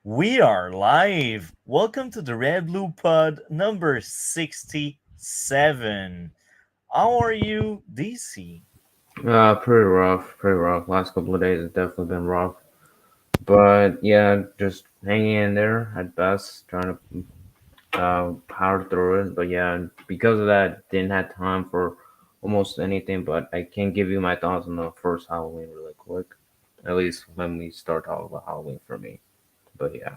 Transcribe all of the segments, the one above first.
We are live. Welcome to the RedBlue Pod number 67. How are you, DC? Pretty rough, pretty rough. Last couple of days have definitely been rough. But yeah, just hanging in there at best, trying to power through it. But yeah, because of that, didn't have time for almost anything. But I can give you my thoughts on the first Halloween really quick. At least when we start talking about Halloween for me. But yeah.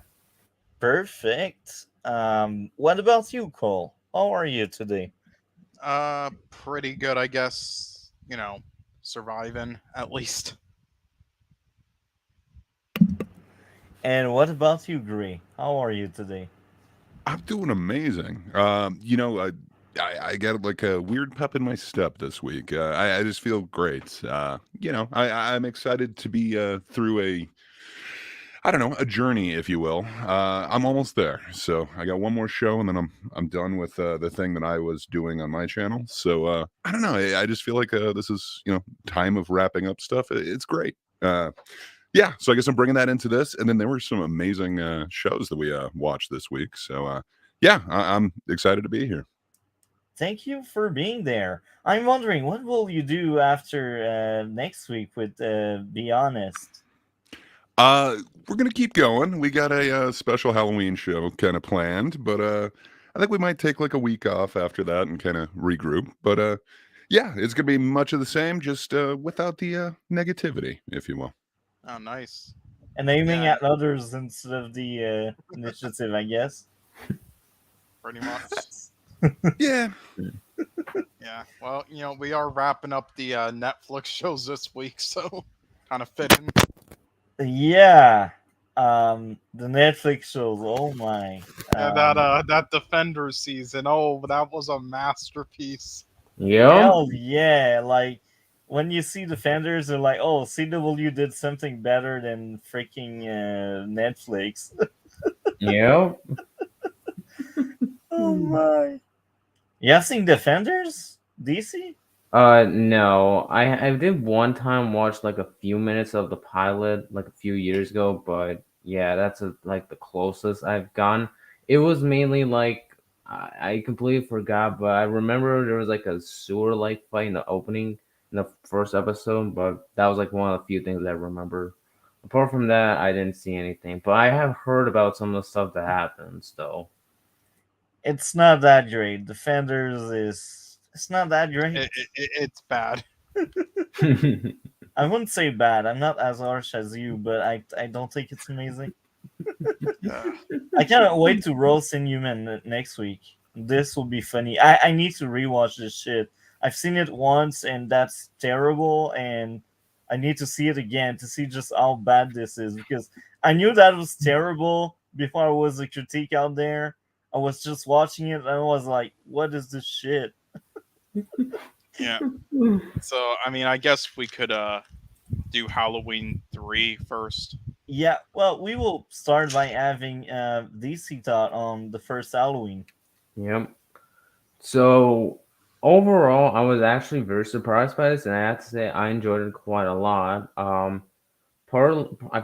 Perfect. What about you, Cole? How are you today? Pretty good, I guess. Surviving at least. And what about you, Gray? How are you today? I'm doing amazing. I got like a weird pep in my step this week. I just feel great. I'm excited to be through I don't know, a journey, if you will. I'm almost there. So I got one more show, and then I'm done with the thing that I was doing on my channel. So I don't know. I just feel like this is time of wrapping up stuff. It's great. Yeah, so I guess I'm bringing that into this, and then there were some amazing shows that we watched this week. So yeah, I'm excited to be here. Thank you for being there. I'm wondering, what will you do after next week with Be Honest? We're gonna keep going. We got a special Halloween show kind of planned, but I think we might take like a week off after that and kind of regroup. But yeah, it's gonna be much of the same, just without the negativity, if you will. Oh, nice. And aiming Yeah, at others instead of the initiative, I guess. pretty much. Yeah, Yeah. Well, we are wrapping up the Netflix shows this week, so kind of fitting. Yeah. The Netflix shows. Oh my. Yeah, that Defenders season. Oh, that was a masterpiece. Yep. Hell yeah! Like when you see Defenders, they're like, "Oh, CW did something better than freaking Netflix." Yep. Oh my! You have seen Defenders, DC? No, I did one time watch like a few minutes of the pilot like a few years ago, but yeah, that's like the closest I've gone. It was mainly like I completely forgot, but I remember there was like a sewer like fight in the opening in the first episode, but that was like one of the few things I remember. Apart from that, I didn't see anything, but I have heard about some of the stuff that happens though. It's not that great. Defenders is it's not that great. It's bad. I wouldn't say bad. I'm not as harsh as you, but I don't think it's amazing. Uh, I cannot wait to roast Inhuman next week. This will be funny. I need to rewatch this shit. I've seen it once and that's terrible, and I need to see it again to see just how bad this is because I knew that was terrible before I was a critique out there. I was just watching it and I was like, what is this shit? yeah. So, I mean, I guess we could do Halloween 3 first. Yeah, well, we will start by having DC thought on the first Halloween. Yep. So overall, I was actually very surprised by this, and I have to say I enjoyed it quite a lot. I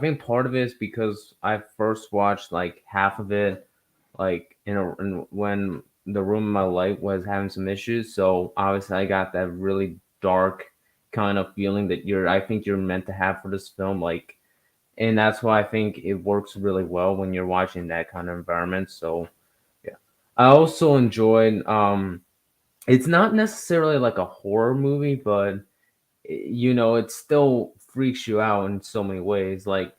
think part of it is because I first watched like half of it, like when the room in my life was having some issues. So obviously, I got that really dark kind of feeling that I think you're meant to have for this film, like, and that's why I think it works really well when you're watching that kind of environment. So yeah, I also enjoyed. It's not necessarily like a horror movie, but it still freaks you out in so many ways. Like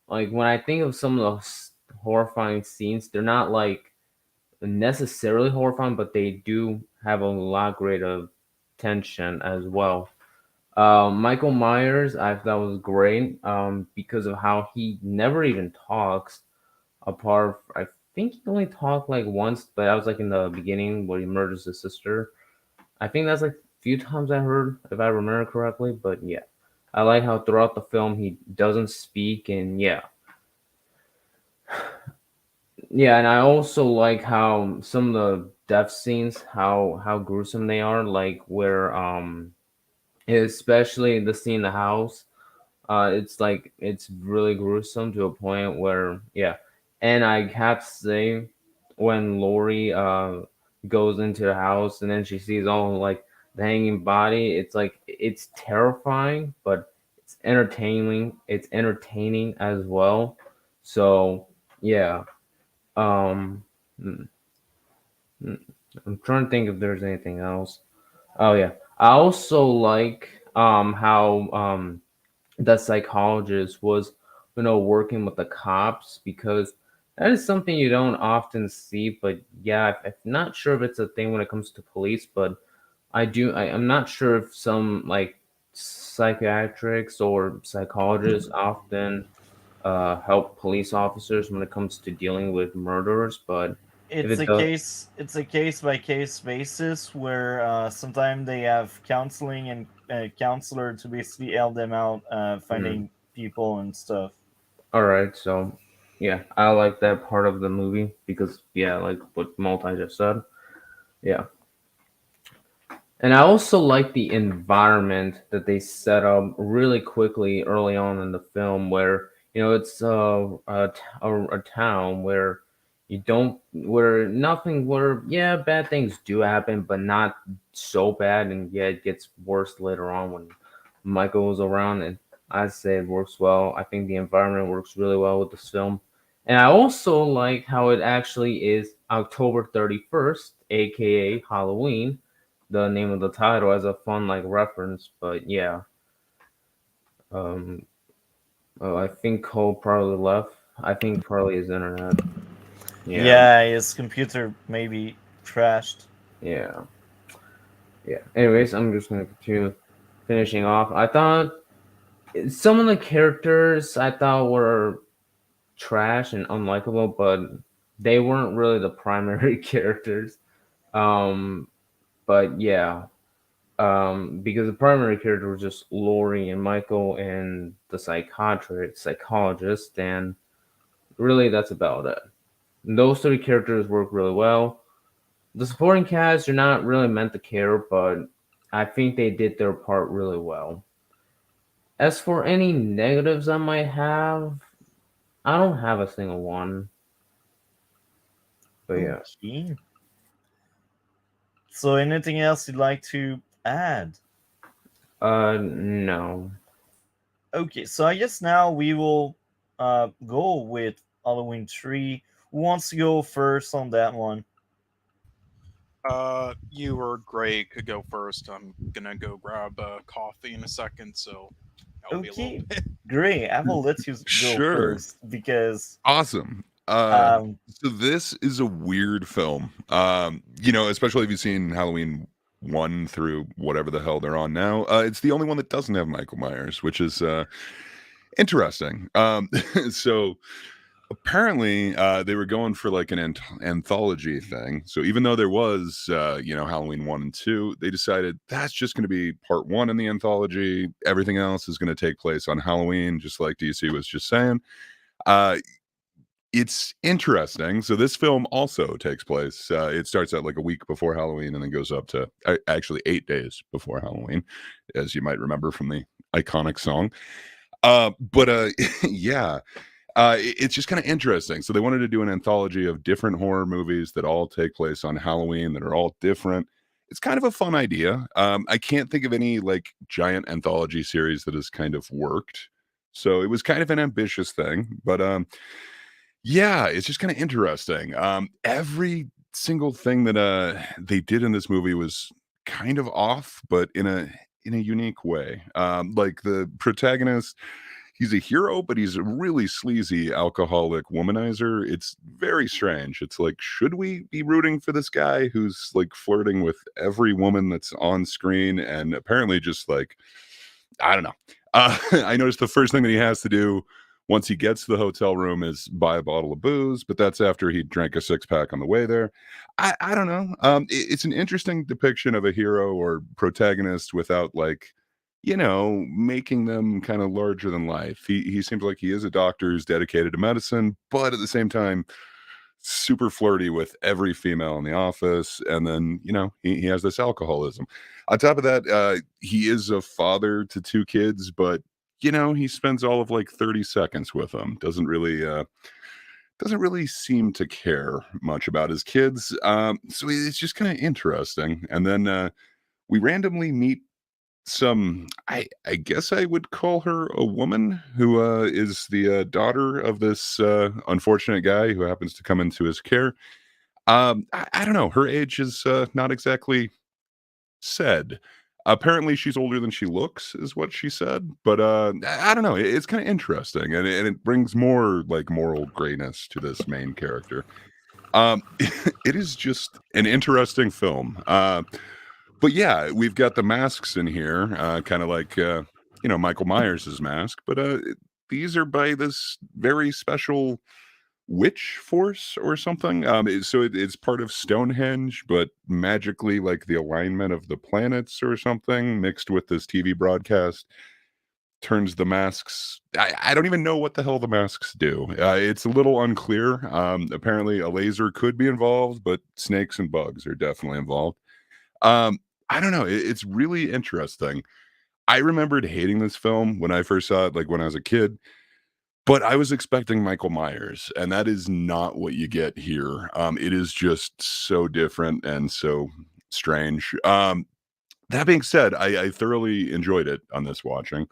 when I think of some of those horrifying scenes, they're not like necessarily horrifying, but they do have a lot greater tension as well. Michael Myers, I thought was great because of how he never even talks. I think he only talked like once, but that was like in the beginning where he murders his sister. I think that's like a few times I heard, if I remember correctly. But yeah, I like how throughout the film he doesn't speak, and yeah, and I also like how some of the death scenes, how gruesome they are. Like where especially the scene in the house, it's like it's really gruesome to a point where And I have to say, when Lori goes into the house and then she sees all like the hanging body, it's like it's terrifying, but it's entertaining. It's entertaining as well. So yeah. Um, mm, mm, I'm trying to think if there's anything else. Oh yeah, I also like how the psychologist was, working with the cops, because that is something you don't often see. But yeah, I'm not sure if it's a thing when it comes to police, but I'm not sure if some like psychiatrics or psychologists often help police officers when it comes to dealing with murderers. But if It's it a does, case by case basis where sometimes they have counseling and counselor to basically help them out mm, finding people and stuff. all right, so yeah, I like that part of the movie because yeah, like what Multi just said. Yeah. And I also like the environment that they set up really quickly early on in the film, where it's a town where you don't where nothing where yeah, bad things do happen, but not so bad, and yeah, it gets worse later on when Michael was around. And I'd say it works well. I think the environment works really well with this film. And I also like how it actually is October 31st, aka Halloween, the name of the title, as a fun like reference. But yeah, um, oh, I think Cole probably left. I think probably his internet. Yeah, Yeah, his computer maybe crashed. yeah, yeah. Anyways, I'm just gonna continue finishing off. I thought some of the characters I thought were trash and unlikable, but they weren't really the primary characters. Um, but yeah, because the primary character was just Lori and Michael and the psychologist, and really that's about it. Those three characters work really well. The supporting cast, you're not really meant to care, but I think they did their part really well. As for any negatives I might have, I don't have a single one. But yeah. Okay. So, anything else you'd like to add? No. Okay, so I guess now we will go with Halloween 3. Who wants to go first on that one? You or Gray could go first. I'm gonna go grab coffee in a second, so that'll be a little Okay, bit. great. I will let you go Sure. first because Awesome. um, So this is a weird film. Especially if you've seen Halloween 1 through whatever the hell they're on now. It's the only one that doesn't have Michael Myers, which is interesting. So apparently they were going for like an anthology thing. So even though there was Halloween 1 and 2, they decided that's just going to be part 1 in the anthology. Everything else is going to take place on Halloween, just like DC was just saying. It's interesting. So this film also takes place. It starts out like a week before Halloween and then goes up to actually 8 days before Halloween, as you might remember from the iconic song. But yeah, it's just kind of interesting. So they wanted to do an anthology of different horror movies that all take place on Halloween that are all different. It's kind of a fun idea. I can't think of any like giant anthology series that has kind of worked. So it was kind of an ambitious thing, but yeah, it's just kind of interesting. Every single thing that they did in this movie was kind of off, but in a unique way. Like the protagonist, he's a hero, but he's a really sleazy alcoholic womanizer. It's very strange. It's like, should we be rooting for this guy who's like flirting with every woman that's on screen and apparently just like, I don't know. I noticed the first thing that he has to do once he gets to the hotel room is buy a bottle of booze, but that's after he drank a 6-pack on the way there. I don't know. It's an interesting depiction of a hero or protagonist without like, making them kind of larger than life. He seems like he is a doctor who's dedicated to medicine, but at the same time, super flirty with every female in the office. And then, he has this alcoholism. On top of that, he is a father to 2 kids, but he spends all of like 30 seconds with them. Doesn't really doesn't really seem to care much about his kids. So it's just kind of interesting. And then we randomly meet some, I guess I would call her a woman who is the daughter of this unfortunate guy who happens to come into his care. I don't know. Her age is not exactly said. Apparently, she's older than she looks, is what she said. But I don't know. It's kind of interesting, and it brings more like moral grayness to this main character. It is just an interesting film. But yeah, we've got the masks in here, kind of like Michael Myers' mask, but these are by this very special witch force or something. It's part of Stonehenge, but magically like the alignment of the planets or something mixed with this TV broadcast turns the masks. I don't even know what the hell the masks do. It's a little unclear. Apparently a laser could be involved, but snakes and bugs are definitely involved. I don't know. It's really interesting. I remembered hating this film when I first saw it, like when I was a kid, but I was expecting Michael Myers, and that is not what you get here. It is just so different and so strange. That being said, I thoroughly enjoyed it on this watching,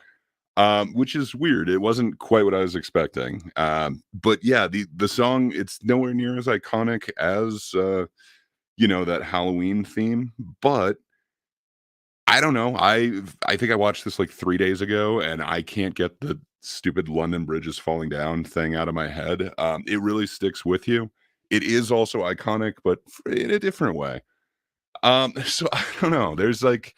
which is weird. It wasn't quite what I was expecting. But yeah, the song, it's nowhere near as iconic as that Halloween theme, but I don't know. I think I watched this like 3 days ago, and I can't get the stupid London Bridge is falling down thing out of my head. It really sticks with you. It is also iconic, but in a different way. So I don't know. There's like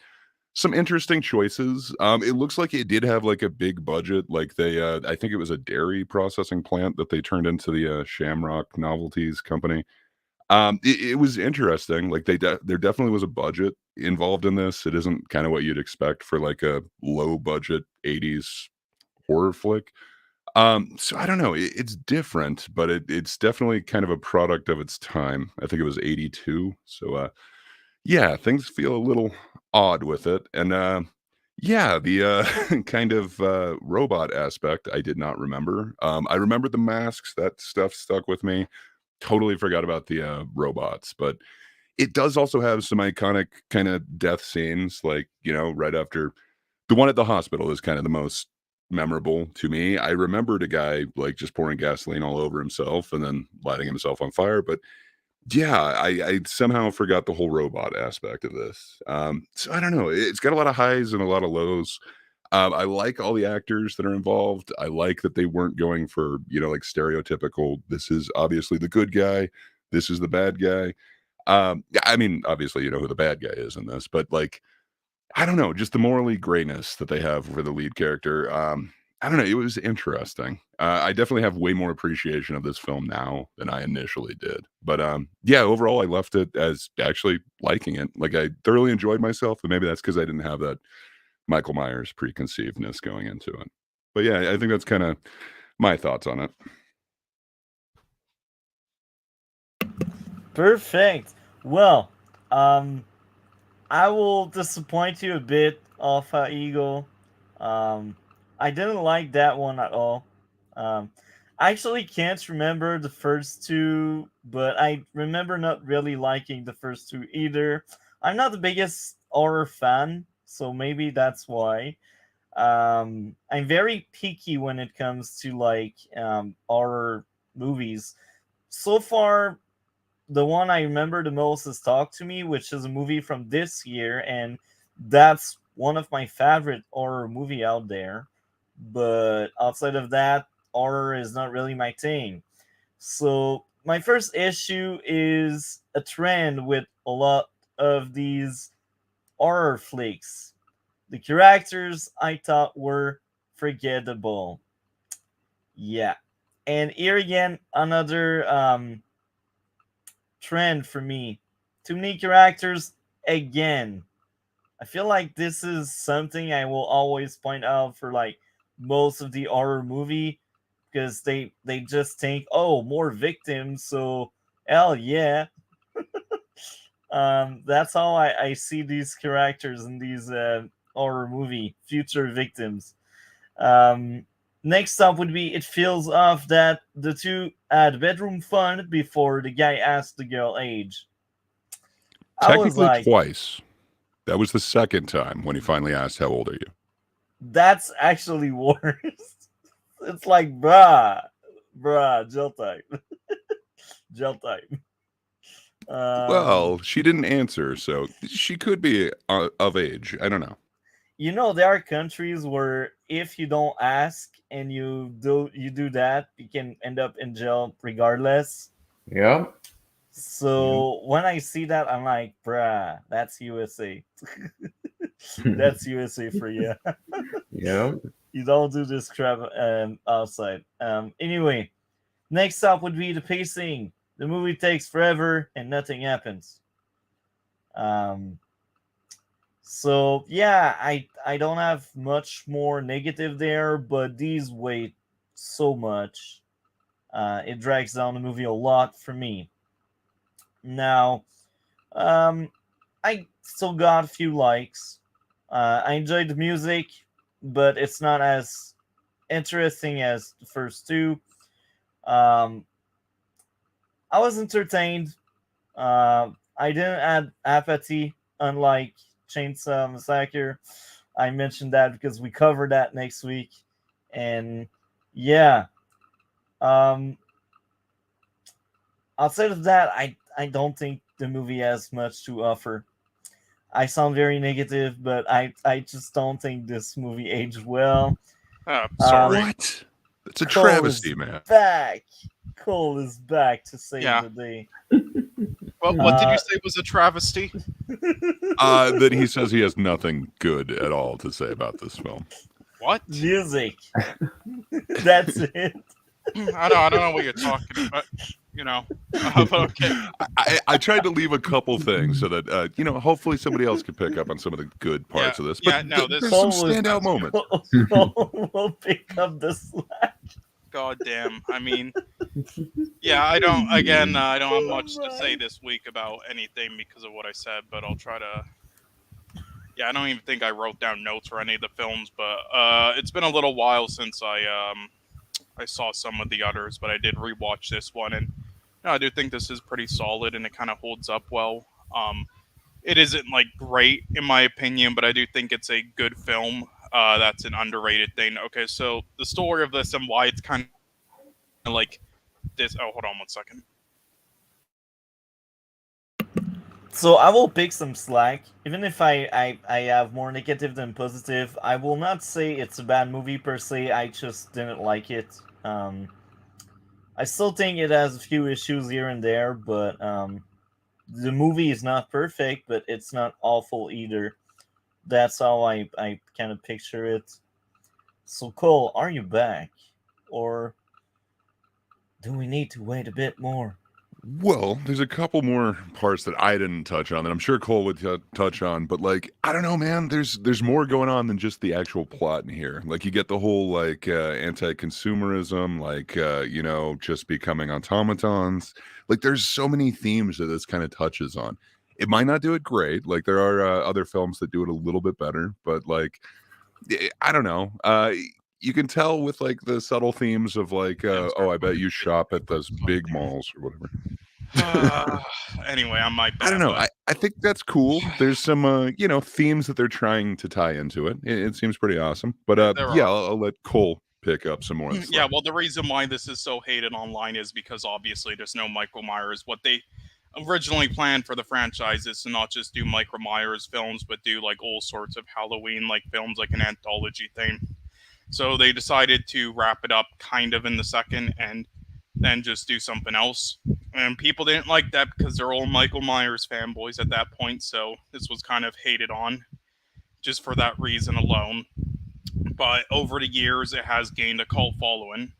some interesting choices. It looks like it did have like a big budget. Like I think it was a dairy processing plant that they turned into the Shamrock Novelties company. It was interesting. Like there definitely was a budget involved in this. It isn't kind of what you'd expect for like a low budget 80s horror flick. So I don't know. It's different, but it's definitely kind of a product of its time. I think it was 82. So yeah, things feel a little odd with it. And yeah, the kind of robot aspect I did not remember. I remember the masks. That stuff stuck with me. Totally forgot about the robots, but it does also have some iconic kind of death scenes, like right after the one at the hospital is kind of the most memorable to me. I remembered a guy like just pouring gasoline all over himself and then lighting himself on fire, but yeah, I somehow forgot the whole robot aspect of this. So I don't know. It's got a lot of highs and a lot of lows. I like all the actors that are involved. I like that they weren't going for, like stereotypical, this is obviously the good guy, this is the bad guy. Yeah, I mean, obviously, you know who the bad guy is in this, but like, I don't know, just the morally grayness that they have for the lead character. I don't know, it was interesting. I definitely have way more appreciation of this film now than I initially did. But yeah, overall, I left it as actually liking it. Like, I thoroughly enjoyed myself, and maybe that's because I didn't have that Michael Myers preconceivedness going into it. But yeah, I think that's kind of my thoughts on it. Perfect. Well, I will disappoint you a bit, Alpha Eagle. I didn't like that one at all. I actually can't remember the first two, but I remember not really liking the first two either. I'm not the biggest horror fan, so maybe that's why. I'm very picky when it comes to like horror movies. So far, the one I remember the most is Talk to Me, which is a movie from this year, and that's one of my favorite horror movie out there. But outside of that, horror is not really my thing. So my first issue is a trend with a lot of these horror flicks. The characters I thought were forgettable. Yeah. And here again, another trend for me. Too many characters again. I feel like this is something I will always point out for like most of the horror movie because they just think, oh, more victims, so hell yeah. That's how I see these characters in these horror movie future victims. Um, Next up would be it feels off that the two had bedroom fun before the guy asked the girl age. I was Technically like, twice. That was the second time when he finally asked, "How old are you?" that's actually worse. It's like, bruh, gel type, gel type. Well, she didn't answer, so she could be of age. I don't know. There are countries where if you don't ask and you do that, you can end up in jail regardless. Yeah. So when I see that, I'm like, bruh, that's USA. That's USA for you. Yeah. You don't do this crap outside. Anyway, next up would be the pacing. The movie takes forever and nothing happens. Um, so yeah, I don't have much more negative there, but these weigh so much. It drags down the movie a lot for me. Now, um, I still got a few likes. I enjoyed the music, but it's not as interesting as the first two. Um, I was entertained. I didn't add apathy, unlike Chainsaw Massacre. I mentioned that because we covered that next week, and yeah. Um, Outside of that, I don't think the movie has much to offer. I sound very negative, but I just don't think this movie aged well. Sorry. What? It's a Cole travesty, is man. back. Cole is back to save Yeah. the day. Well, what did you say was a travesty? That he says he has nothing good at all to say about this film. What? Music. That's it. I don't know what you're talking about. But okay. I tried to leave a couple things so that hopefully somebody else could pick up on some of the good parts of this. But there's some standout moments. Cole will pick up the slack. God damn. I mean, yeah, I don't have much to say this week about anything because of what I said, but I'll try to. Yeah, I don't even think I wrote down notes for any of the films, but it's been a little while since I saw some of the others, but I did rewatch this one, and I do think this is pretty solid, and it kind of holds up well. It isn't like great in my opinion, but I do think it's a good film. That's an underrated thing. Okay, so the story of this and why it's kind of like this. Oh, hold on one second. So I will pick some slack, even if I have more negative than positive. I will not say it's a bad movie per se. I just didn't like it. I still think it has a few issues here and there, but the movie is not perfect, but it's not awful either. That's how I kind of picture it. So Cole, are you back, or do we need to wait a bit more? Well, there's a couple more parts that I didn't touch on that I'm sure Cole would touch on, but I don't know, man. There's more going on than just the actual plot in here. Like you get the whole anti-consumerism, just becoming automatons. Like there's so many themes that this kind of touches on. It might not do it great. Like there are other films that do it a little bit better, but I don't know. You can tell with the subtle themes of I bet you shop at those big malls or whatever. Anyway, I'm my bad. I don't know. I think that's cool. There's some themes that they're trying to tie into it. It seems pretty awesome. But I'll let Cole pick up some more. Yeah, well, the reason why this is so hated online is because obviously there's no Michael Myers. What they originally planned for the franchise is to not just do Michael Myers films, but do all sorts of Halloween films, like an anthology thing. So they decided to wrap it up kind of in the second and then just do something else. And people didn't like that because they're all Michael Myers fanboys at that point. So this was kind of hated on just for that reason alone. But over the years, it has gained a cult following.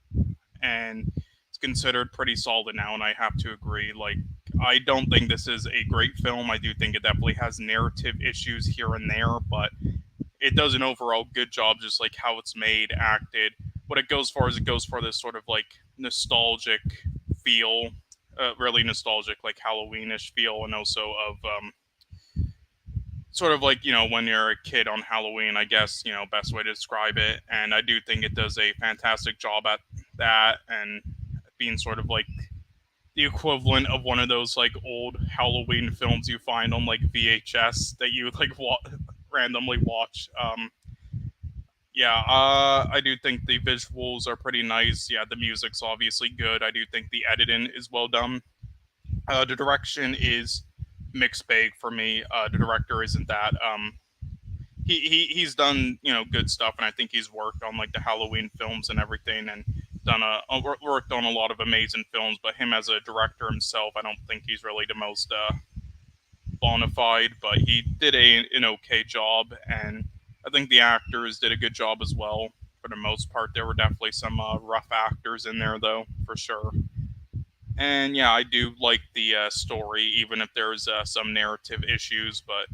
And it's considered pretty solid now. And I have to agree. I don't think this is a great film. I do think it definitely has narrative issues here and there. But it does an overall good job, just how it's made, acted. What it goes for is it goes for this sort of nostalgic feel, really nostalgic, Halloweenish feel, and also of sort of like, when you're a kid on Halloween, I guess, best way to describe it. And I do think it does a fantastic job at that, and being sort of like the equivalent of one of those like old Halloween films you find on like VHS that you like randomly watch. I do think the visuals are pretty nice. Yeah, the music's obviously good. I do think the editing is well done. The direction is mixed bag for me. The director isn't that. He's done good stuff, and I think he's worked on like the Halloween films and everything, and worked on a lot of amazing films. But him as a director himself, I don't think he's really the most bona fide. But he did an okay job, and I think the actors did a good job as well. For the most part, there were definitely some rough actors in there, though, for sure. And yeah, I do like the story, even if there's some narrative issues. But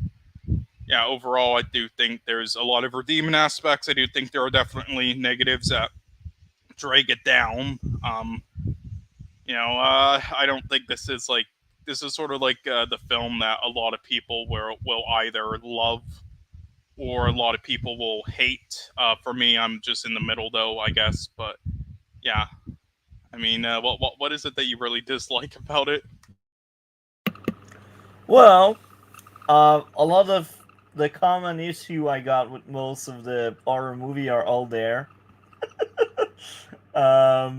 yeah, overall, I do think there's a lot of redeeming aspects. I do think there are definitely negatives that drag it down. I don't think this is sort of like the film that a lot of people will either love or a lot of people will hate. For me, I'm just in the middle, though, I guess. But yeah, I mean, what is it that you really dislike about it? Well, a lot of the common issue I got with most of the horror movie are all there. I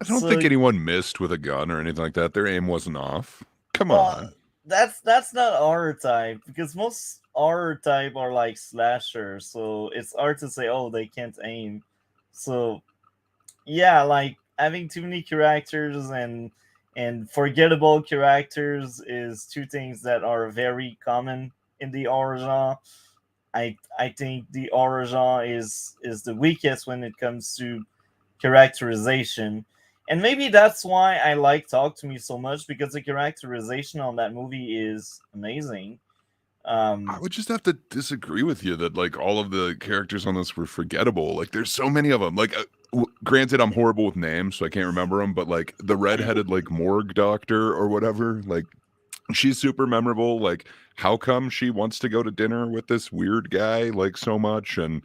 don't think anyone missed with a gun or anything like that. Their aim wasn't off. Come on. That's not horror type, because most horror type are like slashers, so it's hard to say, oh, they can't aim. So yeah, like having too many characters and forgettable characters is two things that are very common in the horror genre. I think the horror genre is the weakest when it comes to characterization. And maybe that's why I like Talk to Me so much, because the characterization on that movie is amazing. I would just have to disagree with you that like all of the characters on this were forgettable. Like there's so many of them. Like granted, I'm horrible with names, so I can't remember them. But like the redheaded like morgue doctor or whatever, like she's super memorable. Like how come she wants to go to dinner with this weird guy like so much, and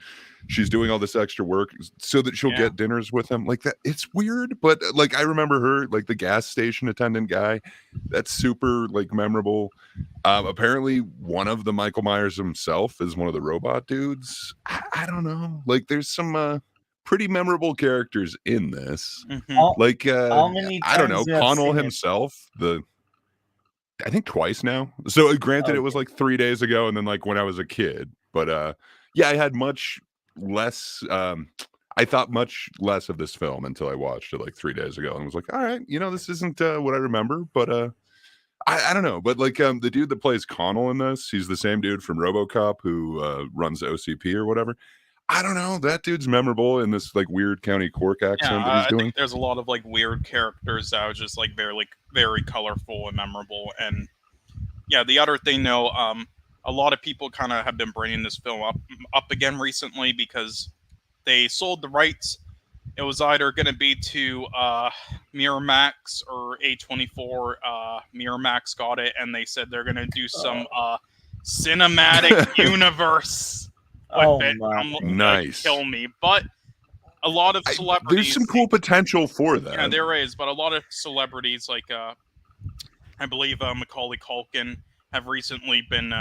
she's doing all this extra work so that she'll get dinners with him? Like that, it's weird, but like I remember her, like the gas station attendant guy. That's super like memorable. Apparently one of the Michael Myers himself is one of the robot dudes. I don't know. Like there's some pretty memorable characters in this. Mm-hmm. Like how many I don't know, times you have Connell seen it? himself, I think twice now. So granted, it was like 3 days ago, and then like when I was a kid. But yeah, I had much less. I thought much less of this film until I watched it like 3 days ago, and was like, all right, this isn't what I remember. But I don't know. But like the dude that plays Connell in this, he's the same dude from RoboCop who runs OCP or whatever. I don't know. That dude's memorable in this like weird County Cork accent that he's doing. I think there's a lot of like weird characters that are just like very colorful and memorable. And yeah, the other thing though, a lot of people kind of have been bringing this film up again recently because they sold the rights. It was either going to be to Miramax or A24. Miramax got it, and they said they're going to do some cinematic universe. Oh, nice. Kill me. But a lot of celebrities... There's some cool potential for that. Yeah, there is. But a lot of celebrities, like I believe Macaulay Culkin, have recently been,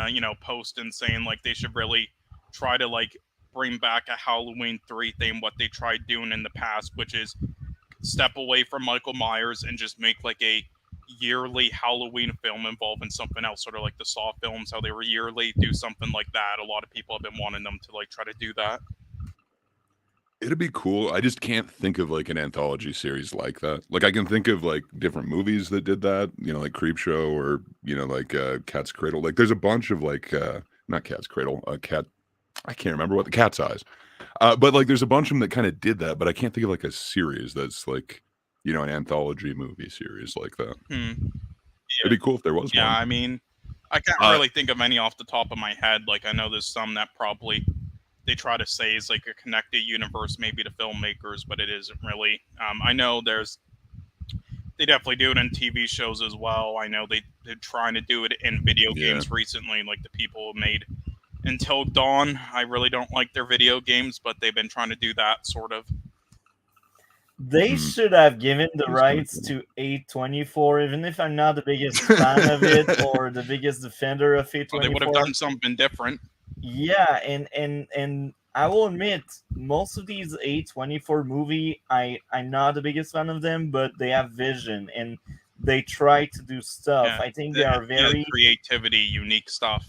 posting saying like they should really try to like bring back a Halloween 3 theme, what they tried doing in the past, which is step away from Michael Myers and just make like a yearly Halloween film involving something else, sort of like the Saw films, how they were yearly, do something like that. A lot of people have been wanting them to like try to do that. It'd be cool. I just can't think of like an anthology series like that. Like I can think of like different movies that did that, like Creepshow or like Cat's Cradle. Like there's a bunch of like not Cat's Cradle, Cat. I can't remember what the Cat's Eyes. But like there's a bunch of them that kind of did that, but I can't think of like a series that's like an anthology movie series like that. Yeah. It'd be cool if there was one. Yeah, I mean, I can't really think of any off the top of my head. Like I know there's some that probably they try to say is like a connected universe, maybe to filmmakers, but it isn't really. I know there's they definitely do it in TV shows as well. I know they're trying to do it in video Yeah. games recently, like the people who made Until Dawn. I really don't like their video games, but they've been trying to do that sort of. They Hmm. should have given the That's kinda rights cool. to A24, even if I'm not the biggest fan of it or the biggest defender of Or they would have A24. done something different. Yeah, and I will admit, most of these A24 movie, I'm not the biggest fan of them, but they have vision and they try to do stuff. Yeah, I think they are yeah, very, creativity, unique stuff.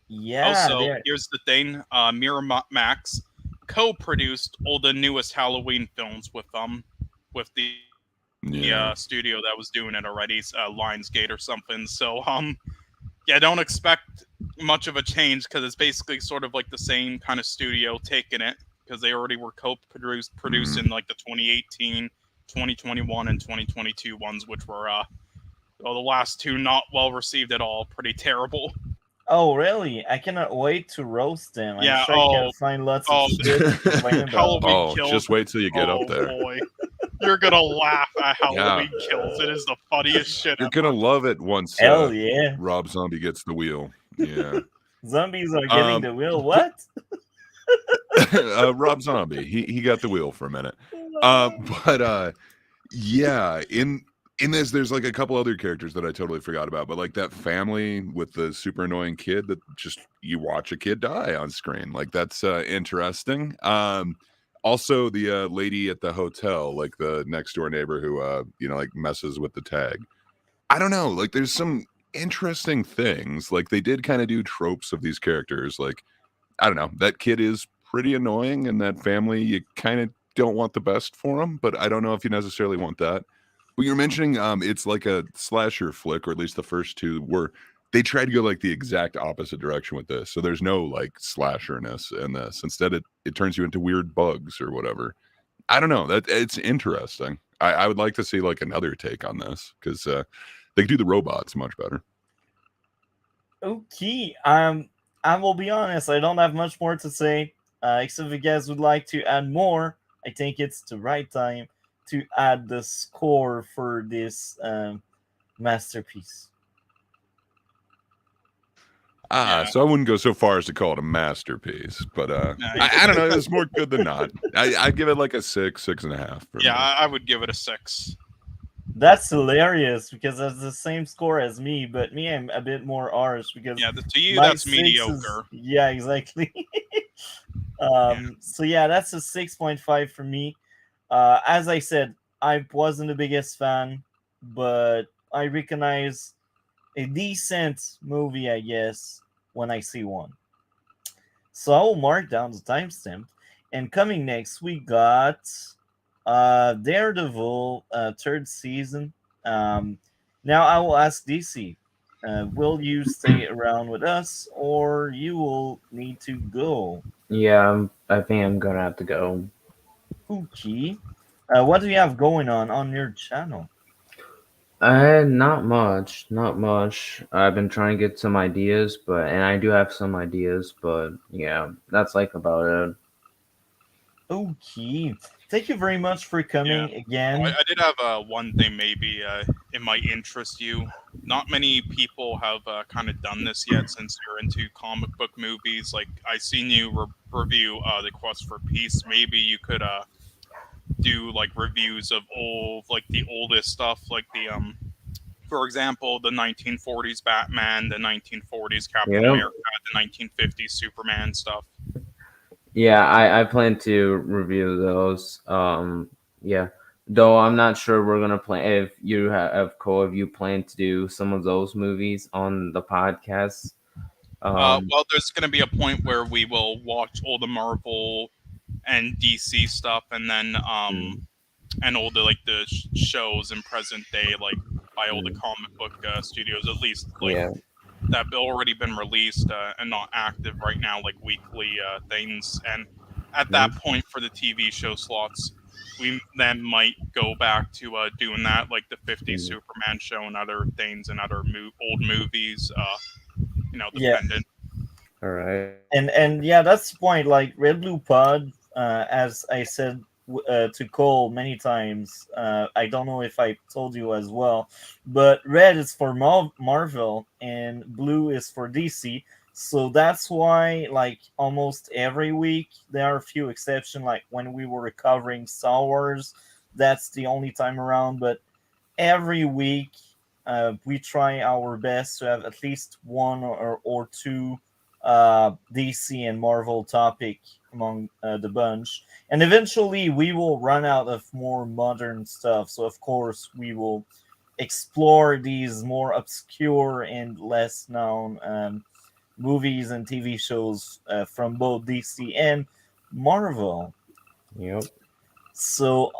yeah, Also, they're here's the thing: Miramax co-produced all the newest Halloween films with the Yeah. studio that was doing it already, Lionsgate or something. So yeah, don't expect much of a change because it's basically sort of like the same kind of studio taking it because they already were producing like the 2018, 2021, and 2022 ones, which were well, the last two not well received at all, pretty terrible. oh really? I cannot wait to roast them. I'm Yeah. sure I can find lots of shit to complain about. Halloween Kills. Just wait till you get up Oh there. boy, you're gonna laugh at Yeah. Halloween Kills. It is the funniest shit You're ever. gonna love it once Hell yeah. Rob Zombie gets the wheel. Yeah. Zombies are getting the wheel. What? Rob Zombie. He got the wheel for a minute. But yeah, in this there's like a couple other characters that I totally forgot about, but like that family with the super annoying kid that just you watch a kid die on screen. Like that's interesting. Also the lady at the hotel, like the next door neighbor who like messes with the tag. I don't know, like there's some interesting things. Like they did kind of do tropes of these characters. Like I don't know, that kid is pretty annoying, and that family you kind of don't want the best for them, but I don't know if you necessarily want that. But you're mentioning it's like a slasher flick, or at least the first two were they tried to go like the exact opposite direction with this. So there's no like slasherness in this. Instead it turns you into weird bugs or whatever. I don't know. That it's interesting. I would like to see like another take on this because they do the robots much better. Okay. I will be honest. I don't have much more to say. Except if you guys would like to add more, I think it's the right time to add the score for this masterpiece. So I wouldn't go so far as to call it a masterpiece, but I don't know. It's more good than not. I'd give it like a 6.5. Yeah, I would give it a 6. That's hilarious because that's the same score as me, but me, I'm a bit more harsh because to you my that's 6 mediocre. Yeah, exactly. So yeah, that's a 6.5 for me. As I said, I wasn't the biggest fan, but I recognize a decent movie, I guess, when I see one. So I will mark down the timestamp. And coming next, we got Daredevil third season. Now I will ask DC, will you stay around with us, or you will need to go? Yeah, I think I'm gonna have to go. Okay. What do you have going on your channel? Not much, not much. I've been trying to get some ideas, and I do have some ideas, but yeah, that's like about it. Okay. Thank you very much for coming again. I did have one thing maybe it might interest you. Not many people have kind of done this yet since you're into comic book movies. Like I seen you review The Quest for Peace. Maybe you could do like reviews of the oldest stuff, like the for example, the 1940s Batman, the 1940s Captain America, the 1950s Superman stuff. Yeah, I plan to review those. Yeah, though I'm not sure we're gonna play if you have Cole. If you plan to do some of those movies on the podcast. Well, there's gonna be a point where we will watch all the Marvel and DC stuff, and then and all the the shows in present day, like by all the comic book studios, at least that have already been released and not active right now, like weekly things. And at that point, for the TV show slots, we then might go back to doing that, like the 50s Superman show and other things and other old movies. Dependent. All right. And yeah, that's the point. Like RedBlue Pod, as I said to Cole many times. I don't know if I told you as well, but red is for Marvel and blue is for DC. So that's why, like, almost every week, there are a few exceptions. Like when we were recovering Star Wars, that's the only time around. But every week, we try our best to have at least one or two DC and Marvel topic among the bunch. And eventually, we will run out of more modern stuff. So, of course, we will explore these more obscure and less known movies and TV shows from both DC and Marvel. Yep. So,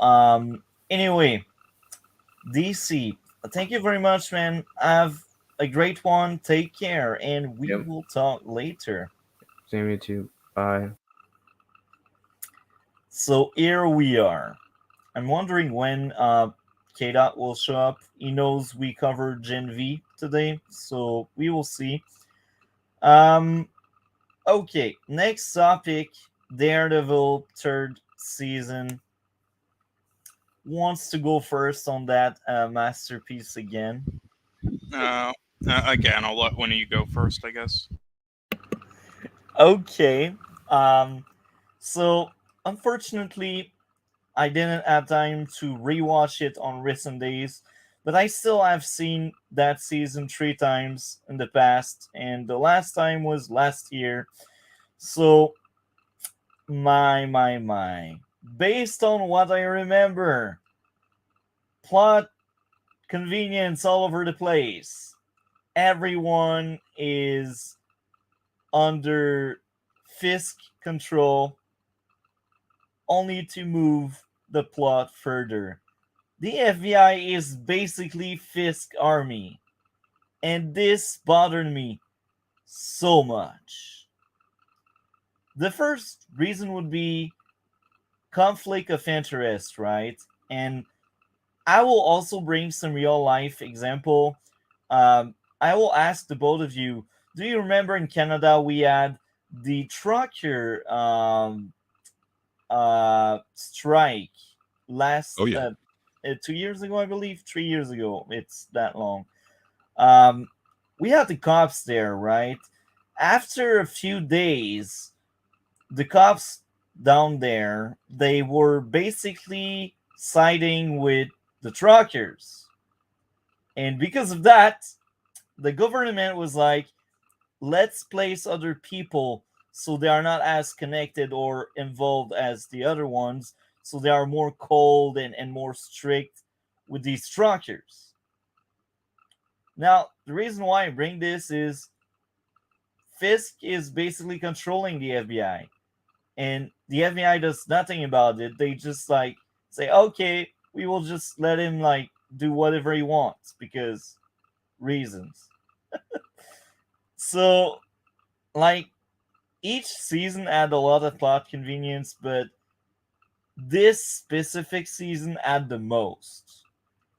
anyway, DC, thank you very much, man. Have a great one. Take care, and we Yep. will talk later. Same you too. Bye. So here we are. I'm wondering when K Dot will show up. He knows we covered Gen V today, so we will see. Um, okay, next topic: Daredevil third season. Wants to go first on that masterpiece again? Uh, Again, I'll let one of you go first, I guess. Okay. Um, so unfortunately, I didn't have time to rewatch it on recent days, but I still have seen that season 3 times in the past, and the last time was last year. So my. Based on what I remember, plot convenience all over the place. Everyone is under Fisk control, only to move the plot further. The FBI is basically Fisk army, and this bothered me so much. The first reason would be conflict of interest, right? And I will also bring some real life example. I will ask the both of you. Do you remember in Canada we had the trucker strike last Oh yeah. 2 years ago, I believe, 3 years ago. It's that long. Um, we had the cops there, right? After a few days, the cops down there, they were basically siding with the truckers. And because of that, the government was like, let's place other people so they are not as connected or involved as the other ones. So they are more cold and more strict with these truckers. Now, the reason why I bring this is Fisk is basically controlling the FBI, and the FBI does nothing about it. They just like say, okay, we will just let him like do whatever he wants because reasons. So, like, each season had a lot of plot convenience, but this specific season had the most.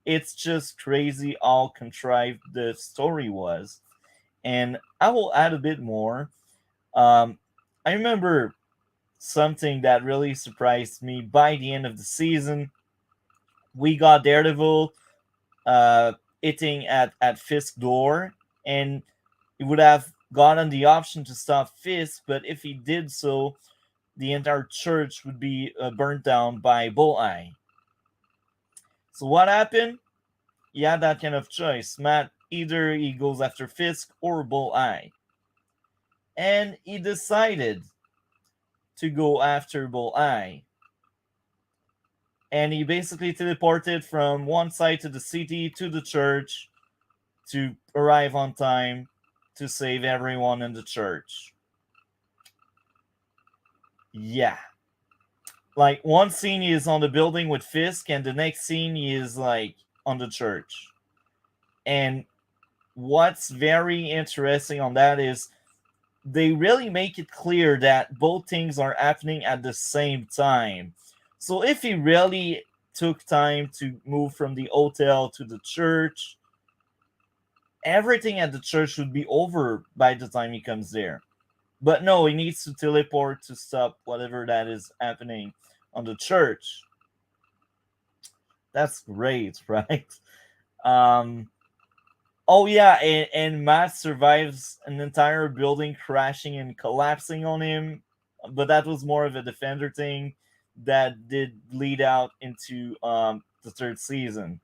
It's just crazy how contrived the story was. And I will add a bit more. I remember something that really surprised me by the end of the season. We got Daredevil hitting at Fisk's door, and he would have gotten the option to stop Fisk, but if he did so, the entire church would be burnt down by Bullseye. So what happened? He had that kind of choice. Matt, either he goes after Fisk or Bullseye. And he decided to go after Bullseye. And he basically teleported from one side to the city to the church to arrive on time to save everyone in the church. Yeah. Like, one scene he is on the building with Fisk, and the next scene he is like on the church. And what's very interesting on that is they really make it clear that both things are happening at the same time. So if he really took time to move from the hotel to the church, everything at the church would be over by the time he comes there. But no, he needs to teleport to stop whatever that is happening on the church. That's great, right? Um, oh yeah, and Matt survives an entire building crashing and collapsing on him, but that was more of a defender thing that did lead out into the third season.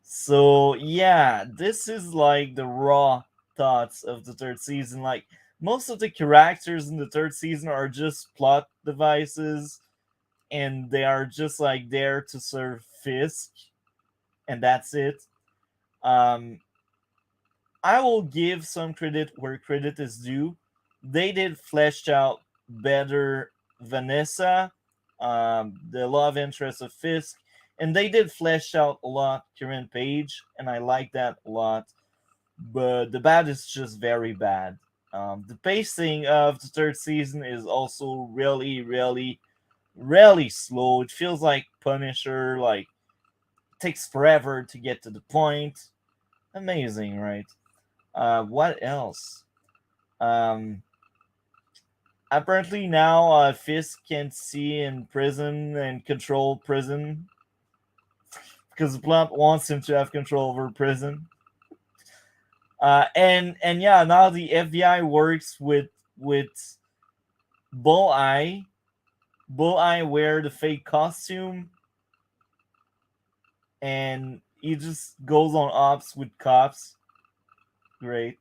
So yeah, this is like the raw thoughts of the third season. Like most of the characters in the third season are just plot devices, and they are just like there to serve Fisk, and that's it. Um, I will give some credit where credit is due. They did flesh out better Vanessa, the love interest of Fisk, and they did flesh out a lot Kieran Page, and I like that a lot. But the bad is just very bad. The pacing of the third season is also really, really, really slow. It feels like Punisher, like takes forever to get to the point. Amazing, right? What else? Um, Apparently now Fisk can see in prison and control prison because the plot wants him to have control over prison. And yeah, now the FBI works with Bulleye. Bulleye wear the fake costume, and he just goes on ops with cops. Great.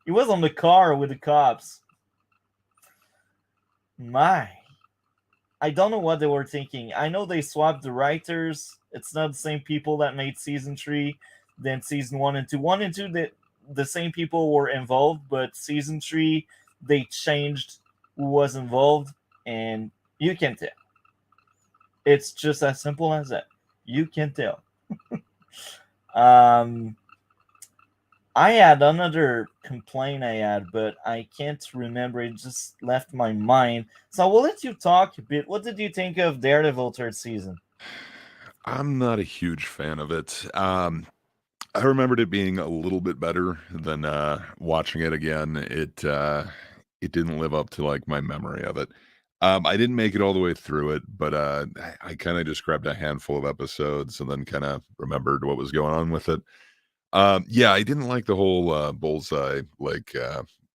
He was on the car with the cops. My. I don't know what they were thinking. I know they swapped the writers. It's not the same people that made season 3 than season 1 and 2. 1 and 2, the same people were involved, but season 3, they changed who was involved, and you can tell. It's just as simple as that. You can tell. um, I had another complaint I had, but I can't remember. It just left my mind. So I will let you talk a bit. What did you think of Daredevil third season? I'm not a huge fan of it. I remembered it being a little bit better than watching it again. It didn't live up to like my memory of it. I didn't make it all the way through it, but I kind of just grabbed a handful of episodes and then kind of remembered what was going on with it. Yeah, I didn't like the whole Bullseye, like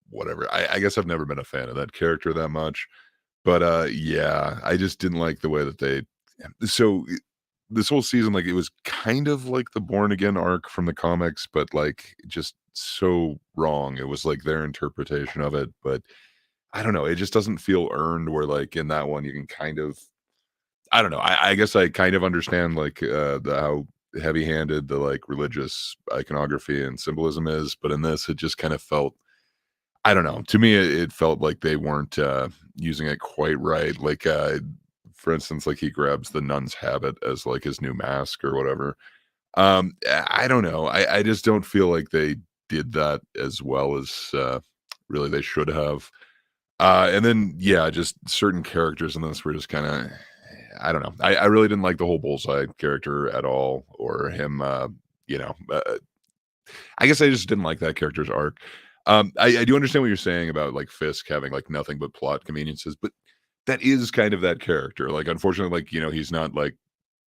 whatever. I guess I've never been a fan of that character that much. But yeah, I just didn't like the way that they so this whole season, like it was kind of like the Born Again arc from the comics, but like just so wrong. It was like their interpretation of it, but I don't know. It just doesn't feel earned. Where like in that one, you can kind of, I don't know. I guess I kind of understand like the how heavy-handed the like religious iconography and symbolism is, but in this, it just kind of felt. I don't know. To me, it felt like they weren't using it quite right. Like, for instance, like he grabs the nun's habit as like his new mask or whatever. I don't know. I just don't feel like they did that as well as really they should have. And then yeah, just certain characters in this were just kind of I don't know. I really didn't like the whole Bullseye character at all, or him. You know, I guess I just didn't like that character's arc. I do understand what you're saying about like Fisk having like nothing but plot conveniences, but that is kind of that character. Like, unfortunately, like he's not like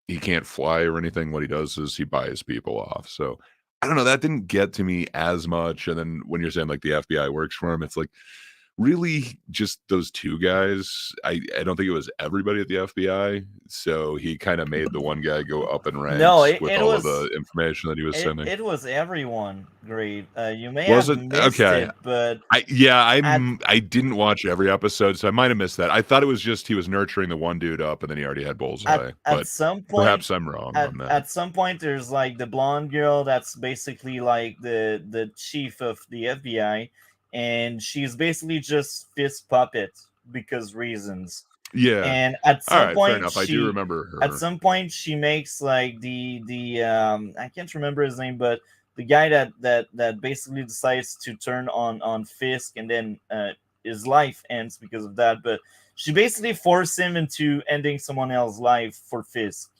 he can't fly or anything. What he does is he buys people off. So I don't know. That didn't get to me as much. And then when you're saying like the FBI works for him, it's like really just those two guys. I don't think it was everybody at the FBI. So he kind of made the one guy go up in No, ranks with it all was of the information that he was sending. it was everyone. Great. You may Was have it? missed Okay. it, but at I didn't watch every episode, so I might have missed that. I thought it was just he was nurturing the one dude up, and then he already had Bullseye. at But some point perhaps I'm wrong on that. at some point there's like the blonde girl that's basically like the chief of the FBI, and she's basically just Fisk puppet because reasons. Yeah. And at All some right, fair point enough. I do remember at her. some point she makes like the I can't remember his name, but the guy that basically decides to turn on Fisk, and then his life ends because of that. But she basically forced him into ending someone else's life for Fisk.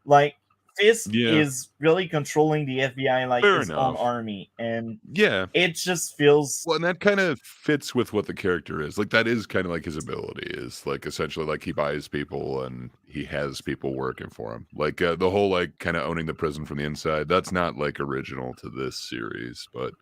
Like Fisk Yeah. is really controlling the FBI like Fair his own enough. army, and Yeah. it just feels Well, and that kind of fits with what the character is. Like that is kind of like his ability is like essentially like he buys people and he has people working for him. Like the whole like kind of owning the prison from the inside. That's not like original to this series, but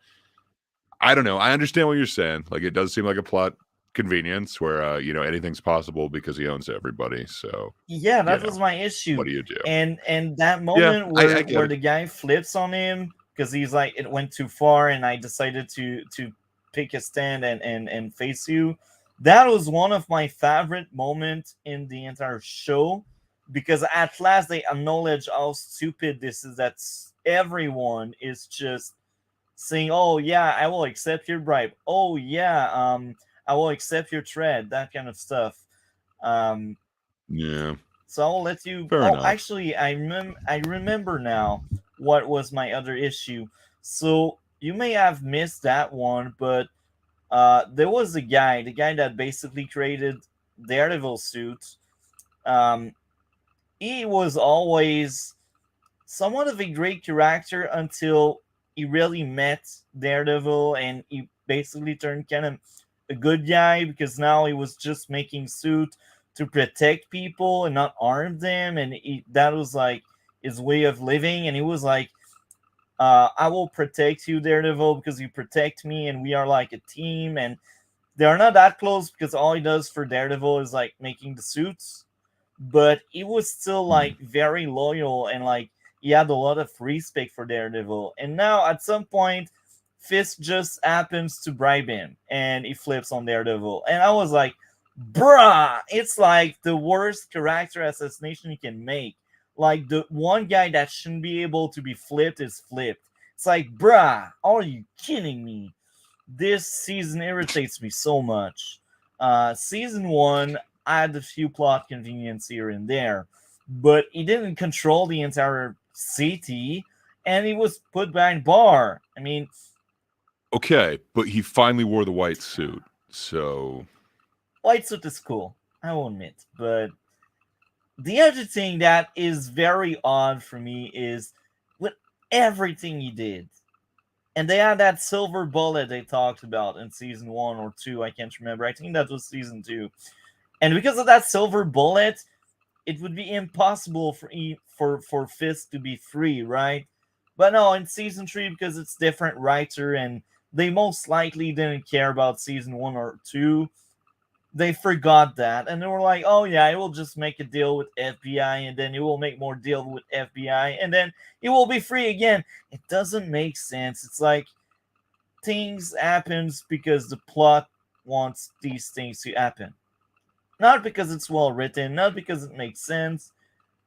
I don't know. I understand what you're saying. Like it does seem like a plot convenience where you know anything's possible because he owns everybody. So yeah, you that know was my what issue. do you do? And that Yeah, moment I get where it. the guy flips on him because he's like it went too far and I decided to pick a stand and face you. That was one of my favorite moments in the entire show because at last they acknowledge how stupid this is, that everyone is just saying, "Oh yeah, I will accept your bribe. Oh yeah, I will accept your threat." That kind of stuff. Um, Yeah, so I'll let you. fair Oh, enough. actually, I remember now what was my other issue. So you may have missed that one, but there was the guy that basically created Daredevil suit. Um, he was always somewhat of a great character until he really met Daredevil and he basically turned kind of a good guy because now he was just making suit to protect people and not harm them, and that was like his way of living. And he was like, I will protect you, Daredevil, because you protect me and we are like a team. And they are not that close because all he does for Daredevil is like making the suits, but he was still like very loyal and like he had a lot of respect for Daredevil. And now at some point, Fisk just happens to bribe him and he flips on Daredevil. And I was like, bruh, it's like the worst character assassination you can make. Like the one guy that shouldn't be able to be flipped is flipped. It's like, bruh, are you kidding me? This season irritates me so much. Season one, I had a few plot convenience here and there, but he didn't control the entire city, and he was put behind bar. I mean, Okay, but he finally wore the white suit, so white suit is cool, I will admit, but the other thing that is very odd for me is with everything he did. And they had that silver bullet they talked about in season 1 or 2. I can't remember. I think that was season 2. And because of that silver bullet, it would be impossible for Fisk to be free, right? But no, in season 3, because it's different writer and they most likely didn't care about season 1 or 2, they forgot that and they were like, oh yeah, it will just make a deal with FBI and then it will make more deal with FBI and then it will be free again. It doesn't make sense. It's like things happens because the plot wants these things to happen, not because it's well written, not because it makes sense,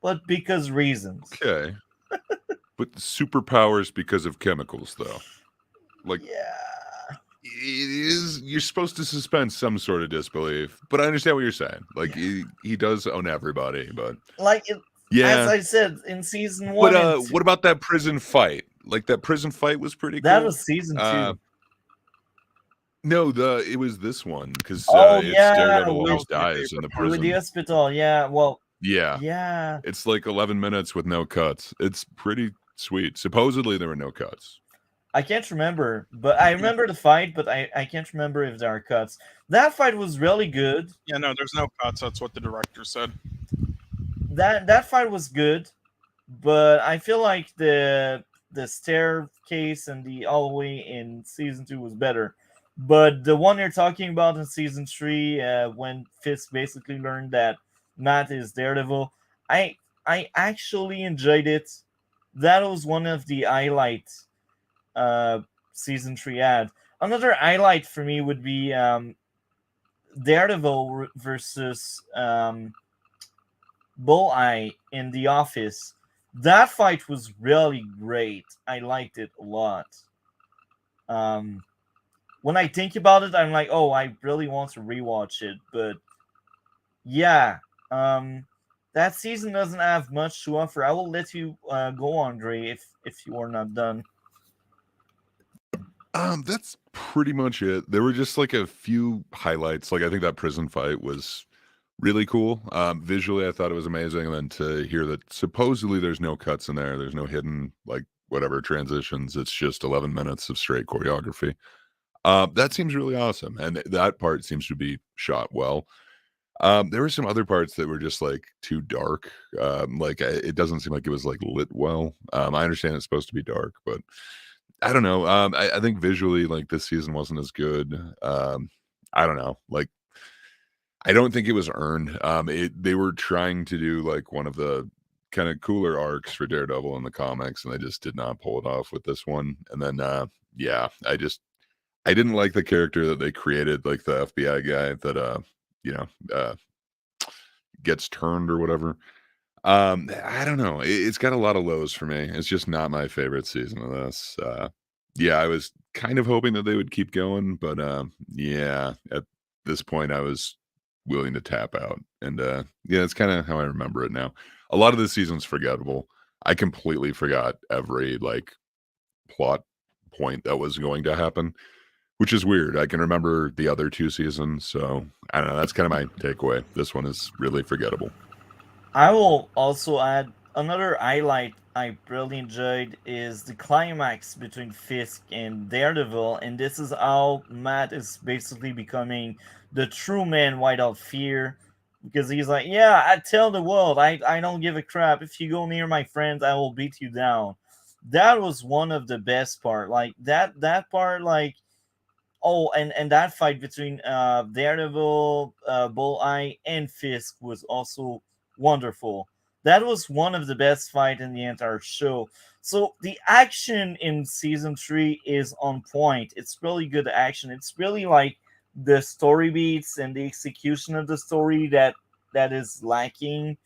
but because reasons. okay. But superpowers because of chemicals, though. Like Yeah, it is, you're supposed to suspend some sort of disbelief, but I understand what you're saying. Like he does own everybody, but like it, as yeah. I said in season But 1 and 2. what about that prison fight? Like that prison fight was pretty That cool. was season 2. No, it was this one because Oh it's yeah, Daredevil That almost was my dies in the favorite part. with the prison. hospital. Yeah, well, Yeah, yeah. it's like 11 minutes with no cuts. It's pretty sweet. Supposedly there were no cuts. I can't remember, but I remember the fight, but I can't remember if there are cuts. That fight was really good. Yeah, no, there's no cuts. That's what the director said. That fight was good, but I feel like the staircase and the hallway in season 2 was better. But the one you're talking about in season 3, when Fisk basically learned that Matt is Daredevil, I actually enjoyed it. That was one of the highlights season 3 had. Another highlight for me would be Daredevil versus Bullseye in The Office. That fight was really great. I liked it a lot. Um, when I think about it, I'm like, oh, I really want to rewatch it. But yeah, that season doesn't have much to offer. I will let you go, Andre, if you are not done. That's pretty much it. There were just like a few highlights. Like I think that prison fight was really cool. Visually, I thought it was amazing. And then to hear that supposedly there's no cuts in there's no hidden, like, whatever transitions, it's just 11 minutes of straight choreography. That seems really awesome. And that part seems to be shot well. There were some other parts that were just like too dark. It doesn't seem like it was like lit well. I understand it's supposed to be dark, but I don't know. I think visually, like this season wasn't as good. I don't know. Like I don't think it was earned. They were trying to do like one of the kind of cooler arcs for Daredevil in the comics, and they just did not pull it off with this one. And then, yeah, I didn't like the character that they created, like the FBI guy that you know, uh, gets turned or whatever. I don't know. It's got a lot of lows for me. It's just not my favorite season of this. Yeah, I was kind of hoping that they would keep going, but yeah, at this point, I was willing to tap out. And yeah, it's kind of how I remember it now. A lot of this season's forgettable. I completely forgot every like plot point that was going to happen, which is weird. I can remember the other two seasons, so I don't know. That's kind of my takeaway. This one is really forgettable. I will also add another highlight I really enjoyed is the climax between Fisk and Daredevil, and this is how Matt is basically becoming the true man without fear. Because he's like, yeah, I tell the world, I don't give a crap. If you go near my friends, I will beat you down. That was one of the best part. Like that part, like oh, and that fight between Daredevil, Bullseye, and Fisk was also wonderful. That was one of the best fight in the entire show. So the action in season 3 is on point. It's really good action. It's really like the story beats and the execution of the story that is lacking.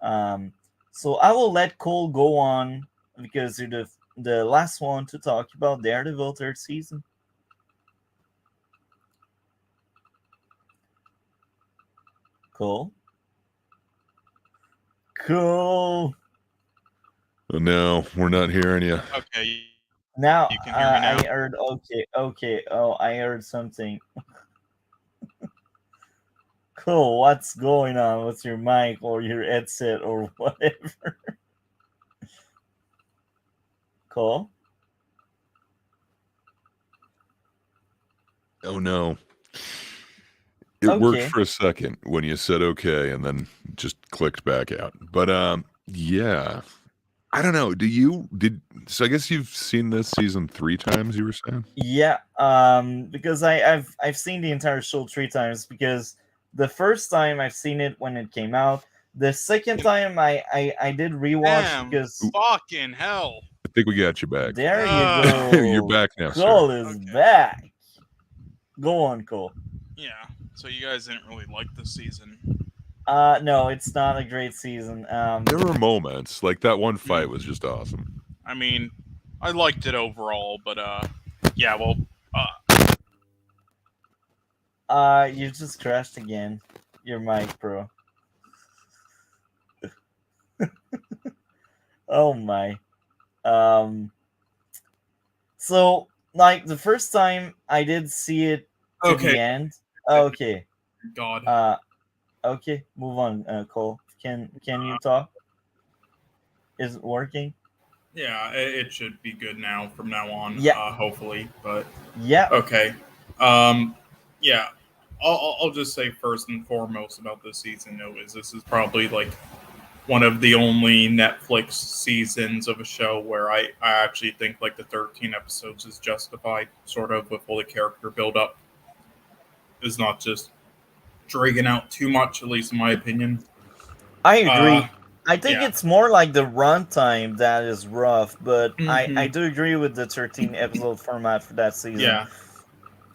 Um, so I will let Cole go on because you're the last one to talk about Daredevil third season. Cool. Cool. Oh, no, we're not hearing you. Okay, Now, you can hear me now. I heard. Okay, okay. Oh, I heard something. Cool. What's going on with your mic or your headset or whatever? Cool. Oh no. It worked Okay. for a second when you said okay and then just clicked back out. But yeah. I don't know. So I guess you've seen this season 3 times, you were saying? Yeah. Because I've seen the entire show 3 times because the first time I've seen it when it came out. The second time I did rewatch Damn, because fucking hell. I think we got you back. there you You're go. back now, sir. Cole is Okay. back. Go on, Cole. Yeah, so you guys didn't really like this season. No, it's not a great season. There were moments like that one fight was just awesome. I mean, I liked it overall, but yeah, well, You just crashed again. Your mic, bro. Oh my. So like the first time I did see it to the okay. end. Okay. God. Okay, move on, Cole. Can you talk? Is it working? Yeah, it should be good now from now on. Yeah. Hopefully, but Yeah. okay. Yeah, I'll just say first and foremost about this season though is this is probably like one of the only Netflix seasons of a show where I actually think like the 13 episodes is justified, sort of with all the character build up. Is not just dragging out too much, at least in my opinion. I agree. Uh, I think yeah. it's more like the runtime that is rough, but I Mhm. do agree with the 13 episode format for that season. Yeah.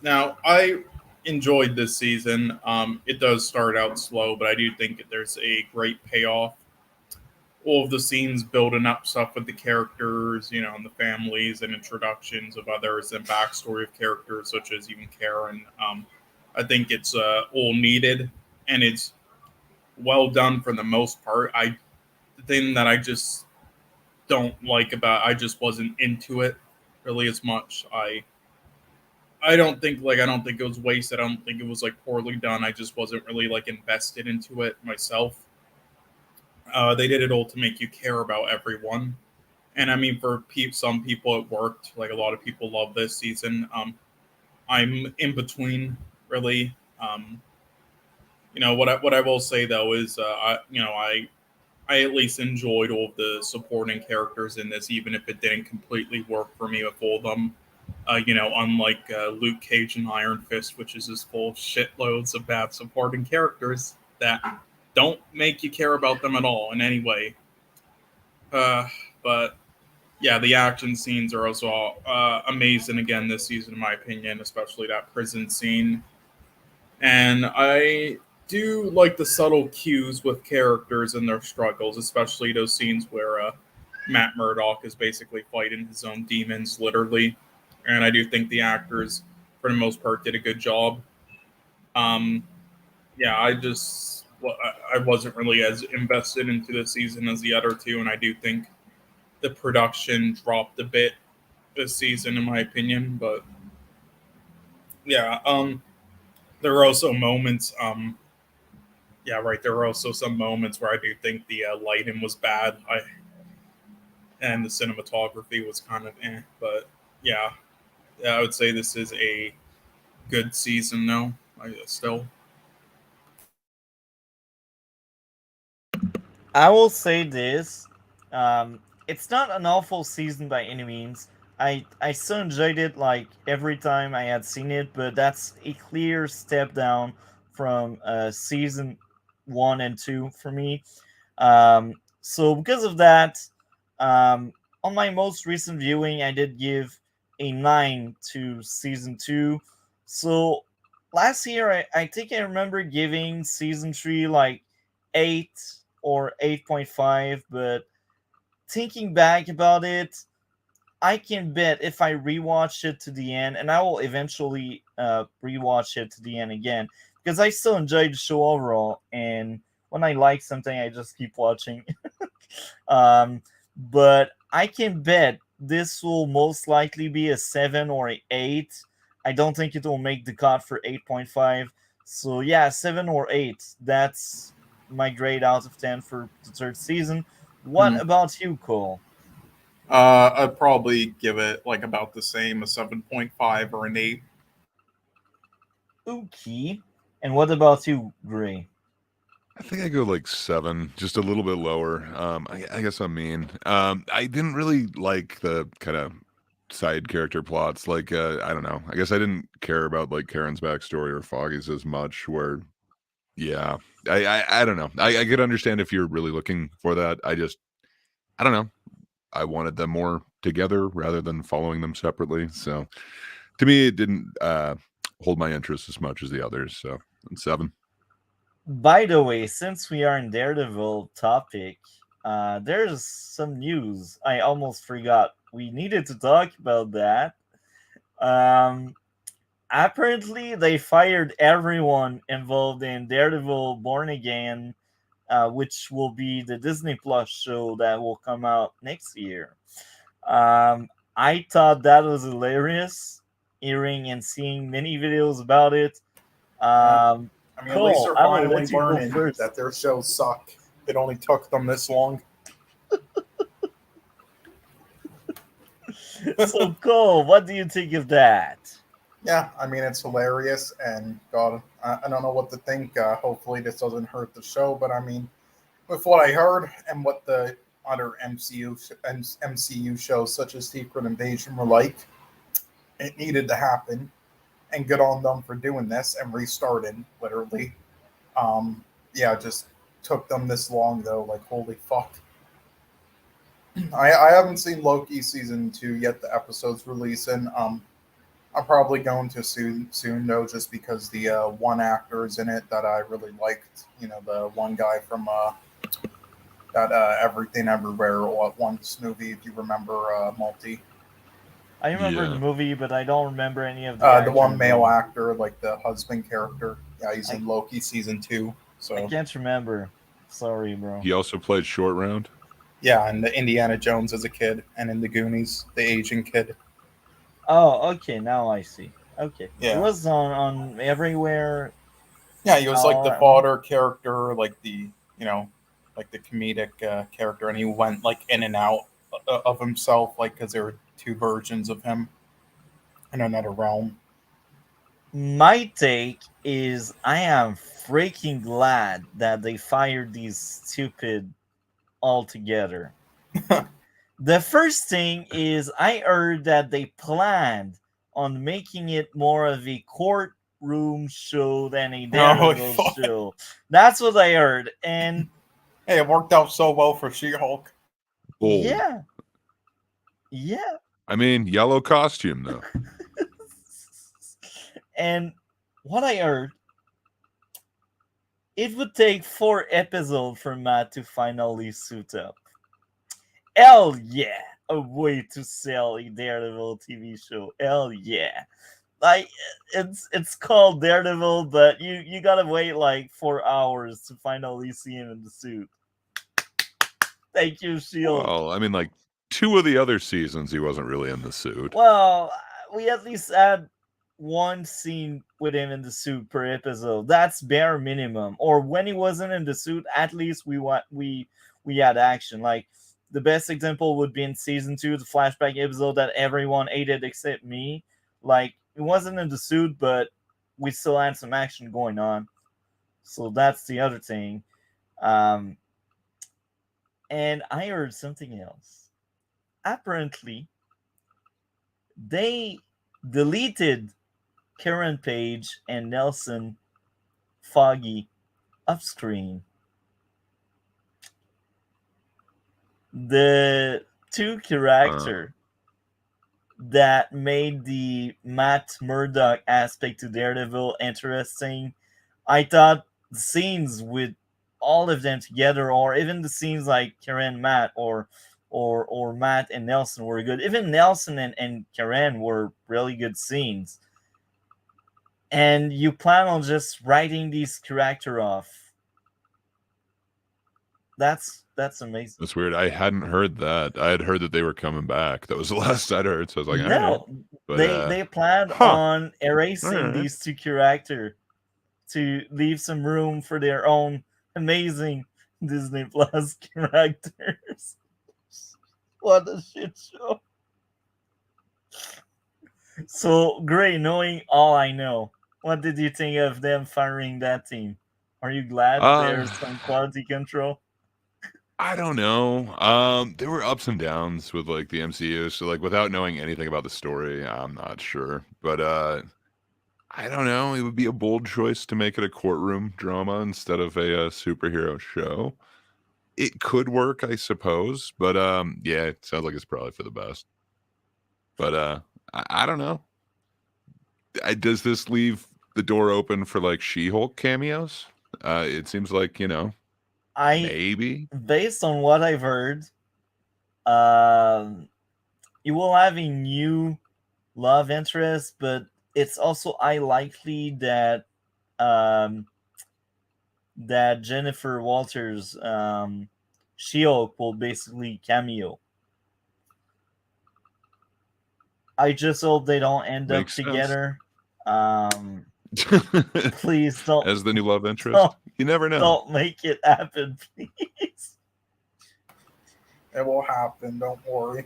Now, I enjoyed this season. It does start out slow, but I do think there's a great payoff. All of the scenes building up stuff with the characters, you know, and the families and introductions of others and backstory of characters, such as even Karen. I think it's all needed and it's well done for the most part. The thing that I just don't like about I just wasn't into it really as much. I I don't think it was wasted. I don't think it was like poorly done. I just wasn't really like invested into it myself. They did it all to make you care about everyone, and I mean for some people it worked. Like a lot of people love this season. I'm in between, really. What I will say though is I at least enjoyed all of the supporting characters in this, even if it didn't completely work for me with all of them. Unlike Luke Cage and Iron Fist, which is just full of shitloads of bad supporting characters that don't make you care about them at all in any way. But yeah, the action scenes are also amazing again this season, in my opinion, especially that prison scene. And I do like the subtle cues with characters and their struggles, especially those scenes where Matt Murdock is basically fighting his own demons, literally. And I do think the actors, for the most part, did a good job. Um, yeah, I wasn't really as invested into the season as the other two, and I do think the production dropped a bit this season, in my opinion. But yeah, there were also moments. Yeah, right. There were also some moments where I do think the lighting was bad. And the cinematography was kind of but yeah, I would say this is a good season. No, still. I will say this: it's not an awful season by any means. I still enjoyed it like every time I had seen it, but that's a clear step down from season 1 and 2 for me. So because of that, um, on my most recent viewing, I did give a 9 to season 2. So last year, I think I remember giving season 3 like 8 or 8.5, but thinking back about it, I can bet if I rewatch it to the end, and I will eventually rewatch it to the end again, because I still enjoy the show overall, and when I like something, I just keep watching. um, but I can bet this will most likely be a 7 or a 8. I don't think it will make the cut for 8.5. So yeah, 7 or 8. That's my grade out of 10 for the third season. What Hmm. about you, Cole? I'd probably give it like about the same, a 7.5 or an 8. Okay. And what about you, Gray? I think I go like 7, just a little bit lower. I guess I'm mean. I didn't really like the kind of side character plots. Like, I don't know. I guess I didn't care about like Karen's backstory or Foggy's as much. Where, yeah, I don't know. I could understand if you're really looking for that. I don't know. I wanted them more together rather than following them separately. So to me, it didn't hold my interest as much as the others. So 7. By the way, since we are in Daredevil topic, there's some news. I almost forgot. We needed to talk about that. Um, Apparently, they fired everyone involved in Daredevil Born Again, which will be the Disney Plus show that will come out next year. I thought that was hilarious, hearing and seeing many videos about it. Yeah. Um, I mean, at least Cole, they're I will finally let you go learning first. that their shows suck. It only took them this long. So, Cole, what do you think of that? Yeah, I mean, it's hilarious, and God, I don't know what to think. Hopefully, this doesn't hurt the show, but I mean, with what I heard and what the other MCU shows, such as Secret Invasion, were like, it needed to happen, and good on them for doing this and restarting, literally. Um, yeah, it just took them this long, though. Like, holy fuck. I haven't seen Loki season 2 yet. The episode's releasing. I'm probably going to soon though, just because the one actor is in it that I really liked. You know, the one guy from that Everything Everywhere all at Once movie. If you remember, Multi, I remember the Yeah. movie, but I don't remember any of the the actors. one male actor, like the husband character. Yeah, he's I in Loki season 2. I So can't remember. Sorry, bro. He also played Short Round. yeah, and the Indiana Jones as a kid, and in the Goonies, the Asian kid. Oh, okay. Now I see. Okay. Yeah. It was on everywhere. Yeah, he was like the Alright. fodder character, like the like the comedic character, and he went like in and out of himself, like because there were two versions of him in another realm. My take is I am freaking glad that they fired these stupid altogether. The first thing is I heard that they planned on making it more of a courtroom show than a Daredevil fuck. show. That's what I heard. And Hey, it worked out so well for She-Hulk. Bold. yeah. Yeah. I mean, yellow costume though. And what I heard, it would take 4 episodes for Matt to finally suit up. Hell yeah! A way to sell a Daredevil TV show. Hell yeah! Like it's called Daredevil, but you gotta wait like 4 hours to finally see him in the suit. Thank you, Shield. Well, I mean, like 2 of the other seasons, he wasn't really in the suit. Well, we at least had one scene with him in the suit per episode. That's bare minimum. Or when he wasn't in the suit, at least we had action. Like the best example would be in season 2, the flashback episode that everyone hated except me. Like it wasn't in the suit, but we still had some action going on. So that's the other thing. And I heard something else. Apparently, they deleted Karen Page and Nelson Foggy off screen. The two character that made the Matt Murdock aspect to Daredevil interesting. I thought the scenes with all of them together, or even the scenes like Karen Matt or Matt and Nelson were good. Even Nelson and Karen were really good scenes. And you plan on just writing these character off. That's amazing. That's weird. I hadn't heard that. I had heard that they were coming back. That was the last I'd heard. So I was like, all No, right. But, they planned on erasing these two characters to leave some room for their own amazing Disney Plus characters. What a shit show. So, Gray, knowing all I know, what did you think of them firing that team? Are you glad there's some quality control? I don't know. There were ups and downs with like the MCU, so like without knowing anything about the story, I'm not sure. But I don't know. It would be a bold choice to make it a courtroom drama instead of a superhero show. It could work, I suppose, but yeah, it sounds like it's probably for the best. But I don't know. Does this leave the door open for like She-Hulk cameos? It seems like, maybe. Based on what I've heard, you will have a new love interest, but it's also likely that that Jennifer Walters She-Hulk will basically cameo. I just hope they don't end Makes up sense. together. Please don't. As the new love interest. You never know. Don't make it happen, please. It will happen. Don't worry.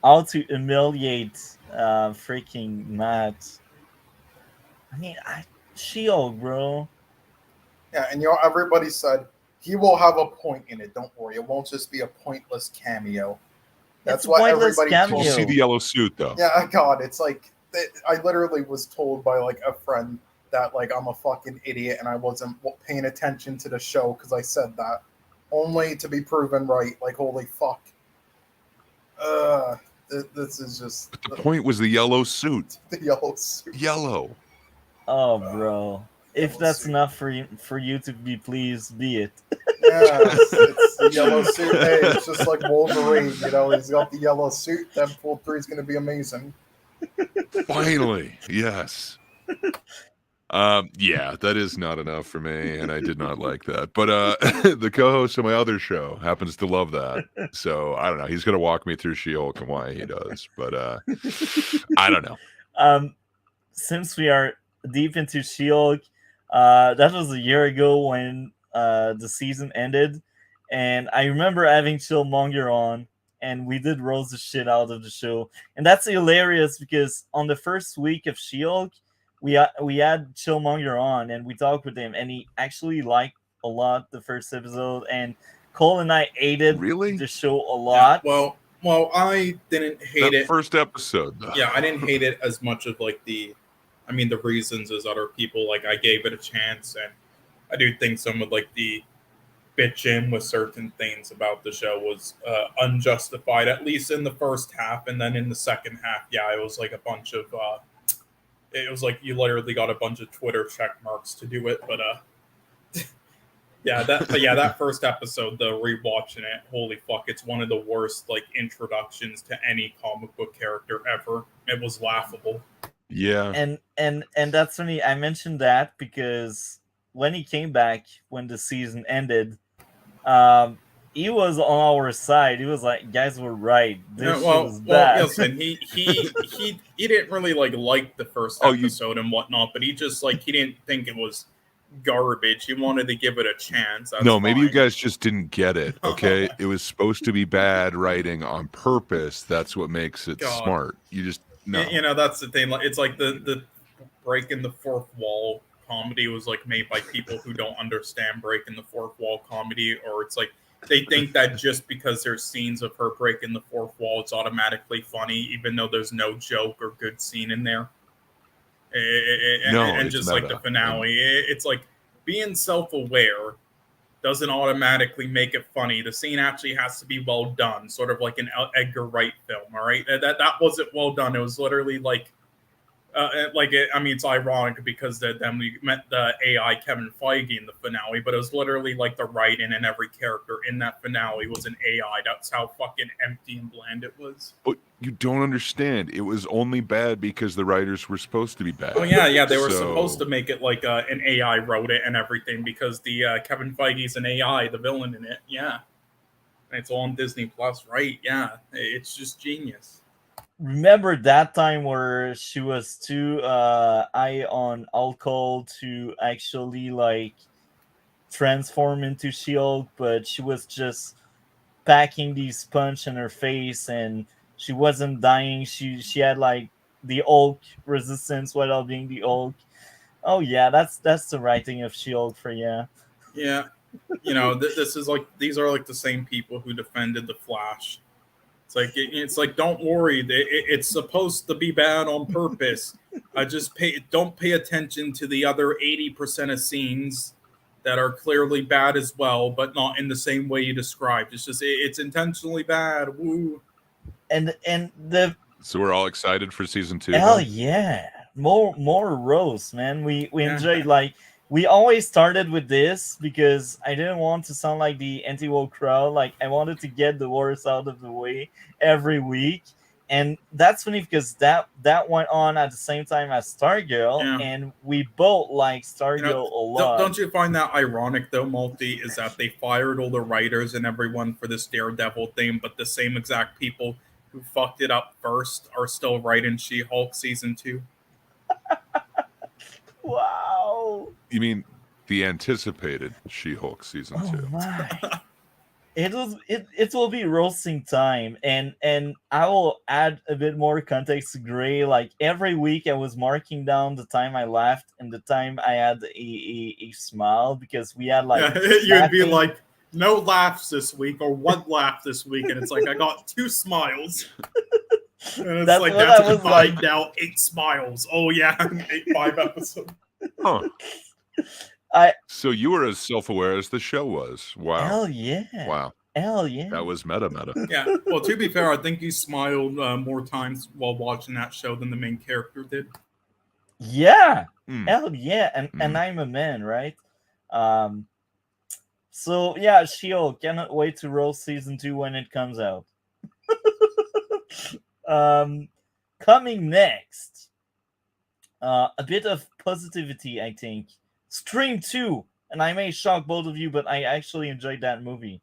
How to humiliate freaking Matt. I mean, She-Hulk, bro. Yeah, and everybody said he will have a point in it. Don't worry, it won't just be a pointless cameo. That's what everybody. You see the yellow suit though. Yeah, God, it's like I literally was told by like a friend that like I'm a fucking idiot and I wasn't paying attention to the show because I said that, only to be proven right. Like holy fuck. This is just. But the point was the yellow suit. The yellow suit. Yellow. Oh, bro. If that's enough for you to be pleased, be it. Yeah, it's the yellow suit. Hey, it's just like Wolverine, he's got the yellow suit. Deadpool 3 is going to be amazing. Finally, yes. Yeah, that is not enough for me, and I did not like that. But the co-host of my other show happens to love that, so I don't know. He's gonna walk me through She-Hulk and why he does, but I don't know. Since we are deep into She-Hulk, that was a year ago when the season ended, and I remember having Chillmonger on, and we did roast the shit out of the show, and that's hilarious because on the first week of She-Hulk, we had Chillmonger on, and we talked with him, and he actually liked a lot the first episode, and Cole and I hated Really? the show a lot. Well, I didn't hate That it. first episode, though. Yeah, I didn't hate it as much of like the reasons as other people. Like I gave it a chance, and I do think some of like the bitching with certain things about the show was unjustified, at least in the first half, and then in the second half, yeah, it was like a bunch of. It was like you literally got a bunch of Twitter check marks to do it, but that first episode, though, rewatching it, holy fuck, it's one of the worst like introductions to any comic book character ever. It was laughable. Yeah. And that's funny. I mentioned that because when he came back when the season ended, he was on our side. He was like, "Guys were right. This shit was bad." Yes, and he didn't really like the first episode and whatnot, but he just like he didn't think it was garbage. He wanted to give it a chance. That's No, maybe fine. you guys just didn't get it. Okay, it was supposed to be bad writing on purpose. That's what makes it God. smart. You just no. You know, that's the thing. Like, it's like the breaking the fourth wall comedy was like made by people who don't understand breaking the fourth wall comedy, or it's like they think that just because there's scenes of her breaking the fourth wall, it's automatically funny, even though there's no joke or good scene in there. And just meta. Like the finale, it's like being self-aware doesn't automatically make it funny. The scene actually has to be well done, sort of like an Edgar Wright film. All right, that wasn't well done. It was literally like. It's ironic because then we met the AI Kevin Feige in the finale, but it was literally like the writing and every character in that finale was an AI. That's how fucking empty and bland it was. But you don't understand. It was only bad because the writers were supposed to be bad. Oh yeah, they were supposed to make it like an AI wrote it and everything because the Kevin Feige's an AI, the villain in it. Yeah, and it's all on Disney Plus, right? Yeah, it's just genius. Remember that time where she was too high on alcohol to actually like transform into She-Hulk, but she was just packing these punch in her face and she wasn't dying. She had like the Hulk resistance without being the Hulk. Oh yeah, that's the writing of She-Hulk for you. Yeah, you know, this is like these are like the same people who defended the Flash. It's like don't worry, it's supposed to be bad on purpose. Don't pay attention to the other 80% of scenes that are clearly bad as well, but not in the same way you described. It's intentionally bad. Woo. So we're all excited for season 2. Hell yeah, more roast, man. We enjoyed like. We always started with this because I didn't want to sound like the anti-woke crowd. Like I wanted to get the worst out of the way every week, and that's funny because that went on at the same time as Stargirl, and we both like Stargirl a lot. Don't you find that ironic though, Multi? Is that they fired all the writers and everyone for this Daredevil thing, but the same exact people who fucked it up first are still writing She-Hulk season 2? Wow. You mean the anticipated She-Hulk season 2? My. It will be roasting time, and I will add a bit more context to Gray. Like every week, I was marking down the time I laughed and the time I had a smile because we had like you'd be like no laughs this week or one laugh this week, and it's like I got 2 smiles. And it's that's like what that's I was like like. now 8 smiles. Oh yeah, 5 episodes. Huh. So you were as self-aware as the show was. Wow. Hell yeah. Wow. Hell yeah. That was meta. Yeah. Well, to be fair, I think you smiled more times while watching that show than the main character did. Yeah. Hell yeah. And I'm a man, right? So yeah, She-Hulk, cannot wait to roast season 2 when it comes out. Coming next. A bit of positivity, I think. Scream 2, and I may shock both of you, but I actually enjoyed that movie.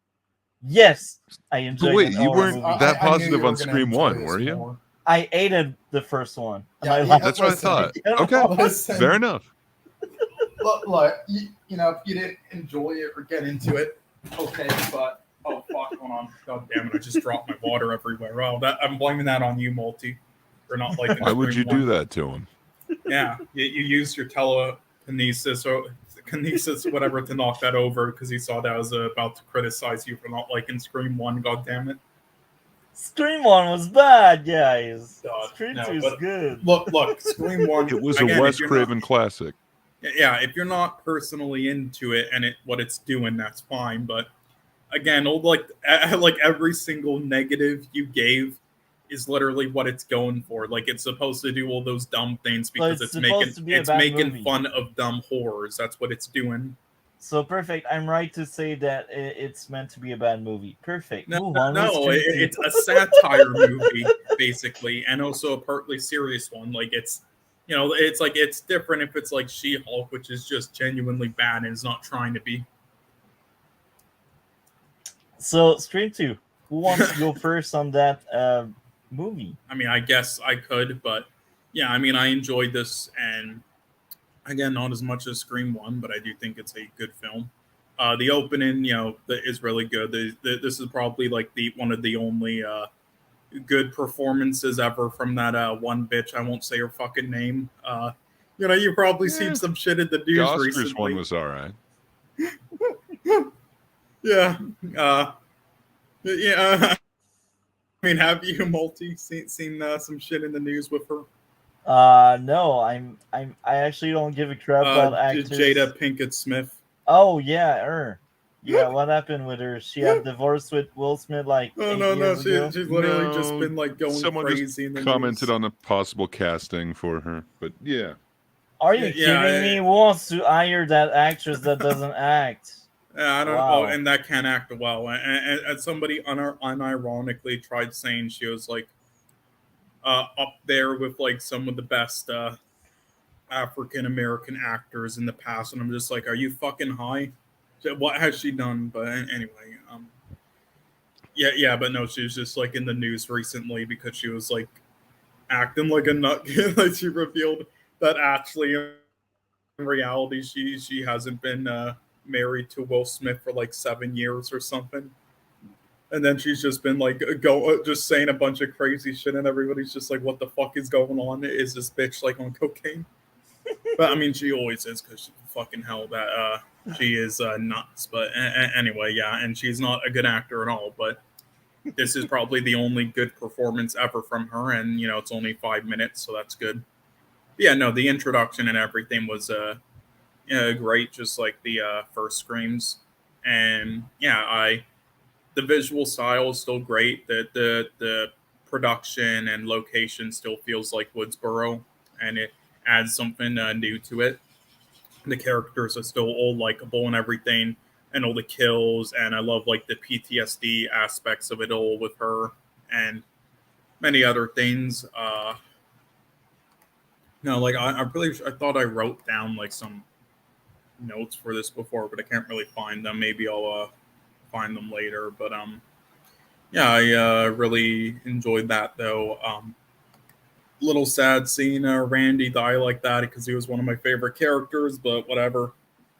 Yes, I But enjoyed wait, an you horror weren't movie. that I knew positive you were on gonna Scream enjoy 1, this were you? more. I hated the first one, and Yeah, I yeah, liked That's what I listen, thought. the second Okay, one. Listen, fair enough. look, you know, if you didn't enjoy it or get into it, okay, but Oh fuck! Hold on. God damn it! I just dropped my water everywhere. Oh, I'm blaming that on you, Multi, for not liking. Why would you Scream do 1. that to him? Yeah, you used your telekinesis or kinesis, whatever, to knock that over because he saw that I was about to criticize you for not liking Scream 1. God damn it! Scream 1 was bad, guys. God, Scream no, 2 is but good. look, Scream 1. It was again, a if Wes you're Craven classic. yeah, if you're not personally into it and what it's doing, that's fine. But again, like every single negative you gave is literally what it's going for. Like it's supposed to do all those dumb things because it's supposed to be a bad movie. fun of dumb horrors. That's what it's doing. So perfect. I'm right to say that it's meant to be a bad movie. Perfect. No, Move on. with Scream 2. it's a satire movie basically, and also a partly serious one. Like it's, it's like it's different if it's like She-Hulk, which is just genuinely bad and is not trying to be. So Scream 2. Who wants to go first on that movie? I mean, I guess I could, but yeah, I mean, I enjoyed this, and again, not as much as Scream 1, but I do think it's a good film. The opening, is really good. This is probably like one of the only good performances ever from that one bitch. I won't say her fucking name. You've probably seen some shit in the The news Oscars recently. one was all right. Yeah. Yeah. I mean, have you, Multi, seen some shit in the news with her? No, I actually don't give a crap about actors. Jada Pinkett Smith. Oh yeah, her. Yeah, what happened with her? She had divorced with Will Smith like Oh 8 no, years ago. she's literally just No, been like going Someone crazy just in the commented news. on a possible casting for her, but yeah. Are you Yeah, kidding me? Who wants to hire that actress that doesn't act? I don't Wow. know, and that can't act well. And somebody unironically tried saying she was like up there with like some of the best African American actors in the past, and I'm just like, are you fucking high? What has she done? But anyway, yeah, but no, she was just like in the news recently because she was like acting like a nut. Like she revealed that actually in reality she hasn't been married to Will Smith for like 7 years or something. And then she's just been like just saying a bunch of crazy shit, and everybody's just like, "What the fuck is going on? Is this bitch like on cocaine?" But I mean, she always is because fucking hell that she is nuts. But anyway, yeah, and she's not a good actor at all. But this is probably the only good performance ever from her, and it's only 5 minutes, so that's good. But yeah, no, the introduction and everything was great, just like the first Screams, and yeah, the visual style is still great. The production and location still feels like Woodsboro, and it adds something new to it. The characters are still all likable and everything, and all the kills, and I love like the PTSD aspects of it all with her, and many other things. No, like I thought I wrote down like some notes for this before, but I can't really find them. Maybe I'll find them later. But yeah, I really enjoyed that though. Little sad seeing Randy die like that because he was one of my favorite characters, but whatever.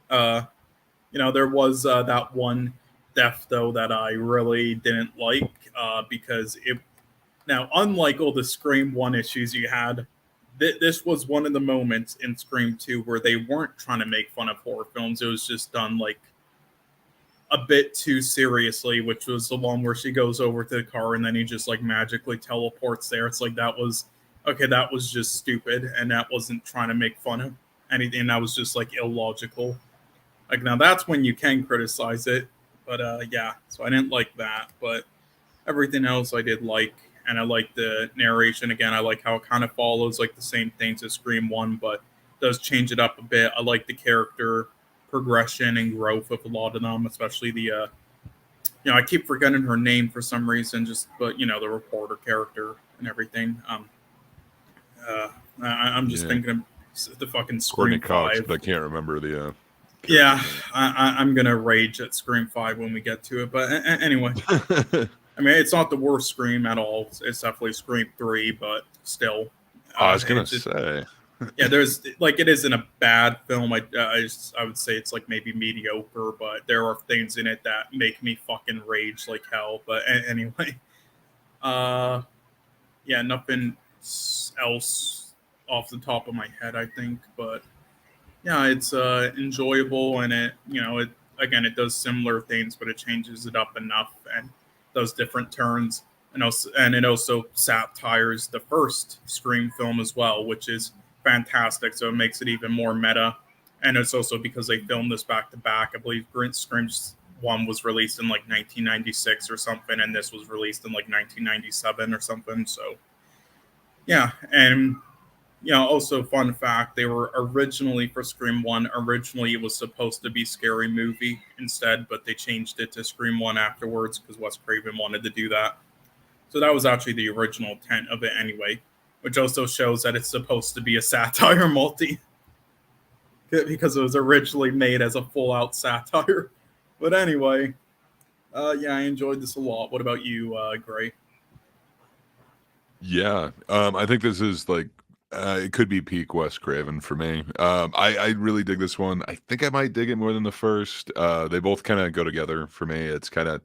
There was that one death though that I really didn't like because it. Now, unlike all the Scream 1 issues you had, this was one of the moments in Scream 2 where they weren't trying to make fun of horror films. It was just done like a bit too seriously, which was the one where she goes over to the car and then he just like magically teleports there. It's like that was just stupid, and that wasn't trying to make fun of anything. That was just like illogical. Like now that's when you can criticize it. But yeah, so I didn't like that. But everything else I did like, and I like the narration again. I like how it kind of follows like the same things as Scream 1, but does change it up a bit. I like the character progression and growth of a lot of them, especially the I keep forgetting her name for some reason, but the reporter character and everything. I'm just thinking of the fucking Courtney Scream Cox, 5. but I can't remember the. Yeah, character I'm gonna rage at Scream 5 when we get to it. But anyway, name. I mean, it's not the worst Scream at all. It's definitely Scream 3, but still. I was gonna it's just- say. yeah, there's like, it isn't a bad film. I would say it's like maybe mediocre, but there are things in it that make me fucking rage like hell. But anyway, yeah, nothing else off the top of my head, I think. But yeah, it's enjoyable, and it does similar things, but it changes it up enough and does different turns, and it also satires the first Scream film as well, which is fantastic. So it makes it even more meta, and it's also because they filmed this back to back. I believe Scream 1 was released in like 1996 or something, and this was released in like 1997 or something. So yeah, and also fun fact, they were originally for Scream 1, originally it was supposed to be Scary Movie instead, but they changed it to Scream 1 afterwards because Wes Craven wanted to do that. So that was actually the original intent of it anyway, which also shows that it's supposed to be a satire multi because it was originally made as a full-out satire. But anyway, yeah, I enjoyed this a lot. What about you, Gray? Yeah, I think this is like it could be peak Wes Craven for me. I really dig this one. I think I might dig it more than the first. They both kind of go together for me. It's kind of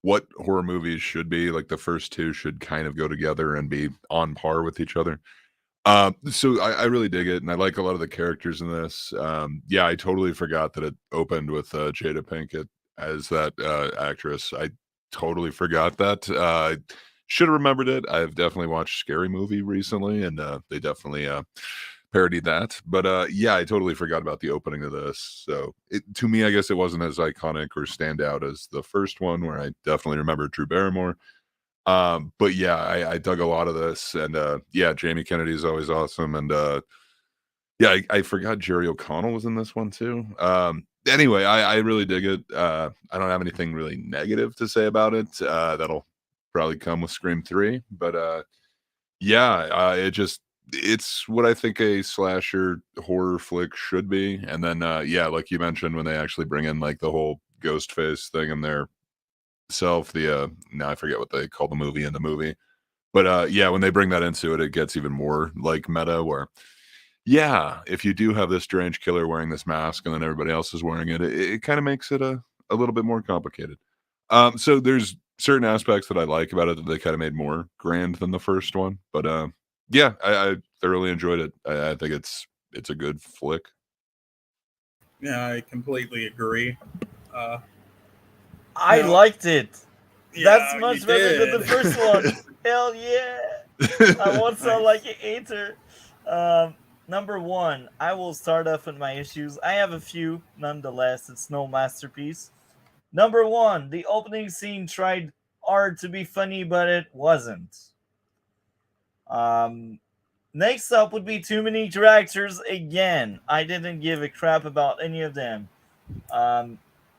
what horror movies should be. Like the first two should kind of go together and be on par with each other. So I really dig it, and I like a lot of the characters in this. Yeah, I totally forgot that it opened with Jada Pinkett as that actress. I totally forgot that. Should have remembered it. I've definitely watched Scary Movie recently, and they definitely parodied that. But yeah, I totally forgot about the opening of this. So to me, I guess it wasn't as iconic or stand out as the first one, where I definitely remember Drew Barrymore. But yeah, I dug a lot of this, and yeah, Jamie Kennedy is always awesome, and yeah, I forgot Jerry O'Connell was in this one too. Anyway, I really dig it. I don't have anything really negative to say about it. That'll probably come with Scream 3, but yeah, it's what I think a slasher horror flick should be. And then yeah, like you mentioned, when they actually bring in like the whole ghost face thing in their self, the now I forget what they call the movie in the movie, but yeah, when they bring that into it, it gets even more like meta, where yeah, if you do have this strange killer wearing this mask and then everybody else is wearing it, it kind of makes it a little bit more complicated. So there's certain aspects that I like about it that they kind of made more grand than the first one, but yeah, I thoroughly enjoyed it. I think it's a good flick. Yeah, I completely agree. I Now- liked it. That's Yeah, much you better than the did. first one. Hell yeah. I won't sound like a hater. Number one, I will start off with my issues. I have a few, nonetheless. It's no masterpiece. Number one, the opening scene tried hard to be funny, but it wasn't. Next up would be too many characters again. I didn't give a crap about any of them.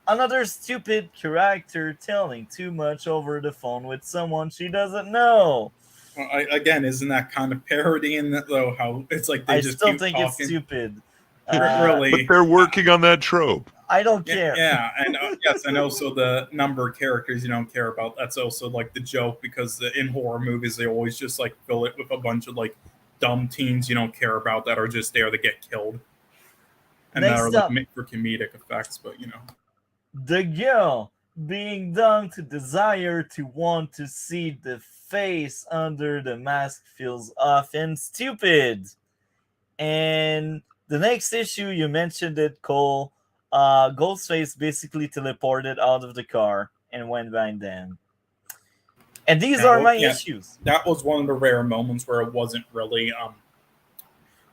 Another stupid character telling too much over the phone with someone she doesn't know. Well, again, isn't that kind of parodying that though? How it's like they I just still keep think talking. it's stupid. Really? But they're working on that trope. I don't care. Yeah, and yes, and also the number of characters you don't care about. That's also like the joke, because in horror movies they always just like fill it with a bunch of like dumb teens you don't care about that are just there to get killed, and that are Next like up. made for comedic effects. But The girl being done to desire to want to see the face under the mask feels off and stupid. And the next issue, you mentioned it, Cole. Ghostface basically teleported out of the car and went behind them. And these are my issues. That was one of the rare moments where it wasn't really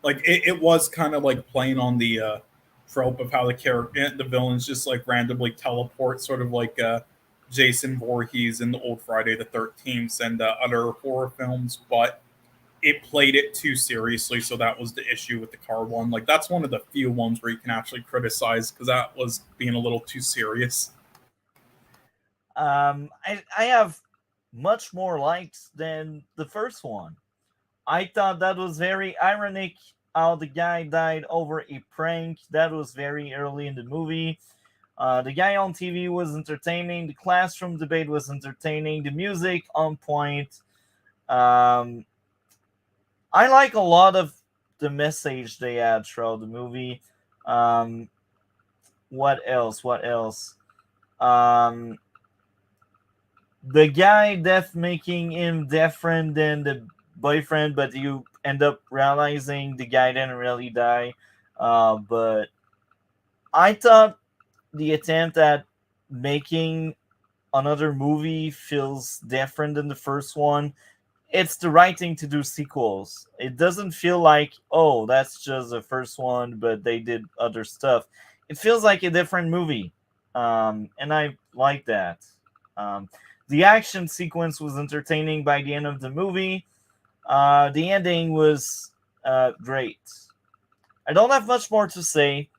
like it was kind of like playing on the trope of how the villains just like randomly teleport, sort of like Jason Voorhees in the old Friday the 13th and other horror films, but it played it too seriously. So that was the issue with the car one. Like that's one of the few ones where you can actually criticize, because that was being a little too serious. I have much more likes than the first one. I thought that was very ironic how the guy died over a prank. That was very early in the movie. The guy on TV was entertaining. The classroom debate was entertaining. The music on point. Um, I like a lot of the message they had throughout the movie. Um, what else? What else? Um, the guy death making him different than the boyfriend, but you end up realizing the guy didn't really die. But I thought the attempt at making another movie feels different than the first one. It's the right thing to do sequels. It doesn't feel like, oh, that's just the first one, but they did other stuff. It feels like a different movie. And I like that. Um, the action sequence was entertaining by the end of the movie. The ending was great. I don't have much more to say.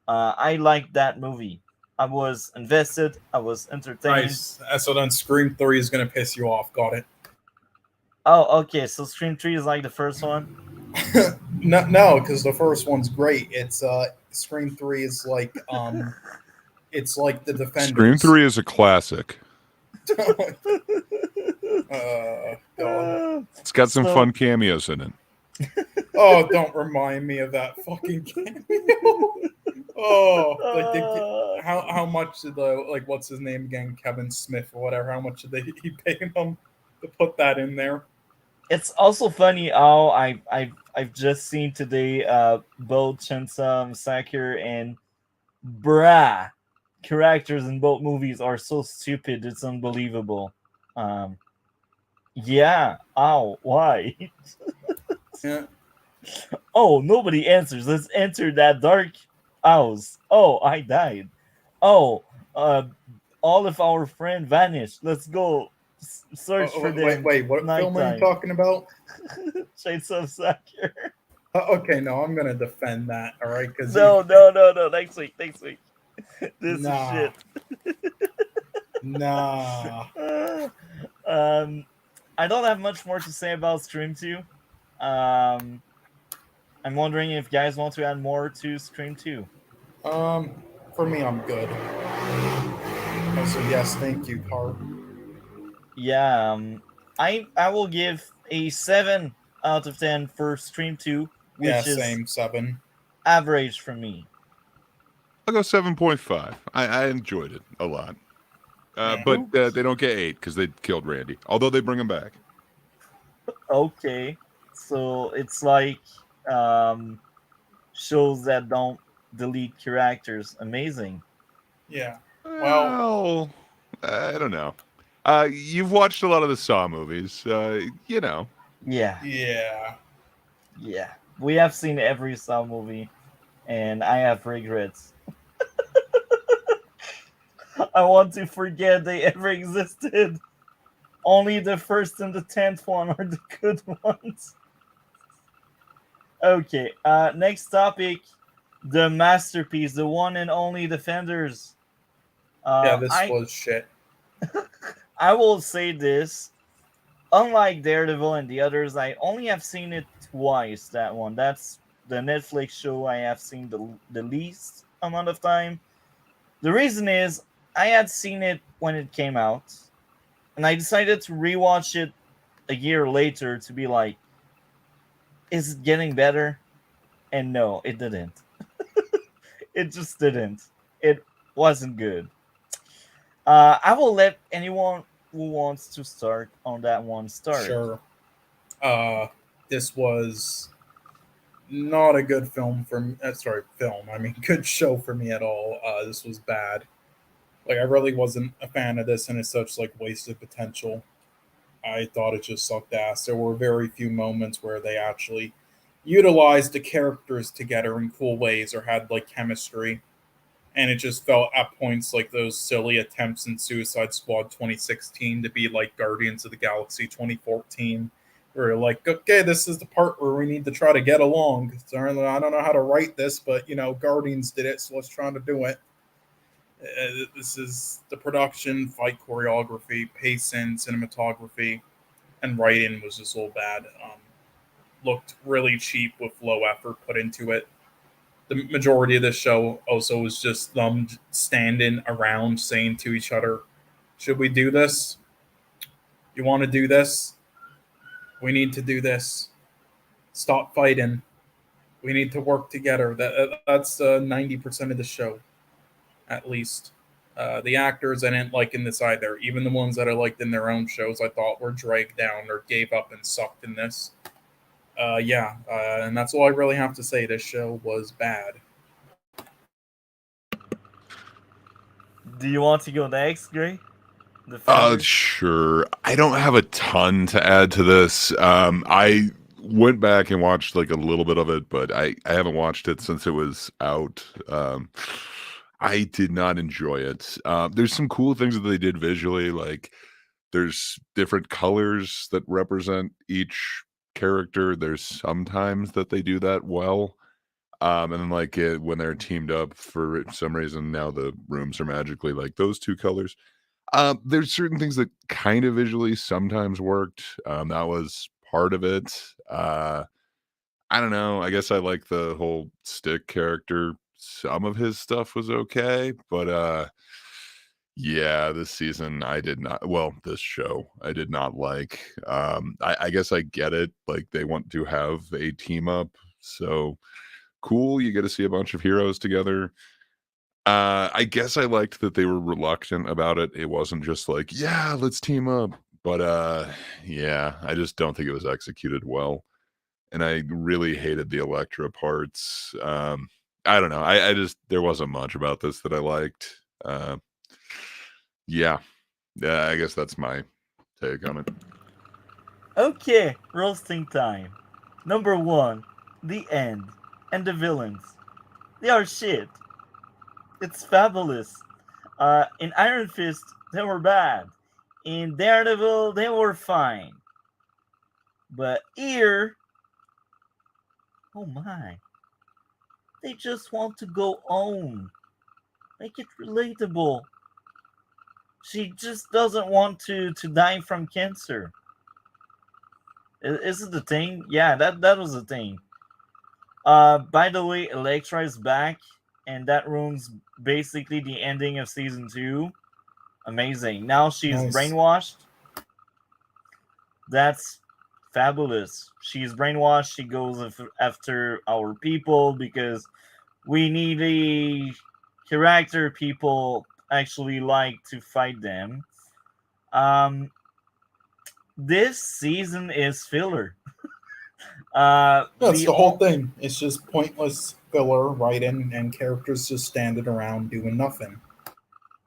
I liked that movie. I was invested. I was entertained. Nice. So then Scream 3 is going to piss you off. Got it. Oh, okay. So Scream 3 is like the first one? No, because the first one's great. It's Scream 3 is like it's like the Defenders. Scream 3 is a classic. God. It's got some fun cameos in it. Oh, don't remind me of that fucking cameo. How much did what's his name again, Kevin Smith or whatever? How much did he pay him to put that in there? It's also funny how I've just seen today both Chainsaw Massacre and Brah characters in both movies are so stupid. It's unbelievable. Yeah. Ow. Why? Yeah. Oh, nobody answers. Let's enter that dark house. Oh, I died. Oh, all of our friends vanished. Let's go search for them. Wait, what film are you talking about? Chainsaw Massacre. Okay, no, I'm gonna defend that. All right, because No. Next week. This is shit. Nah. I don't have much more to say about Scream 2. I'm wondering if guys want to add more to Scream 2. For me, I'm good. So yes, thank you, Carl. Yeah, I will give a 7 out of 10 for Scream 2, which is same 7. average for me. I'll go 7.5. I enjoyed it a lot. But they don't get 8 because they killed Randy. Although they bring him back. Okay, so it's like shows that don't delete characters. Amazing. Yeah. Well, I don't know. You've watched a lot of the Saw movies. You know. Yeah. We have seen every Saw movie, and I have regrets. I want to forget they ever existed. Only the first and the 10th one are the good ones. Okay, next topic. The masterpiece, the one and only Defenders. This was shit. I will say this. Unlike Daredevil and the others, I only have seen it twice, that one. That's the Netflix show I have seen the least amount of time. The reason is, I had seen it when it came out, and I decided to rewatch it a year later to be like, is it getting better? And no, it didn't. It just didn't. It wasn't good. I will let anyone who wants to start on that one start. Sure. This was not a good film for me. Good show for me at all. This was bad. Like, I really wasn't a fan of this, and it's such wasted potential. I thought it just sucked ass. There were very few moments where they actually utilized the characters together in cool ways or had chemistry. And it just felt at points like those silly attempts in Suicide Squad 2016 to be like Guardians of the Galaxy 2014. Where you're like, okay, this is the part where we need to try to get along. I don't know how to write this, but Guardians did it, so let's try to do it. This is the production, fight choreography, pacing, cinematography, and writing was just all bad. looked really cheap with low effort put into it. The majority of the show also was just them standing around saying to each other, should we do this? You want to do this? We need to do this. Stop fighting. We need to work together. That's 90% of the show, at least. The actors I didn't like in this either. Even the ones that I liked in their own shows, I thought were dragged down or gave up and sucked in this. And that's all I really have to say. This show was bad. Do you want to go next, Gray? Defenders? Sure. I don't have a ton to add to this. I went back and watched like a little bit of it, but I haven't watched it since it was out. I did not enjoy it. There's some cool things that they did visually, like there's different colors that represent each character. There's sometimes that they do that well. And then like when they're teamed up for some reason, now the rooms are magically like those two colors. There's certain things that kind of visually sometimes worked. That was part of it. I don't know. I guess I like the whole Stick character. Some of his stuff was okay, but yeah, this season I did not. Well, this show I did not like. I guess I get it. Like they want to have a team up, so cool. You get to see a bunch of heroes together. I guess I liked that they were reluctant about it. It wasn't just like, yeah, let's team up. But yeah, I just don't think it was executed well. And I really hated the Elektra parts. I don't know. I just there wasn't much about this that I liked. Yeah. I guess that's my take on it. Okay, roasting time. Number 1, the end, and the villains. They are shit. It's fabulous. In Iron Fist, they were bad. In Daredevil, they were fine. But here, oh my, they just want to go on. Make it relatable. She just doesn't want to die from cancer. Is it the thing? Yeah, that was the thing. By the way, Elektra is back, and that ruins basically the ending of season 2. Amazing. Now she's brainwashed. That's fabulous. She's brainwashed. She goes after our people because we need a character people actually like to fight them. This season is filler. That's the whole thing. It's just pointless filler writing and characters just standing around doing nothing.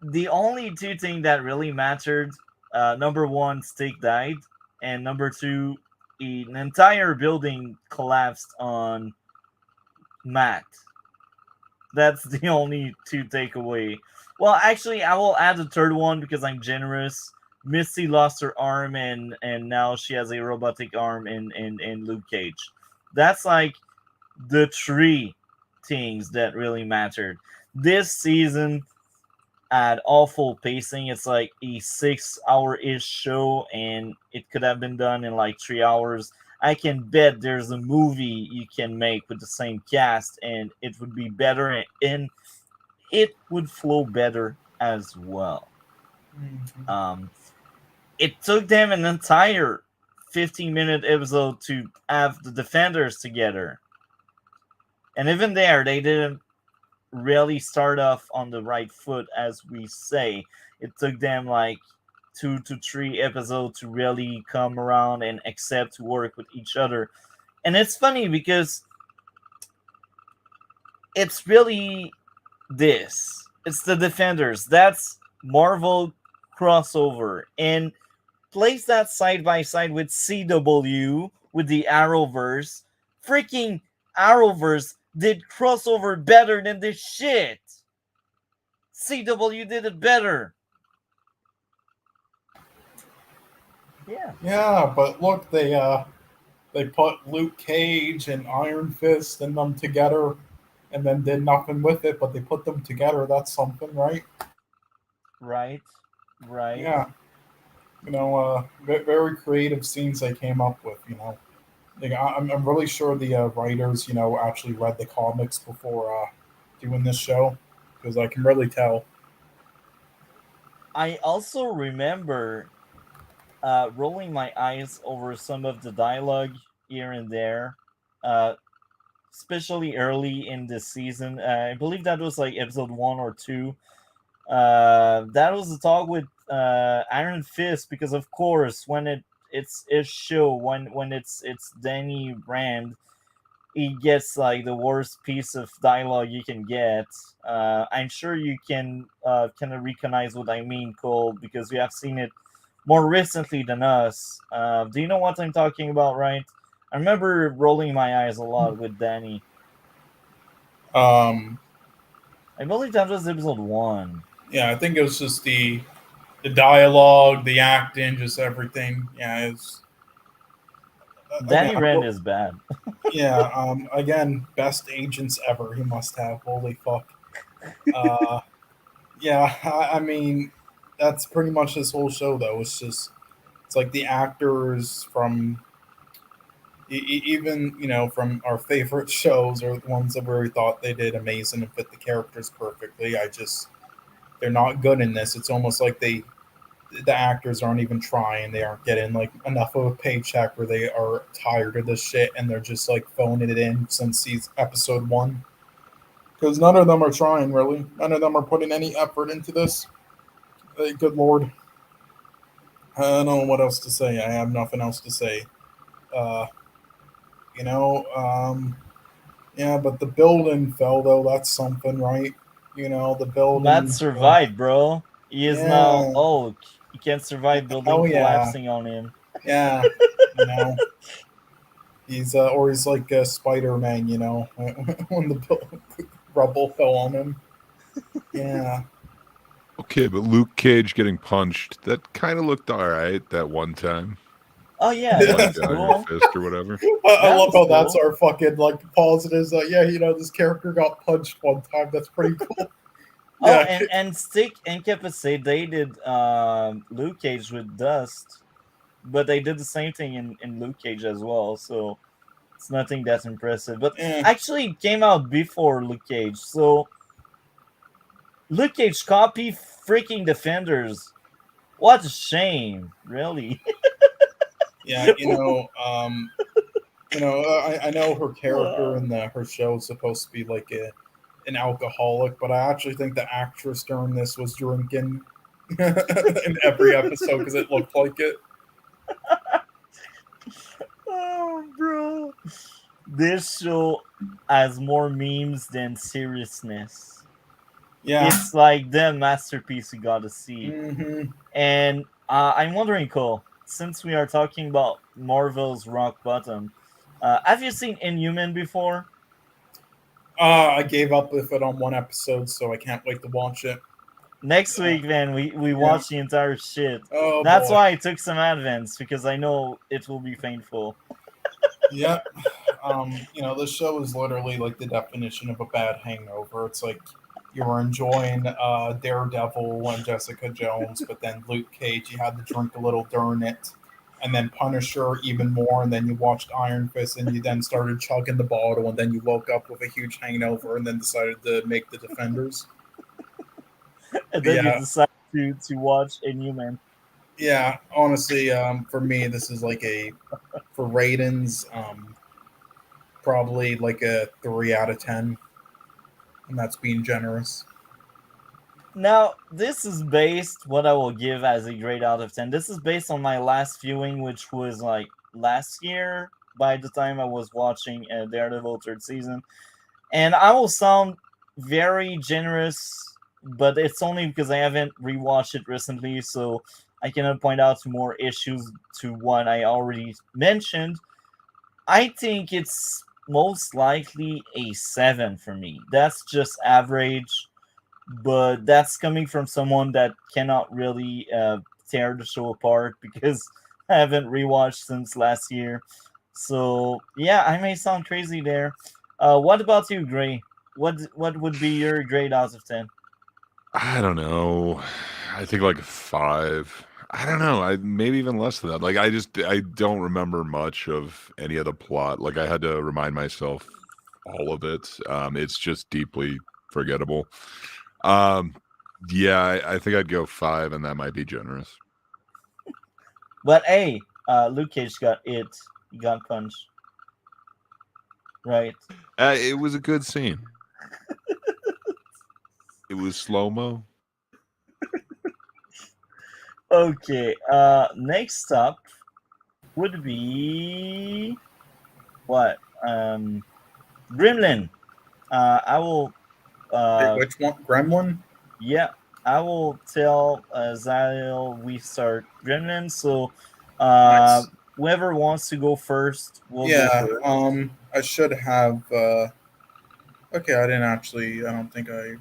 The only two things that really mattered, number 1, Stick died, and number 2, an entire building collapsed on Matt. That's the only 2 takeaway. Well, actually, I will add a third one because I'm generous. Misty lost her arm, and now she has a robotic arm in Luke Cage. That's like the 3 things that really mattered. This season had awful pacing. It's like a 6-hour-ish show, and it could have been done in like 3 hours. I can bet there's a movie you can make with the same cast, and it would be better, and it would flow better as well. It took them an entire 15-minute episode to have the defenders together. And even there, they didn't really start off on the right foot, as we say. It took them like 2 to 3 episodes to really come around and accept to work with each other. And it's funny because it's really this. It's the defenders. That's Marvel crossover. And place that side by side with CW, with the Arrowverse. Freaking Arrowverse did crossover better than this shit. CW did it better. Yeah. Yeah, but look, they put Luke Cage and Iron Fist and them together, and then did nothing with it. But they put them together. That's something, right? Right. Yeah. Very creative scenes they came up with. Like, I'm really sure the writers, actually read the comics before doing this show, because I can really tell. I also remember rolling my eyes over some of the dialogue here and there, uh, especially early in this season. I believe that was like episode 1 or 2. That was the talk with Iron Fist, because of course when it's his show, when it's Danny Rand, he gets like the worst piece of dialogue you can get. I'm sure you can kind of recognize what I mean, Cole, because you have seen it more recently than us. Do you know what I'm talking about, right? I remember rolling my eyes a lot with Danny. Um, I believe that was episode 1. yeah, I think it was just the dialogue, the acting, just everything. Yeah, it's again, Danny Rand is bad. yeah. Again, best agents ever. He must have. Holy fuck. Uh, yeah. I mean, that's pretty much this whole show, though. It's like the actors from even from our favorite shows, or the ones that we thought they did amazing and fit the characters perfectly. They're not good in this. It's almost like the actors aren't even trying. They aren't getting like enough of a paycheck where they are tired of this shit and they're just like phoning it in since episode 1. Because none of them are trying, really. None of them are putting any effort into this. Good lord. I don't know what else to say. I have nothing else to say. Uh, you know, yeah, but the building fell though. That's something, right? The Matt building. survived, bro. He is now Yeah. Hulk. He can't survive building Oh yeah. collapsing on him. Yeah. You know. He's like Spider Man, when the rubble fell on him. Yeah. Okay, but Luke Cage getting punched, that kind of looked all right that one time. Oh yeah, that Like was Iron cool. Fist or whatever. I That love was how that's cool. our fucking like positives. Like, yeah, this character got punched one time. That's pretty cool. Oh, Yeah. and Stick and Kappa say they did Luke Cage with Dust, but they did the same thing in Luke Cage as well. So it's nothing that's impressive. But Eh. actually, it came out before Luke Cage. So Luke Cage copy freaking Defenders. What a shame, really. Yeah, I know her character in her show is supposed to be like an alcoholic, but I actually think the actress during this was drinking in every episode because it looked like it. Oh, bro. This show has more memes than seriousness. Yeah. It's like the masterpiece you gotta see. Mm-hmm. And I'm wondering, Cole, since we are talking about Marvel's rock bottom, have you seen Inhuman before? I gave up with it on one episode, so I can't wait to watch it. Next week, man, we watch the entire shit. Oh, That's boy. why I took some advance, because I know it will be painful. Yeah. This show is literally like the definition of a bad hangover. It's like you were enjoying Daredevil and Jessica Jones, but then Luke Cage, you had to drink a little during it. And then Punisher even more, and then you watched Iron Fist, and you then started chugging the bottle, and then you woke up with a huge hangover, and then decided to make the Defenders. And then you Yeah. decide to watch Inhuman. Yeah, honestly, for me, this is like for ratings, probably like a 3 out of 10, and that's being generous. Now, this is based, what I will give as a grade out of 10. This is based on my last viewing, which was like last year by the time I was watching Daredevil third season. And I will sound very generous, but it's only because I haven't rewatched it recently, so I cannot point out more issues to what I already mentioned. I think it's most likely a 7 for me. That's just average, but that's coming from someone that cannot really tear the show apart because I haven't rewatched since last year. So yeah, I may sound crazy there. What about you, Gray? What would be your grade out of 10? I don't know. I think like a 5. I don't know. I maybe even less than that. Like I don't remember much of any of the plot. Like I had to remind myself all of it. It's just deeply forgettable. Yeah, I think I'd go 5, and that might be generous. But hey, Luke Cage got it. He got punched. Right. It was a good scene. It was slow mo. Okay. Next up would be what? Gremlin. I will. Which one? Gremlin? Yeah, I will tell Zaliel we start Gremlin. So, Nice. whoever wants to go first will go Yeah. first. I should have. Okay, I didn't actually. I don't think I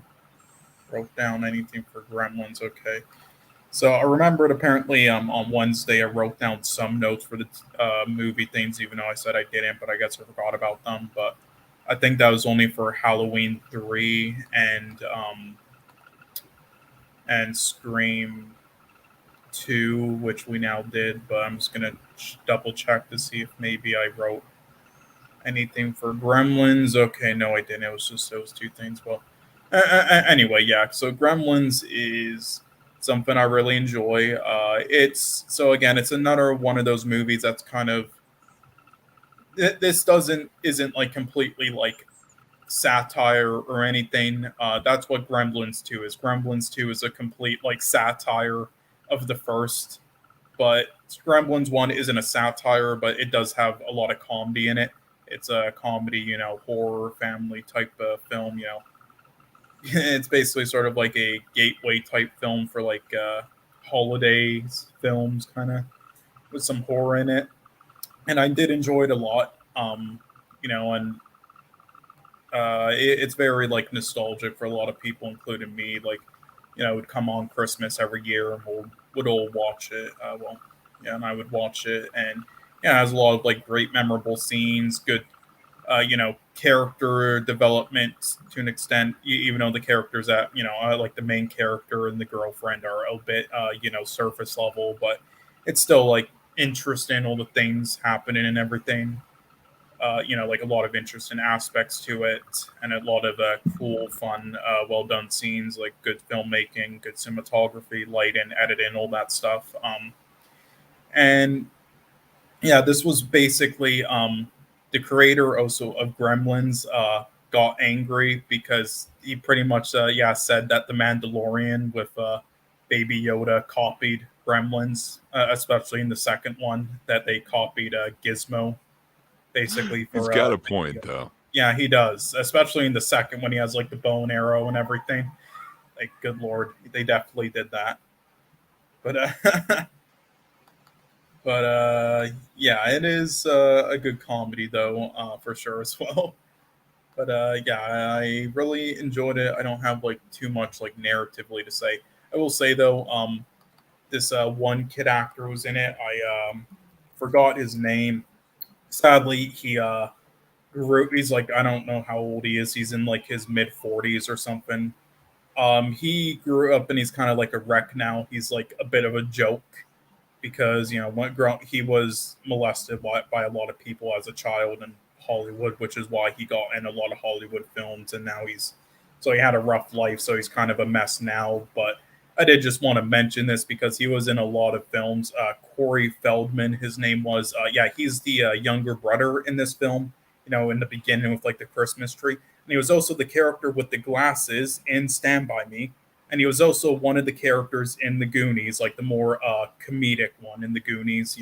wrote down anything for Gremlins. Okay. So I remembered apparently on Wednesday I wrote down some notes for the movie things, even though I said I didn't, but I guess I forgot about them. But I think that was only for Halloween 3 and Scream 2, which we now did. But I'm just gonna double check to see if maybe I wrote anything for Gremlins. Okay, no, I didn't. It was just those two things. Well, anyway, yeah. So Gremlins is something I really enjoy. It's so again, it's another one of those movies that's kind of this doesn't isn't like completely like satire or anything. That's what Gremlins 2 is. Gremlins 2 is a complete like satire of the first, but Gremlins 1 isn't a satire, but it does have a lot of comedy in it. It's a comedy, horror family type of film, It's basically sort of like a gateway type film for like holidays films, kind of with some horror in it. And I did enjoy it a lot, and it's very like nostalgic for a lot of people, including me. Like, it would come on Christmas every year, and would all watch it. And I would watch it, and yeah, it has a lot of like great memorable scenes, good character development to an extent, even though the characters that, like the main character and the girlfriend are a bit, surface level, but it's still like interesting, all the things happening and everything. Like a lot of interesting aspects to it, and a lot of cool, fun, well done scenes, like good filmmaking, good cinematography, lighting, editing, all that stuff. And yeah, this was basically the creator also of Gremlins got angry because he pretty much said that the Mandalorian with Baby Yoda copied Gremlins, especially in the second one, that they copied Gizmo basically He's for got a point though. yeah, he does, especially in the second when he has like the bow and arrow and everything. Like, good lord, they definitely did that. But yeah, it is a good comedy though, for sure as well. But yeah, I really enjoyed it. I don't have like too much like narratively to say. I will say though, this one kid actor was in it. I forgot his name. Sadly, he he's like, I don't know how old he is. He's in like his mid 40s or something. He grew up and he's kind of like a wreck now. He's like a bit of a joke because he was molested by a lot of people as a child in Hollywood, which is why he got in a lot of Hollywood films, and now he had a rough life, so he's kind of a mess now. But I did just want to mention this because he was in a lot of films. Corey Feldman, his name was. He's the younger brother in this film. In the beginning with like the Christmas tree, and he was also the character with the glasses in Stand By Me. And he was also one of the characters in the Goonies, like the more comedic one in the Goonies,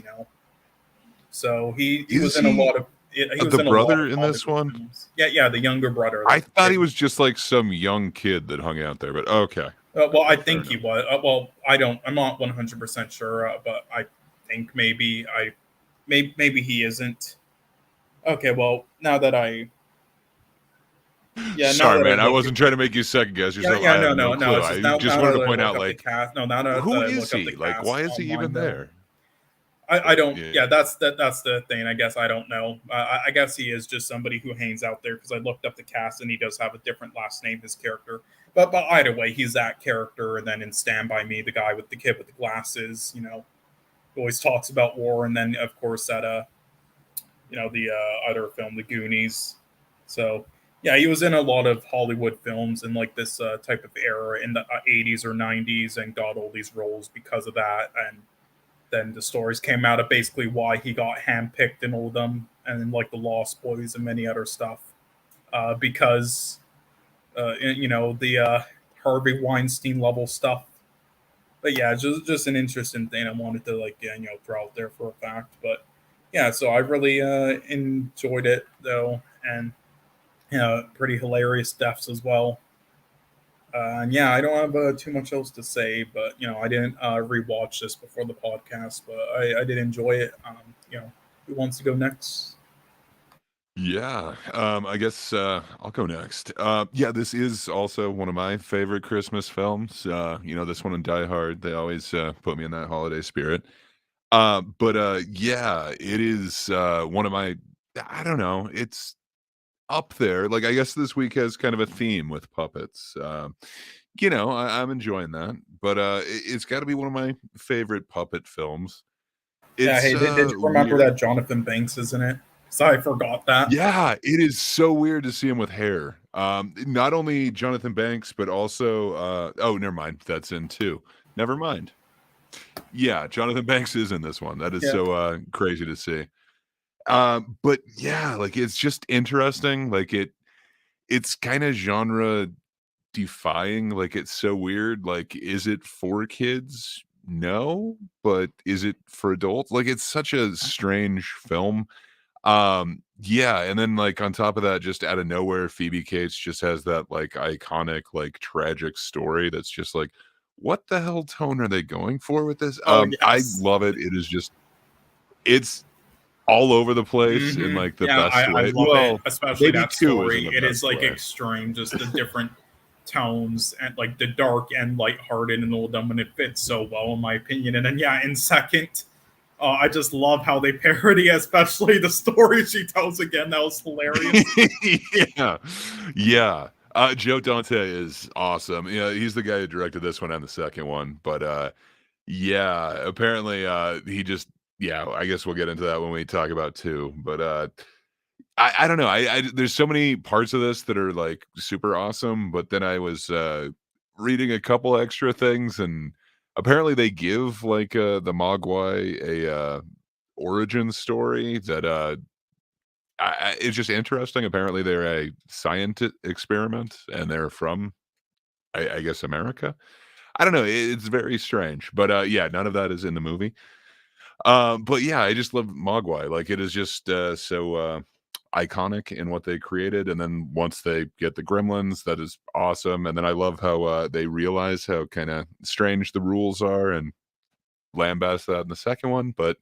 So he was in a lot of. He was the in a brother lot of in this Hollywood one? films. Yeah, the younger brother. I thought he was just like some young kid that hung out there, but okay. Well, I think he was. Well, I'm not 100% sure, but I think maybe he isn't. Okay, well, now that I. Yeah, sorry, man. I wasn't trying to make you second guess yourself. Yeah, I have no clue. It's just I just wanted to point out, the like, cast. No, now that who I is look up he? the Like, cast why is he online, even though, there? I don't. Yeah. Yeah, that's the thing. I guess I don't know. I guess he is just somebody who hangs out there because I looked up the cast and he does have a different last name. His character, But either way, he's that character. And then in Stand By Me, the guy with the kid with the glasses, always talks about war. And then of course that the other film, The Goonies. So yeah, he was in a lot of Hollywood films in like this type of era in the 80s or 90s, and got all these roles because of that. And then the stories came out of basically why he got handpicked in all of them, and then like the Lost Boys and many other stuff, because the Harvey Weinstein level stuff. But yeah, just an interesting thing I wanted to throw out there for a fact. But yeah, so I really enjoyed it though, and pretty hilarious deaths as well. And yeah, I don't have too much else to say, but I didn't rewatch this before the podcast, but I did enjoy it. Who wants to go next? Yeah, I guess I'll go next. Yeah, this is also one of my favorite Christmas films. This one and Die Hard, they always put me in that holiday spirit. But yeah, it is one of my, I don't know, it's up there. Like, I guess this week has kind of a theme with puppets. I'm enjoying that, but it's got to be one of my favorite puppet films. Yeah, It's hey, did you remember weird. that Jonathan Banks is in it? So I forgot that. Yeah, it is so weird to see him with hair. Not only Jonathan Banks, but also oh, never mind, that's in two. Never mind. Yeah, Jonathan Banks is in this one. That is Yeah. so crazy to see. But yeah, like it's just interesting. Like it's kind of genre defying. Like it's so weird. Like, is it for kids? No, but is it for adults? Like it's such a strange film. Yeah, and then like on top of that, just out of nowhere, Phoebe Cates just has that like iconic, like tragic story that's just like, what the hell tone are they going for with this? Oh I yes. love it. It is just it's all over the place in like the Yeah, best I way. love Well, it, especially maybe that two story. isn't the It is best like way. extreme, just the different tones and like the dark and lighthearted and all of them, and it fits so well in my opinion. And then yeah, in second, I just love how they parody, especially the story she tells again. That was hilarious. Yeah, yeah. Joe Dante is awesome. Yeah, he's the guy who directed this one and the second one. But yeah, apparently he just yeah. I guess we'll get into that when we talk about two. But I don't know. I there's so many parts of this that are like super awesome. But then I was reading a couple extra things, and apparently they give like the Mogwai a origin story that it's just interesting. Apparently, they're a science experiment, and they're from, I guess, America. I don't know. It's very strange, but yeah, none of that is in the movie. But yeah, I just love Mogwai. Like, it is just so iconic in what they created. And then once they get the Gremlins, that is awesome. And then I love how they realize how kind of strange the rules are and lambast that in the second one. But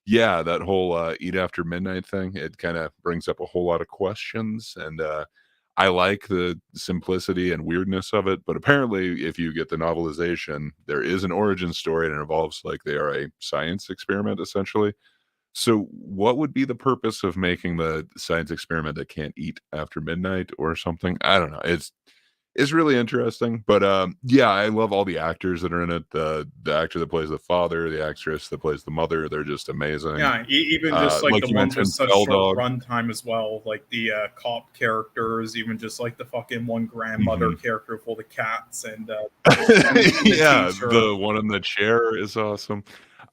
yeah, that whole eat after midnight thing, it kind of brings up a whole lot of questions. And I like the simplicity and weirdness of it. But apparently, if you get the novelization, there is an origin story and it involves like they are a science experiment essentially. So, what would be the purpose of making the science experiment that can't eat after midnight or something? I don't know. It's really interesting, but yeah, I love all the actors that are in it. The actor that plays the father, the actress that plays the mother, they're just amazing. Yeah, even just like like the you ones with mentioned, such Spell short Dog. runtime as well, like the cop characters, even just like the fucking one grandmother character full of cats, and Yeah, teacher. the one in the chair is awesome.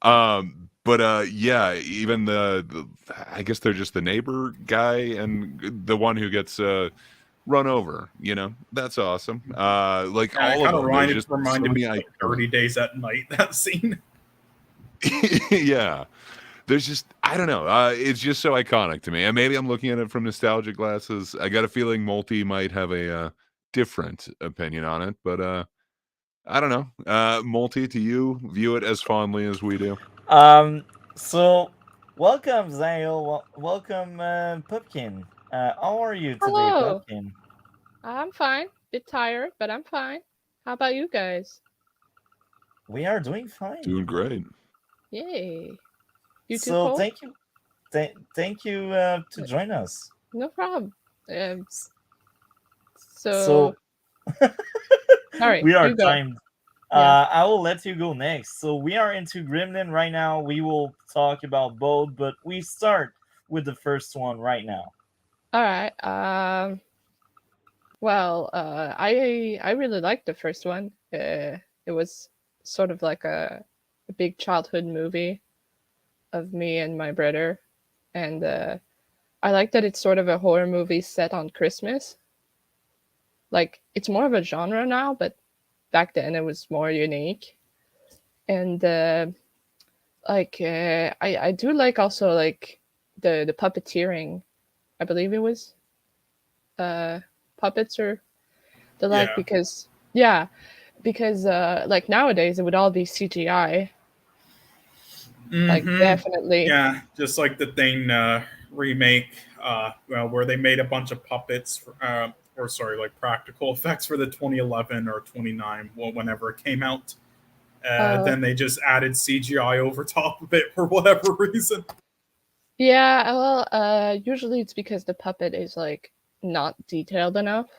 But yeah, even the I guess they're just the neighbor guy and the one who gets run over, that's awesome. Like Yeah, it all of kind of them, there's just so reminded many me of like iconic. 30 Days at Night, that scene. Yeah, there's just I don't know. It's just so iconic to me, and maybe I'm looking at it from nostalgia glasses. I got a feeling Multi might have a different opinion on it, but I don't know. Multi, do you view it as fondly as we do? So welcome, Zale. Welcome, Pumpkin. How are you today, Hello. Pumpkin? I'm fine. Bit tired, but I'm fine. How about you guys? We are doing fine. Doing great. Yay. You too, So Cole? thank you, thank you to join us. No problem. So Sorry, We are you go. timed. Yeah. I will let you go next. So we are into Gremlin right now. We will talk about both, but we start with the first one right now. All right. Well, I really liked the first one. It was sort of like a big childhood movie of me and my brother, and I like that it's sort of a horror movie set on Christmas. Like it's more of a genre now, but back then it was more unique. And I do like also like the puppeteering. I believe it was uh puppets or the like, Yeah. because like nowadays it would all be CGI. Like definitely. Yeah, just like the Thing remake, well, where they made a bunch of puppets, or sorry, like practical effects for the 2011 or 29, well, whenever it came out. Uh, Then they just added CGI over top of it for whatever reason. yeah, well, usually it's because the puppet is like not detailed enough.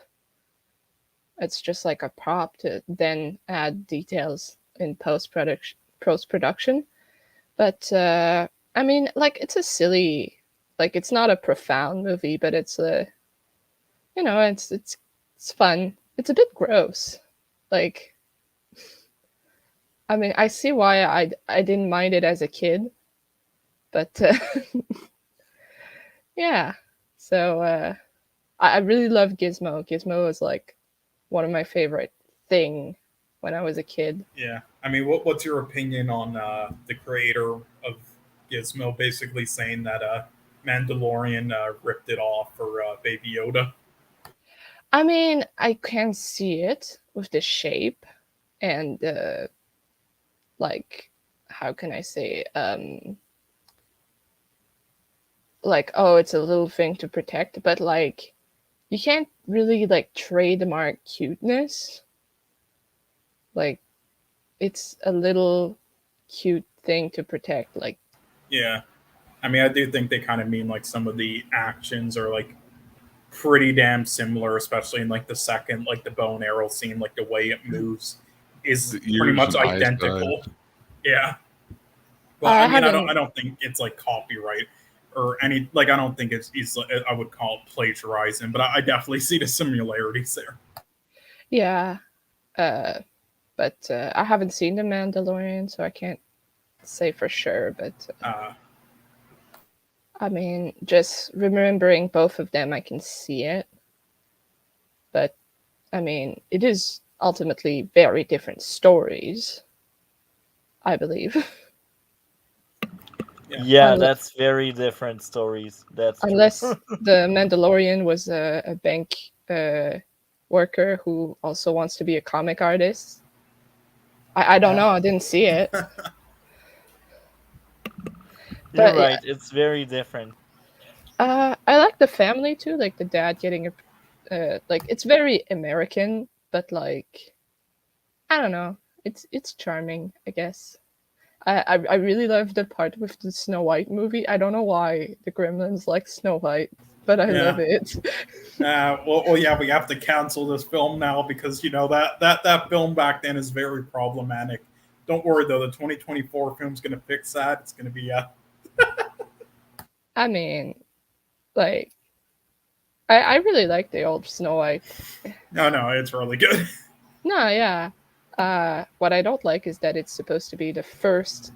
It's just like a prop to then add details in post production. But I mean, like it's a silly, like it's not a profound movie, but it's a, it's fun. It's a bit gross. Like, I mean, I see why I didn't mind it as a kid, but yeah. So I really love Gizmo. Gizmo was like one of my favorite thing when I was a kid. Yeah, I mean, what's your opinion on the creator of Gizmo basically saying that Mandalorian ripped it off for Baby Yoda? I mean, I can see it with the shape and like, how can I say, like, oh, it's a little thing to protect, but like you can't really like trademark cuteness. Like it's a little cute thing to protect. Like, Yeah, I mean, I do think they kind of mean like some of the actions are like pretty damn similar, especially in like the second, like the bow and arrow scene, like the way it moves is The pretty ears much and eyes identical. dive. Yeah, but I I mean, haven't. I don't think it's like copyright or any, like I don't think it's I would call it plagiarizing, but I definitely see the similarities there. Yeah, uh, but I haven't seen The Mandalorian, so I can't say for sure. But Uh, I mean, just remembering both of them, I can see it. But I mean, it is ultimately very different stories, I believe. Yeah. Yeah, Unle- that's very different stories. That's true. Unless the Mandalorian was a bank worker who also wants to be a comic artist. I don't know. I didn't see it. You're But yeah, right. It's very different. I like the family too. Like the dad getting like it's very American, but like I don't know. It's charming, I guess. I really love the part with the Snow White movie. I don't know why the Gremlins like Snow White, but I love Yeah. it. Yeah, we have to cancel this film now because you know that film back then is very problematic. Don't worry though, the 2024 film's going to fix that. It's going to be I mean, like I really like the old Snow White. no, it's really good. No, yeah. What I don't like is that it's supposed to be the first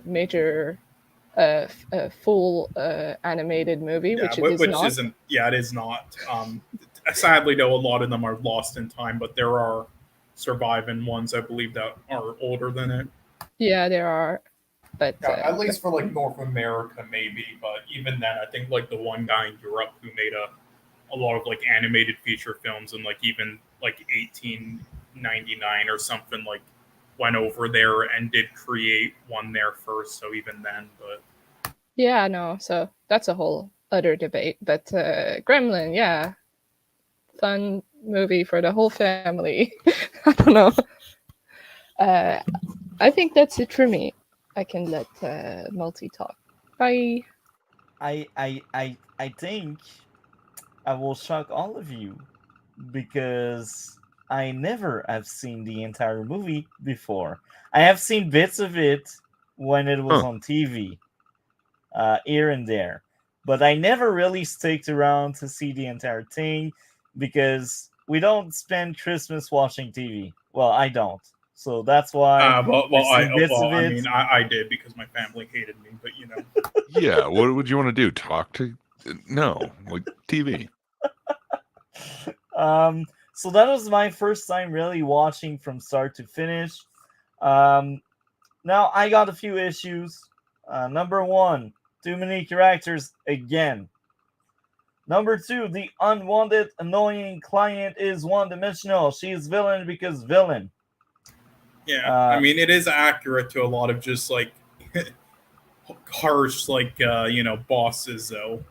major full animated movie, Yeah, which it is which not. isn't. Yeah, it is not. Sadly, though, a lot of them are lost in time, but there are surviving ones I believe that are older than it. Yeah, there are, but Yeah, at least for like North America, maybe. But even then, I think like the one guy in Europe who made a lot of like animated feature films and like even like 1899 or something, like went over there and did create one there first. So even then, but yeah, no. So that's a whole other debate. But Gremlin, yeah, fun movie for the whole family. I don't know. Uh, I think that's it for me. I can let Multi talk. Bye. I think I will shock all of you because I never have seen the entire movie before. I have seen bits of it when it was Huh. on TV, here and there, but I never really sticked around to see the entire thing because we don't spend Christmas watching TV. Well, I don't, so that's why I've seen bits of I it. mean, I did because my family hated me, but you know. Yeah, what would you want to do? Talk to? No, like TV. So that was my first time really watching from start to finish. Um, Now I got a few issues. Number one, too many characters again. Number two, the unwanted, annoying client is one-dimensional. She is villain because villain. Yeah, Uh, I mean, it is accurate to a lot of just like harsh, like bosses, though,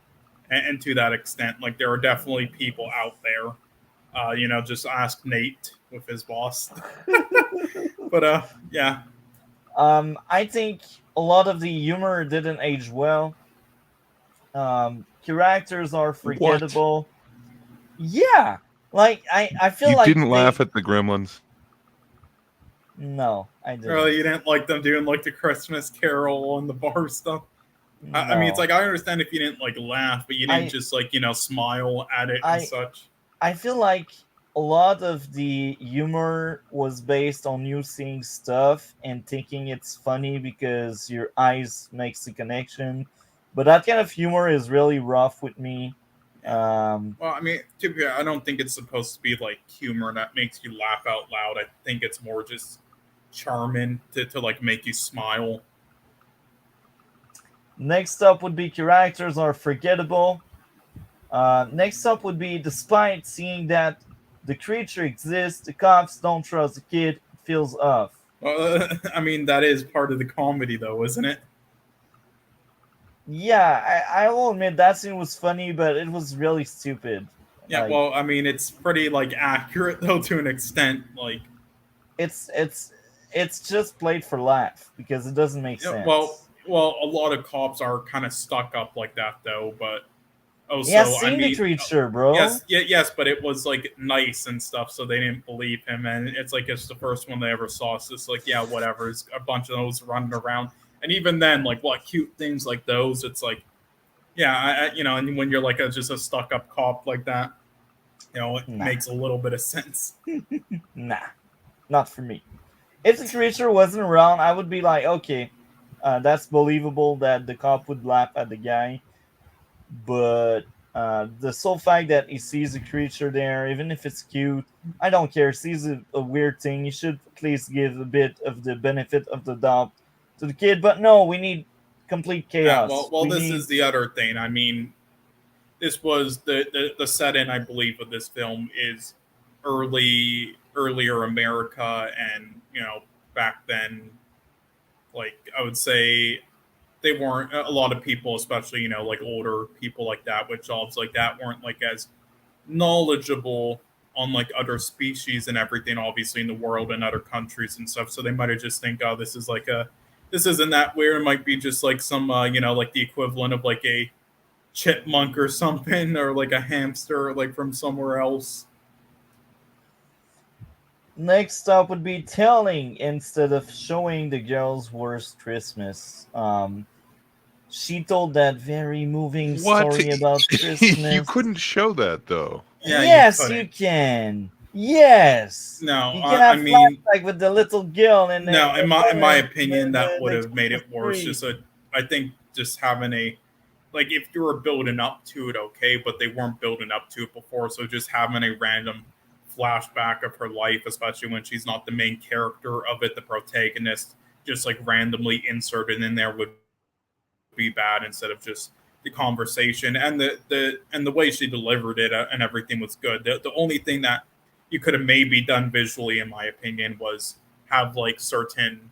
and to that extent, like there are definitely people out there. Just ask Nate with his boss. But yeah, I think a lot of the humor didn't age well. Characters are What? forgettable. Yeah, like I feel You like didn't laugh at the Gremlins? No, I didn't. really, you didn't like them doing like the Christmas Carol and the bar stuff. I mean, it's No. like I understand if you didn't like laugh, but you didn't just like smile at it and such. I feel like a lot of the humor was based on you seeing stuff and thinking it's funny because your eyes makes the connection. But that kind of humor is really rough with me. Um, Well, I mean, to be fair, I don't think it's supposed to be like humor that makes you laugh out loud. I think it's more just charming to like make you smile. Next up would be characters are forgettable. Next up would be despite seeing that the creature exists, the cops don't trust the kid, it feels off. Well, I mean, that is part of the comedy, though, isn't it? Yeah, I will admit that scene was funny, but it was really stupid. Yeah, Like, well, I mean, it's pretty like accurate though to an extent. Like, it's just played for laugh because it doesn't make sense. well, a lot of cops are kind of stuck up like that though. But also, yeah, seen I mean, the creature, bro. yes, but it was like nice and stuff, so they didn't believe him, and it's like it's the first one they ever saw. So it's like, yeah, whatever. It's a bunch of those running around, and even then, like, what cute things like those? It's like, yeah, and when you're like just a stuck up cop like that, it makes a little bit of sense. Nah, not for me. If the creature wasn't around, I would be like, okay, that's believable that the cop would laugh at the guy. But the sole fact that he sees a creature there, even if it's cute, I don't care. Sees a weird thing, you should at least give a bit of the benefit of the doubt to the kid. But no, we need complete Yeah, chaos. this is the other thing. I mean, this was the set-in, I believe, of this film is earlier America, and back then, like I would say, they weren't a lot of people, especially like older people like that with jobs like that, weren't like as knowledgeable on like other species and everything, obviously in the world and other countries and stuff. So they might have just think, oh, this isn't that weird. It might be just like some like the equivalent of like a chipmunk or something, or like a hamster like from somewhere else. Next up would be telling instead of showing the girl's worst Christmas. She told that very moving story about Christmas. You couldn't show that though. Yeah, yes, you can. Yes. No, you can have I mean, flashback with the little girl, and no, in my opinion, that would have made it worse. I think just having a, like, if you were building up to it, okay, but they weren't building up to it before, so just having a random flashback of her life, especially when she's not the main character of it, the protagonist, just like randomly inserted in there would be bad instead of just the conversation and the way she delivered it and everything was good. The only thing that you could have maybe done visually, in my opinion, was have like certain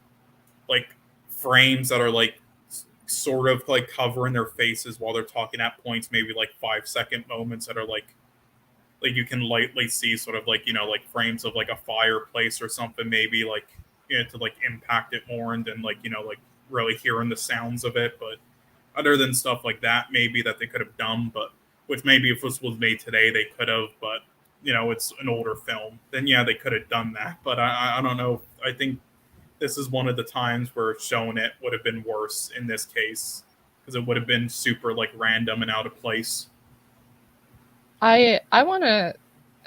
like frames that are like sort of like covering their faces while they're talking at points, maybe like 5-second moments that are like you can lightly see sort of like like frames of like a fireplace or something, maybe like to like impact it more, and then like like really hearing the sounds of it. But other than stuff like that, maybe that they could have done, but which maybe if this was made today they could have, but it's an older film, then yeah, they could have done that. But I don't know. I think this is one of the times where showing it would have been worse in this case because it would have been super like random and out of place. I want to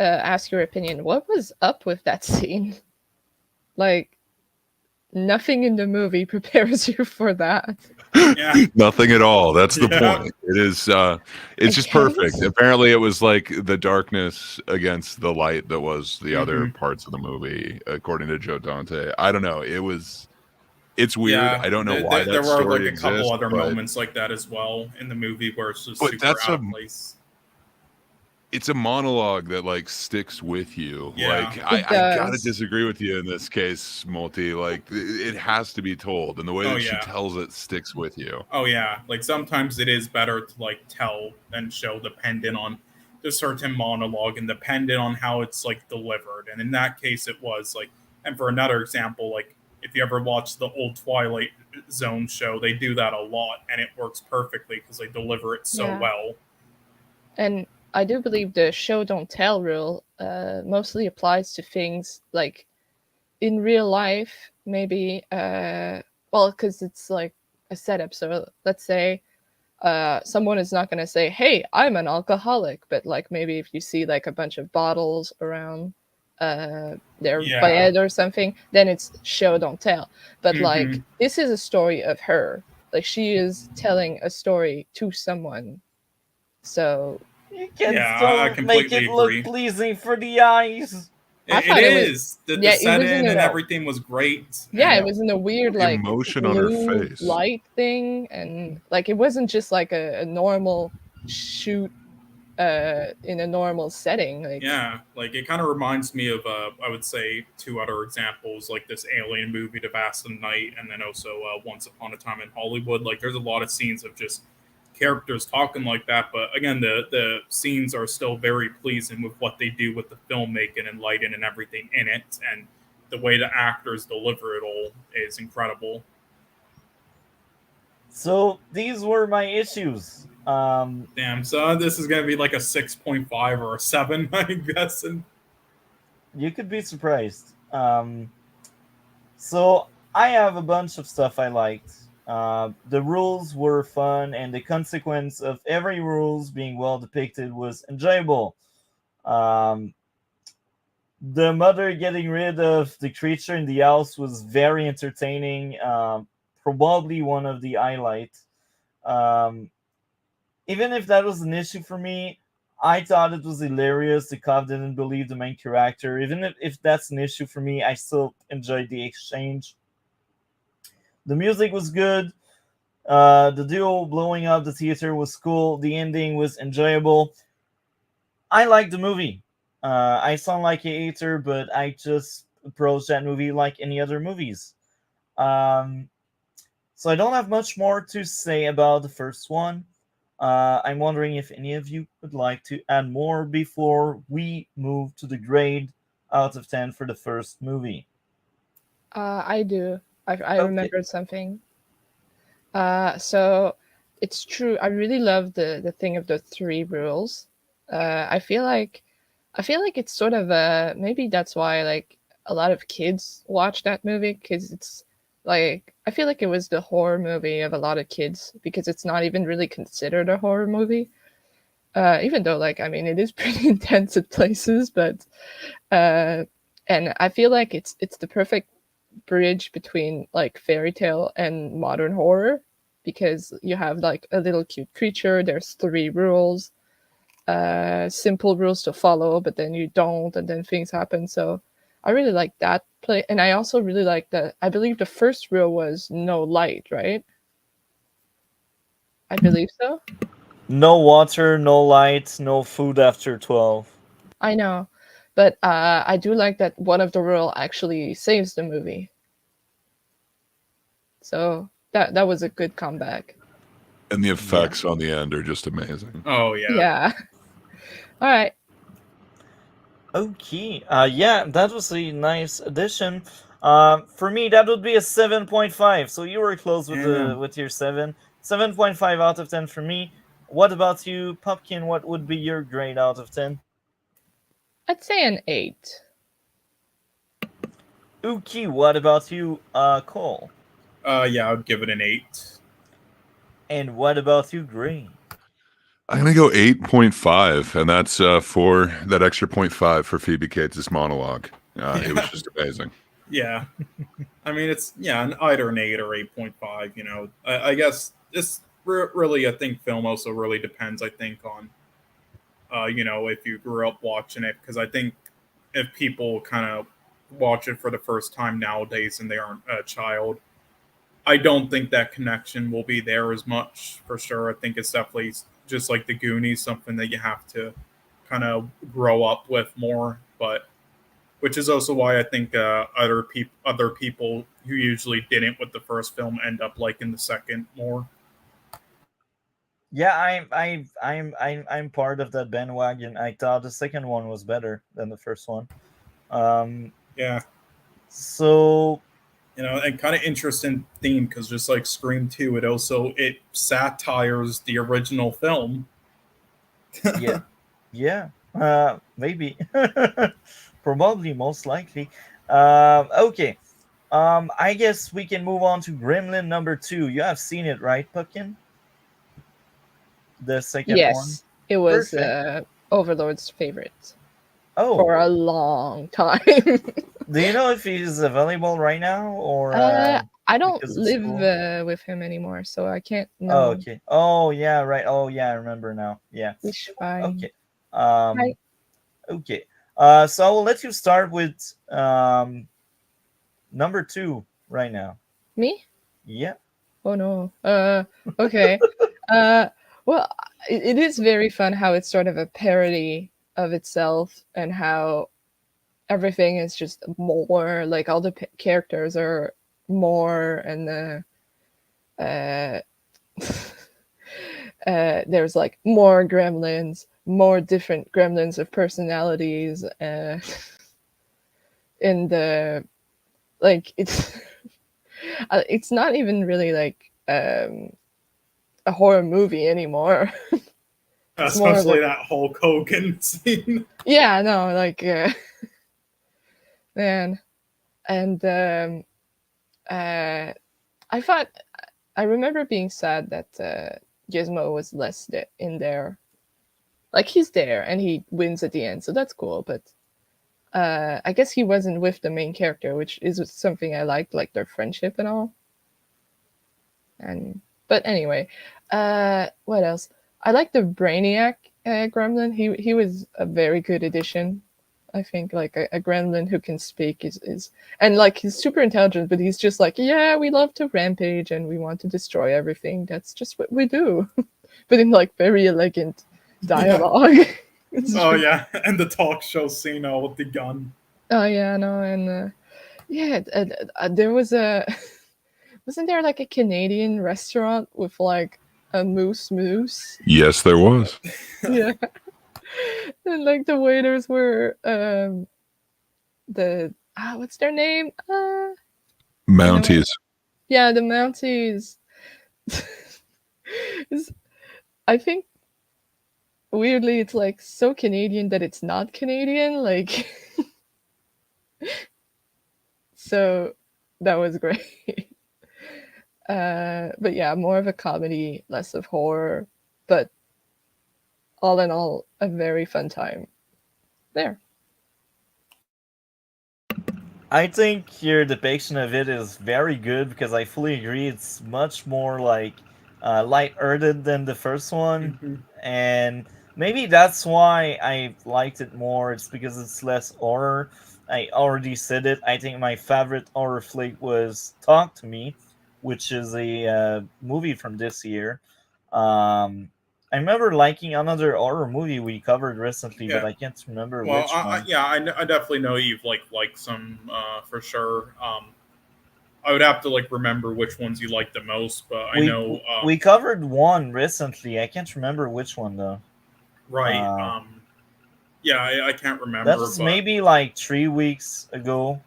ask your opinion. What was up with that scene? Like, nothing in the movie prepares you for that. Yeah. Nothing at all. That's the Yeah. point. It is it's just perfect. Apparently it was like the darkness against the light that was the other parts of the movie, according to Joe Dante. I don't know. It's weird. Yeah, I don't know why there that were story like a couple exists, other but moments like that as well in the movie where it's just But super that's out a- of place. it's a monologue that like sticks with you. Yeah. Like It I gotta does. disagree with you in this case, Multi. Like it has to be told, and the way Oh, that she yeah. tells it sticks with you. Oh yeah, like sometimes it is better to like tell than show, dependent on the certain monologue and dependent on how it's like delivered. And in that case, it was like. And for another example, like if you ever watch the old Twilight Zone show, they do that a lot, and it works perfectly because they deliver it so Yeah. well. And I do believe the show don't tell rule mostly applies to things like in real life, maybe, well, because it's like a setup. So let's say someone is not going to say, hey, I'm an alcoholic. But like maybe if you see like a bunch of bottles around their Yeah. bed or something, then it's show, don't tell. But like Mhm. this is a story of her. Like she is telling a story to someone. So You can Yeah, I still make completely it look agree. pleasing for the eyes. I It thought it was- is. The yeah, it was in set-in a- and everything was great. yeah, and it was in a weird like Emotion on her blue face. light thing, and like it wasn't just like a normal shoot in a normal setting. Like Yeah, like it kind of reminds me of I would say two other examples, like this Alien movie, The Vast of Night, and then also Once Upon a Time in Hollywood. Like there's a lot of scenes of just characters talking like that, but again, the scenes are still very pleasing with what they do with the filmmaking and lighting and everything in it, and the way the actors deliver it all is incredible. So these were my issues. Damn, so this is gonna be like a 6.5 or a 7, I'm guessing. You could be surprised. So I have a bunch of stuff I liked. The rules were fun, and the consequence of every rules being well depicted was enjoyable. Um, the mother getting rid of the creature in the house was very entertaining. Probably one of the highlights. Um, Even if that was an issue for me, I thought it was hilarious. The cop didn't believe the main character. Even if that's an issue for me, I still enjoyed the exchange. The music was good. The duo blowing up the theater was cool. The ending was enjoyable. I liked the movie. I sound like a hater, but I just approach that movie like any other movies. Um, so I don't have much more to say about the first one. I'm wondering if any of you would like to add more before we move to the grade out of 10 for the first movie. I do. I Okay. remembered something. So it's true. I really love the thing of the 3 rules. I feel like it's sort of maybe that's why like a lot of kids watch that movie, because it's like I feel like it was the horror movie of a lot of kids, because it's not even really considered a horror movie. Even though like I mean it is pretty intense at places, but and I feel like it's the perfect bridge between like fairy tale and modern horror, because you have like a little cute creature, there's 3 rules, simple rules to follow, but then you don't, and then things happen. So I really like that play, and I also really like that. I believe the first rule was no light, right? I believe so. No water, no light, no food after 12. I know, but I do like that one of the rule actually saves the movie. So that was a good comeback. And the effects on the end are just amazing. Oh yeah. Yeah. All right. Okay. Yeah, that was a nice addition. For me, that would be a 7.5. So you were close with Yeah. with your 7. 7.5 out of 10 for me. What about you, Pumpkin? What would be your grade out of 10? I'd say an 8. Uki, what about you, Cole? Yeah, I'd give it an 8. And what about you, Green? I'm gonna go 8.5, and that's for that extra 0.5 for Phoebe Cates' monologue. It was just amazing. Yeah. I mean, it's either an 8 or 8.5. You know, I guess this really, I think film also really depends. I think on, you know, if you grew up watching it, because I think if people kind of watch it for the first time nowadays and they aren't a child, I don't think that connection will be there as much for sure. I think it's definitely just like the Goonies, something that you have to kind of grow up with more. But which is also why I think other people who usually didn't with the first film end up liking the second more. Yeah, I'm part of that bandwagon. I thought the second one was better than the first one. Yeah, So you know, and kind of interesting theme because just like Scream 2, it satires the original film. yeah, maybe, probably, most likely. Okay. I guess we can move on to Gremlin number 2. You have seen it, right, Pumpkin? The second one. Yes, it was Perfect. Overlord's favorite Oh, for a long time. do you know if he's available right now or I don't because of school? live with him anymore, so I can't Oh, know. okay. Oh, yeah, right. Oh, yeah, I remember now. Yeah. Which fine. Okay. Hi. Okay. So I will let you start with number 2 right now. Me? Yeah. Oh no. Okay. Well, it is very fun how it's sort of a parody of itself and how everything is just more, like all the characters are more, and there's like more gremlins, more different gremlins of personalities, in the like it's not even really like a horror movie anymore. It's more of Especially that Hulk Hogan scene. yeah, no, like man, and I remember being sad that Gizmo was less in there. Like he's there and he wins at the end, so that's cool. But I guess he wasn't with the main character, which is something I liked, like their friendship and all. And but anyway, what else? I like the Brainiac Gremlin. He was a very good addition. I think like a gremlin who can speak is and like he's super intelligent, but he's just like, yeah, we love to rampage and we want to destroy everything. That's just what we do. But in like very elegant dialogue. Oh yeah, and the talk show scene with the gun. Oh yeah, no, and yeah, there was a wasn't there like a Canadian restaurant with like a moose? Yes, there was. Yeah. And like the waiters were the what's their name? Mounties. Yeah, the Mounties. I think weirdly it's like so Canadian that it's not Canadian, like so that was great. But yeah, more of a comedy, less of horror, but all in all, a very fun time there. I think your depiction of it is very good because I fully agree. It's much more like light-hearted than the first one, and maybe that's why I liked it more. It's because it's less horror. I already said it. I think my favorite horror flick was Talk to Me, which is a movie from this year. I remember liking another horror movie we covered recently, but I can't remember which one. I definitely know you've like some for sure. I would have to like remember which ones you like the most, but I know we covered one recently. I can't remember which one though. Right. Yeah, I can't remember. That was maybe like 3 weeks ago.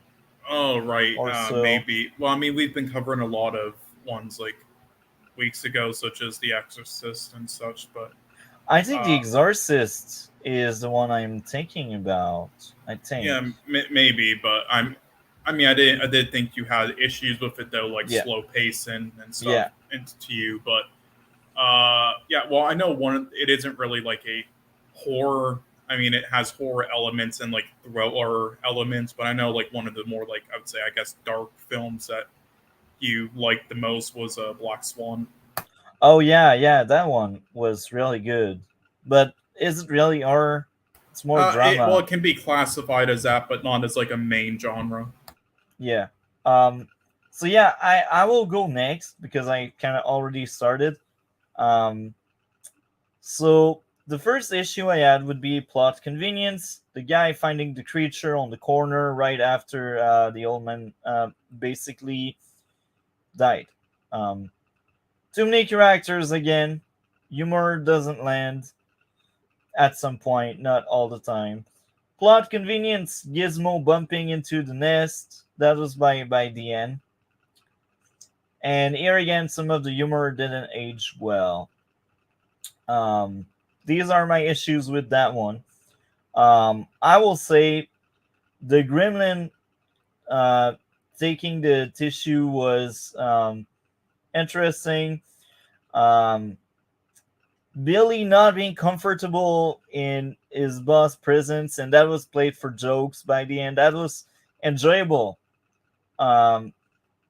Oh, right. Or so. Maybe. Well, I mean, we've been covering a lot of ones like weeks ago, such as The Exorcist and such. But I think The Exorcist is the one I'm thinking about. I think. Yeah, maybe, but I mean, I did think you had issues with it though, like Yeah. slow pacing and stuff Yeah. into you. But yeah, well, I know it isn't really like a horror. I mean, it has horror elements and like thriller elements, but I know like one of the more like I would say I guess dark films that you liked the most was Black Swan. Oh yeah, that one was really good. But is it really horror? It's more drama. Well, it can be classified as that, but not as like a main genre. Yeah. So yeah, I will go next because I kind of already started. So the first issue I had would be plot convenience. The guy finding the creature on the corner right after the old man basically died. Too many characters again. Humor doesn't land at some point, not all the time. Plot convenience, Gizmo bumping into the nest. That was by the end. And here again, some of the humor didn't age well. These are my issues with that one. I will say the gremlin taking the tissue was interesting. Billy not being comfortable in his boss' presence, and that was played for jokes by the end. That was enjoyable. Um,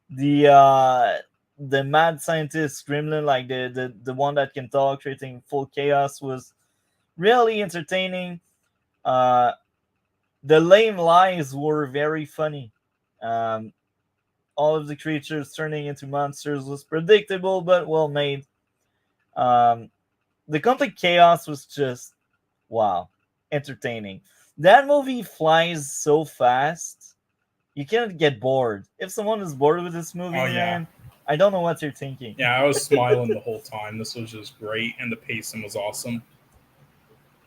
the mad scientist gremlin, like the one that can talk, creating full chaos, was really entertaining. Uh, the lame lies were very funny. Um, all of the creatures turning into monsters was predictable but well made. The complete chaos was just wow, entertaining. That movie flies so fast, you can't get bored. If someone is bored with this movie, Oh, yeah. man, I don't know what you're thinking. Yeah, I was smiling the whole time. This was just great, and the pacing was awesome.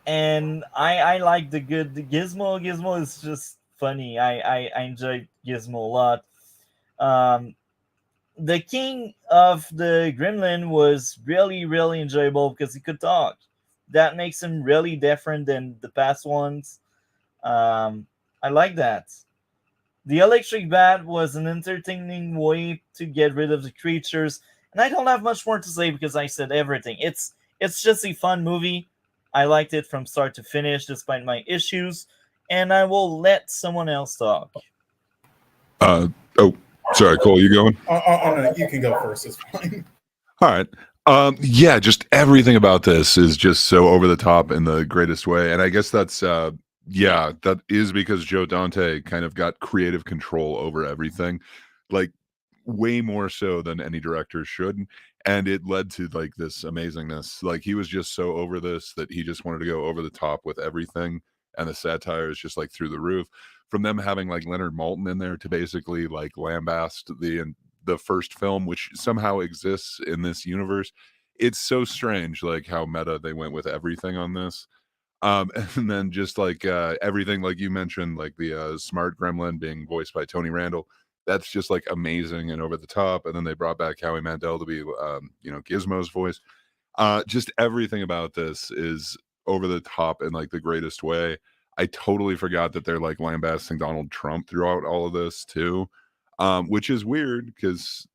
And I like the Gizmo. Gizmo is just funny. I enjoy Gizmo a lot. The king of the gremlin was really enjoyable because he could talk. That makes him really different than the past ones. I like that. The electric bat was an entertaining way to get rid of the creatures, and I don't have much more to say because I said everything. It's just a fun movie. I liked it from start to finish despite my issues, and I will let someone else talk. Oh, sorry, Cole, you going? Oh no, you can go first. It's fine. All right. Yeah, just everything about this is just so over the top in the greatest way. And I guess that's yeah, that is because Joe Dante kind of got creative control over everything. Like way more so than any director should. And it led to like this amazingness. Like he was just so over this that he just wanted to go over the top with everything. And the satire is just like through the roof. From them having like Leonard Maltin in there to basically like lambast the first film, which somehow exists in this universe. It's so strange, like how meta they went with everything on this. And then just like everything, like you mentioned, like the smart gremlin being voiced by Tony Randall, that's just like amazing and over the top. And then they brought back Howie Mandel to be, Gizmo's voice. Just everything about this is over the top in like the greatest way. I totally forgot that they're like lambasting Donald Trump throughout all of this too, which is weird because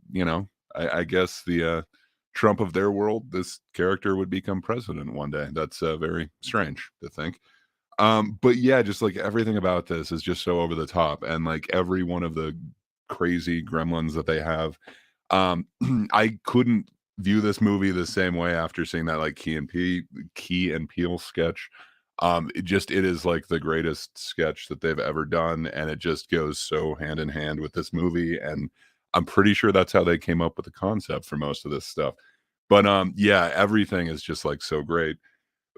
I guess the Trump of their world, this character would become president one day. That's very strange to think. But yeah, just like everything about this is just so over the top, and like every one of the crazy gremlins that they have. I couldn't view this movie the same way after seeing that like Key and Peele sketch. It is like the greatest sketch that they've ever done, and it just goes so hand in hand with this movie. And I'm pretty sure that's how they came up with the concept for most of this stuff. But yeah, everything is just like so great.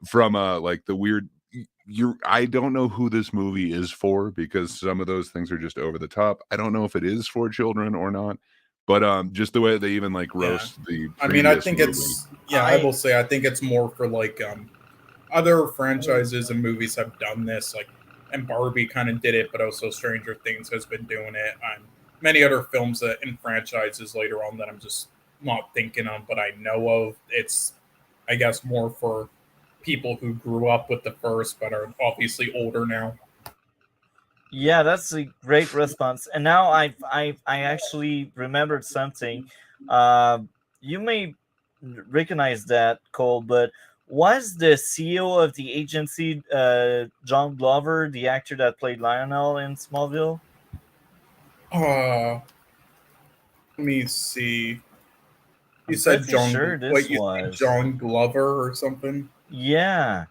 From like the weird I don't know who this movie is for because some of those things are just over the top. I don't know if it is for children or not. But just the way they even like roast the I mean, I previous think movie. it's I will say I think it's more for like other franchises and movies have done this, like, and Barbie kind of did it, but also Stranger Things has been doing it, and many other films that in franchises later on that I'm just not thinking of, but I know of. It's, I guess, more for people who grew up with the first but are obviously older now. Yeah, that's a great response. And now I actually remembered something. Uh, you may recognize that, Cole, but was the CEO of the agency John Glover, the actor that played Lionel in Smallville? Let me see. You I'm said pretty John. sure this Wait, you said was. John Glover or something? Yeah,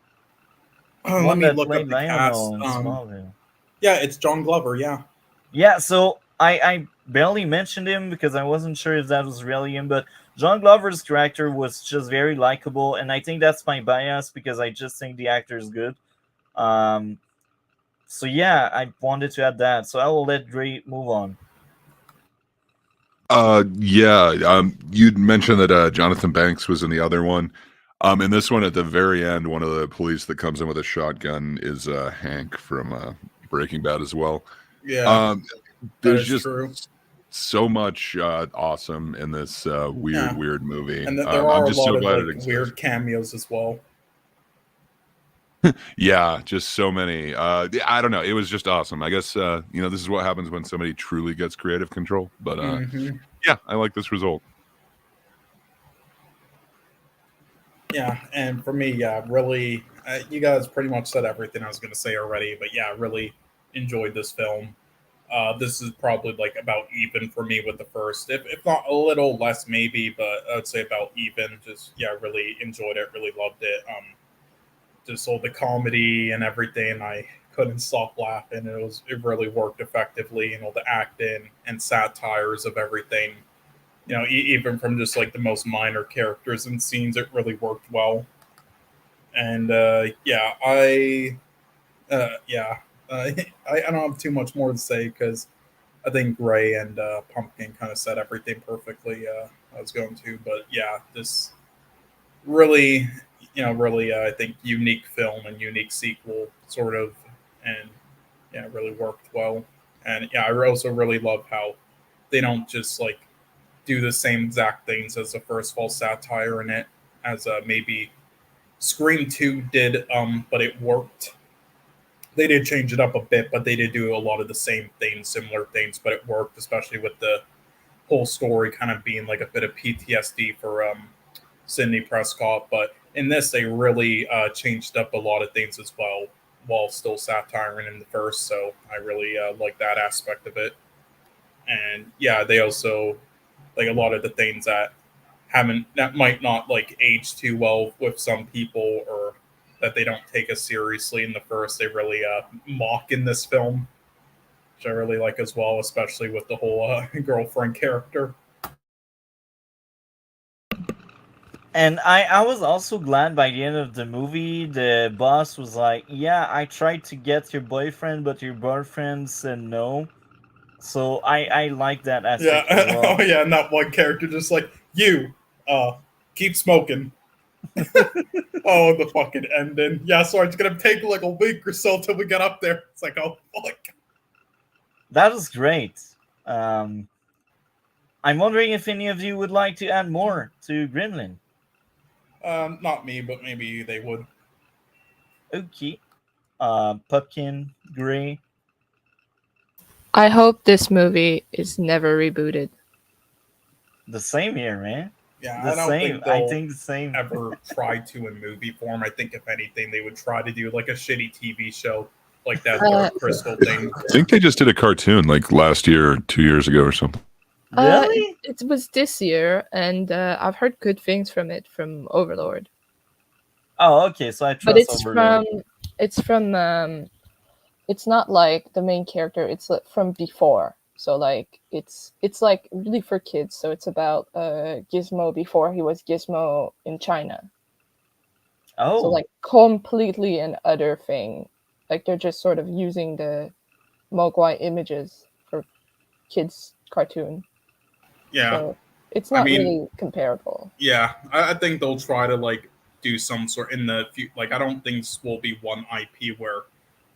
Let one me that look up played the cast. Lionel in Smallville. Yeah, it's John Glover. Yeah. Yeah, so I barely mentioned him because I wasn't sure if that was really him, but John Glover's character was just very likable, and I think that's my bias because I just think the actor is good. Um, so yeah, I wanted to add that. So I will let Dre move on. Yeah. You'd mentioned that Jonathan Banks was in the other one. In this one, at the very end, one of the police that comes in with a shotgun is Hank from Breaking Bad as well. Yeah, that There's is just true. so much awesome in this weird movie. And there I'm are a just so lot of glad it like exists. weird cameos as well. Yeah, just so many. I don't know. It was just awesome. I guess this is what happens when somebody truly gets creative control. But yeah, I like this result. Yeah, and for me, yeah, really, you guys pretty much said everything I was going to say already. But yeah, really enjoyed this film. This is probably like about even for me with the first, if not a little less maybe, but I'd say about even. Just yeah, really enjoyed it, really loved it. Just all the comedy and everything, I couldn't stop laughing. It really worked effectively, all the acting and satires of everything. Even from just like the most minor characters and scenes, it really worked well. And yeah, yeah, I don't have too much more to say because I think Gray and Pumpkin kind of said everything perfectly. I was going to, but yeah, this really, really, I think unique film and unique sequel, sort of, and yeah, it really worked well. And yeah, I also really love how they don't just like do the same exact things as the first false satire in it, as maybe Scream 2 did, but it worked. They did change it up a bit, but they did do a lot of the same things, similar things, but it worked, especially with the whole story kind of being like a bit of PTSD for Sidney Prescott. But in this, they really changed up a lot of things as well, while still satiring in the first. So I really like that aspect of it. And yeah, they also like a lot of the things that might not like age too well with some people, or that they don't take as seriously in the first. They really mock in this film, which I really like as well, especially with the whole girlfriend character. And I was also glad by the end of the movie, the boss was like, "Yeah, I tried to get your boyfriend, but your boyfriend said no." So I like that aspect as Yeah. well. Oh yeah, and that one character just like, you keep smoking. Oh, the fucking ending. Yeah, sorry, it's gonna take like a week or so till we get up there. It's like, oh fuck. That was great. Um, I'm wondering if any of you would like to add more to Gremlin. Not me, but maybe they would. Okay. Pumpkin, Gray. I hope this movie is never rebooted. The same here, man. Yeah, The I don't same. think I they'll think the same. ever try to in movie form. I think if anything, they would try to do like a shitty TV show, like that Dark Crystal thing. I think they just did a cartoon like last year or 2 years ago or something. Really? It was this year, and I've heard good things from it from Overlord. Oh, okay. So I But trust Overlord. it's not like the main character. It's like from before. So like it's like really for kids. So it's about Gizmo before he was Gizmo in China. Oh, So like completely an other thing. Like they're just sort of using the Mogwai images for kids cartoon. Yeah, So it's I not mean, really comparable. yeah, I think they'll try to like do some sort in the like. I don't think this will be one IP where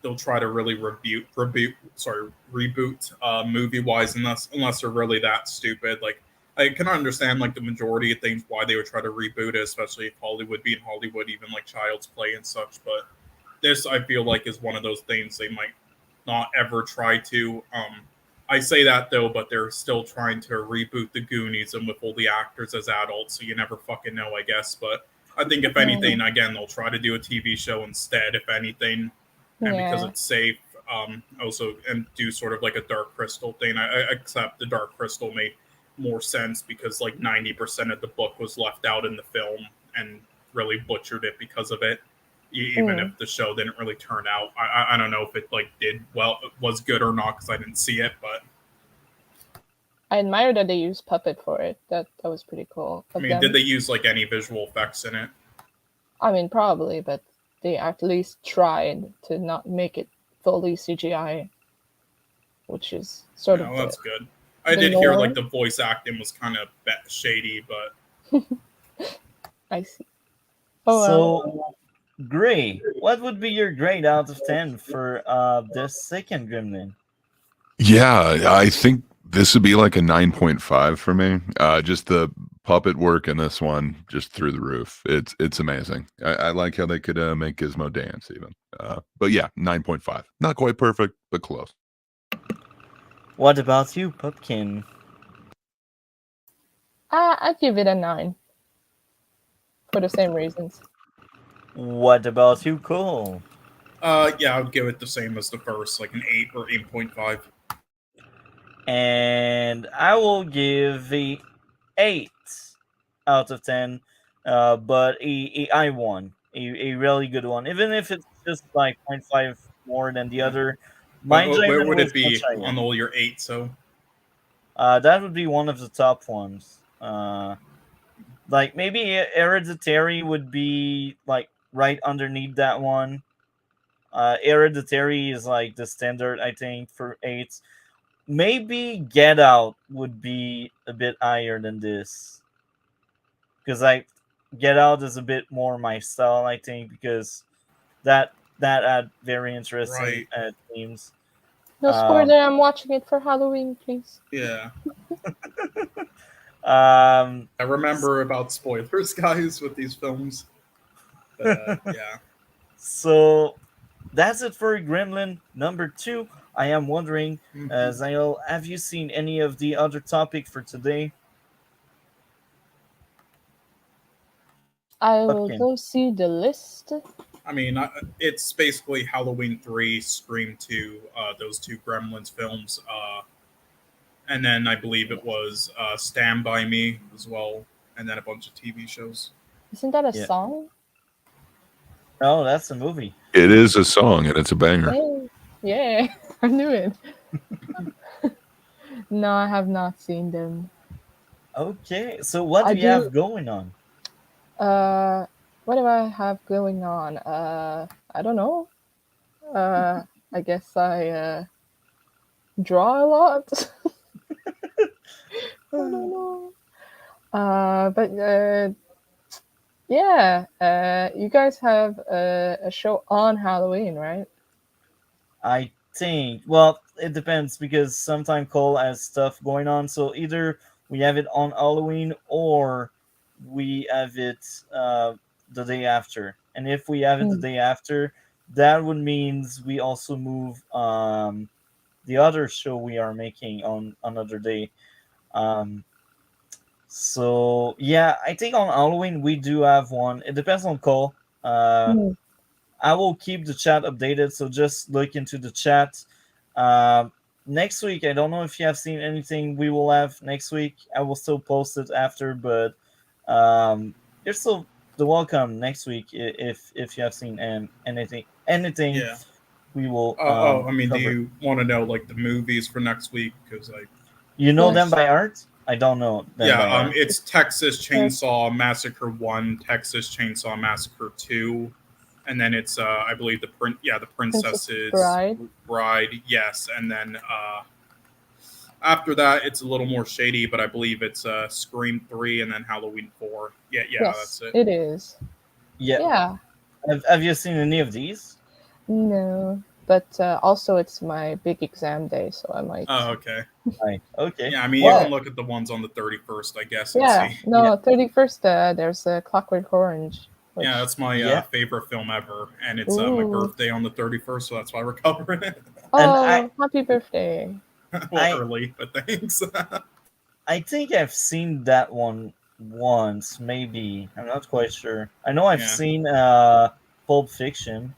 they'll try to really reboot movie wise, unless they're really that stupid. Like I can understand like the majority of things why they would try to reboot it, especially if Hollywood being Hollywood, even like Child's Play and such. But this, I feel like, is one of those things they might not ever try to. I say that though, but they're still trying to reboot the Goonies and with all the actors as adults, so you never fucking know, I guess. But I think if anything, again, they'll try to do a TV show instead, if anything, and because it's safe. Also, and do sort of like a Dark Crystal thing. I accept the Dark Crystal made more sense because like 90% of the book was left out in the film and really butchered it because of it. Even if the show didn't really turn out, I don't know if it like did well, was good or not because I didn't see it. But I admire that they used puppet for it. That was pretty cool. I mean, did they use like any visual effects in it? I mean, probably, but they at least tried to not make it fully CGI, which is sort of. Oh, that's good. I did hear like the voice acting was kind of shady, but I see. Oh, So, Gray, what would be your grade out of 10 for the second Gremlin? Yeah, I think this would be like a 9.5 for me. Just the puppet work in this one, just through the roof. It's amazing. I like how they could make Gizmo dance even. But yeah, 9.5. Not quite perfect, but close. What about you, Pumpkin? I'd give it a 9 for the same reasons. What about you, Cole? yeah, I would give it the same as the first, like an 8 or 8.5. And I will give the 8 out of 10, but I won. A really good one, even if it's just like 0.5 more than the other. Where would it be on all your 8? So that would be one of the top ones. Like maybe Hereditary would be like right underneath that one. Hereditary is like the standard, I think, for 8. Maybe Get Out would be a bit higher than this, because like Get Out is a bit more my style, I think, because that had very interesting themes. No spoiler, I'm watching it for Halloween, please. Yeah. I remember about spoilers, guys, with these films. But, yeah. So that's it for Gremlin number 2. I am wondering, Zayel, have you seen any of the other topic for today? I will go see the list. I mean, it's basically Halloween 3, Scream 2, those 2 Gremlins films. And then I believe it was Stand By Me as well. And then a bunch of TV shows. Isn't that a song? No, that's a movie. It is a song, and it's a banger. Hey, yeah, I knew it. No, I have not seen them. Okay, so what do you have going on? What do I have going on? I don't know. I guess I draw a lot. I don't know. But yeah, you guys have a show on Halloween, right? I think. Well, it depends because sometimes Cole has stuff going on. So either we have it on Halloween or we have it the day after. And if we have it the day after, that would means we also move the other show we are making on another day. So yeah, I think on Halloween we do have one. It depends on Cole. I will keep the chat updated, so just look into the chat. Next week, I don't know if you have seen anything we will have next week. I will still post it after, but you're still the welcome next week if you have seen anything. Yeah. We will. I mean, cover. do you want to know like the movies for next week? Because like, you know them by heart? I don't know. It's Texas Chainsaw Massacre 1, Texas Chainsaw Massacre 2. And then it's, I believe, the Princess's Bride. Yes, and then after that, it's a little more shady, but I believe it's Scream 3 and then Halloween 4. Yeah, yes, that's it. It is. Yeah. Have you seen any of these? No. but also it's my big exam day, so I might. Oh, okay. Right. Okay. Yeah, I mean, you Well, can look at the ones on the 31st, I guess, and Yeah, see. no, 31st. There's a Clockwork Orange. Which, Yeah, that's my Yeah. favorite film ever, and it's my Ooh. birthday on the 31st, so that's why we're covering it. And Oh, happy birthday! Well, early, but thanks. I think I've seen that one once, maybe. I'm not quite sure. I know I've Yeah. seen Pulp Fiction.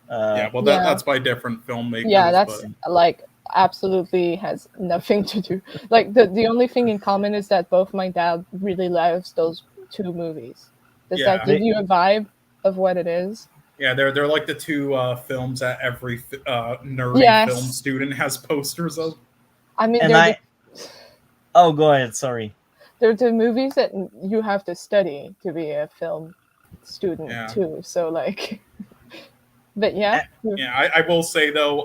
Yeah, well, Yeah. that's by different filmmakers. Yeah, that's but like absolutely has nothing to do. Like the only thing in common is that both my dad really loves those two movies. Does Yeah. that give you a vibe of what it is? yeah, they're like the two films that every nerdy Yes. film student has posters of. I mean, And oh, go ahead. Sorry. they're the movies that you have to study to be a film student Yeah. too. So like, but yeah, Yeah, I will say though,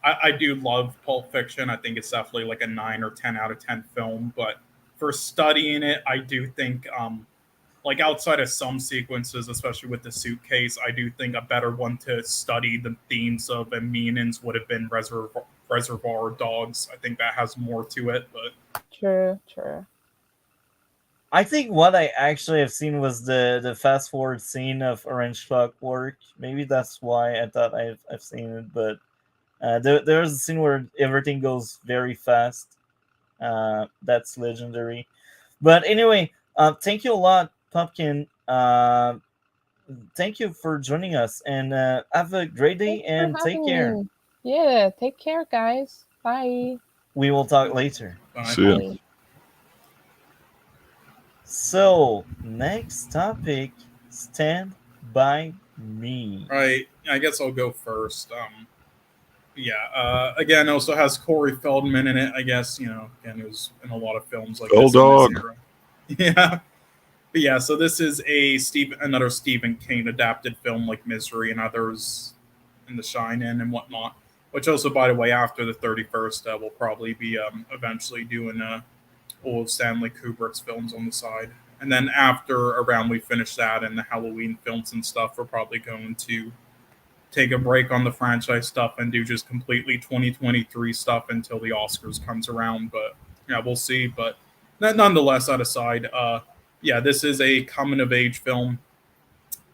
I do love Pulp Fiction. I think it's definitely like a 9 or 10 out of 10 film. But for studying it, I do think, like outside of some sequences, especially with the suitcase, I do think a better one to study the themes of and meanings would have been Reservoir Dogs. I think that has more to it. But true. I think what I actually have seen was the fast forward scene of Orange Clockwork. Maybe that's why I thought I've seen it, but there's a scene where everything goes very fast. That's legendary. But anyway, thank you a lot, Pumpkin. Thank you for joining us, and have a great day, Thanks for and take having care. me. Yeah, take care, guys. Bye. We will talk later. See ya. Bye. So, next topic, Stand By Me. right, I guess I'll go first. Again, also has Corey Feldman in it. I guess again, it was in a lot of films like this in Dog. this era. Yeah. But yeah, so this is another Stephen King adapted film like Misery and others, and The Shining and whatnot. Which also, by the way, after the 31st, we'll probably be eventually doing all of Stanley Kubrick's films on the side. And then after around we finish that and the Halloween films and stuff, we're probably going to take a break on the franchise stuff and do just completely 2023 stuff until the Oscars comes around. But yeah, we'll see. But nonetheless, that aside, this is a coming of age film,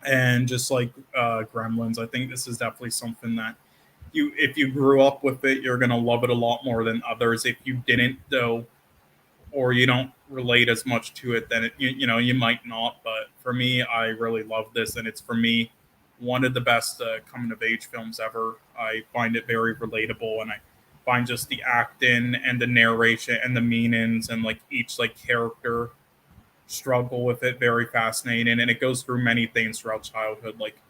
and just like Gremlins, I think this is definitely something that if you grew up with it, you're gonna love it a lot more than others. If you didn't, though, or you don't relate as much to it, then you might not. But for me, I really love this, and it's for me one of the best coming of age films ever. I find it very relatable, and I find just the acting and the narration and the meanings and like each like character struggle with it very fascinating. And it goes through many things throughout childhood, like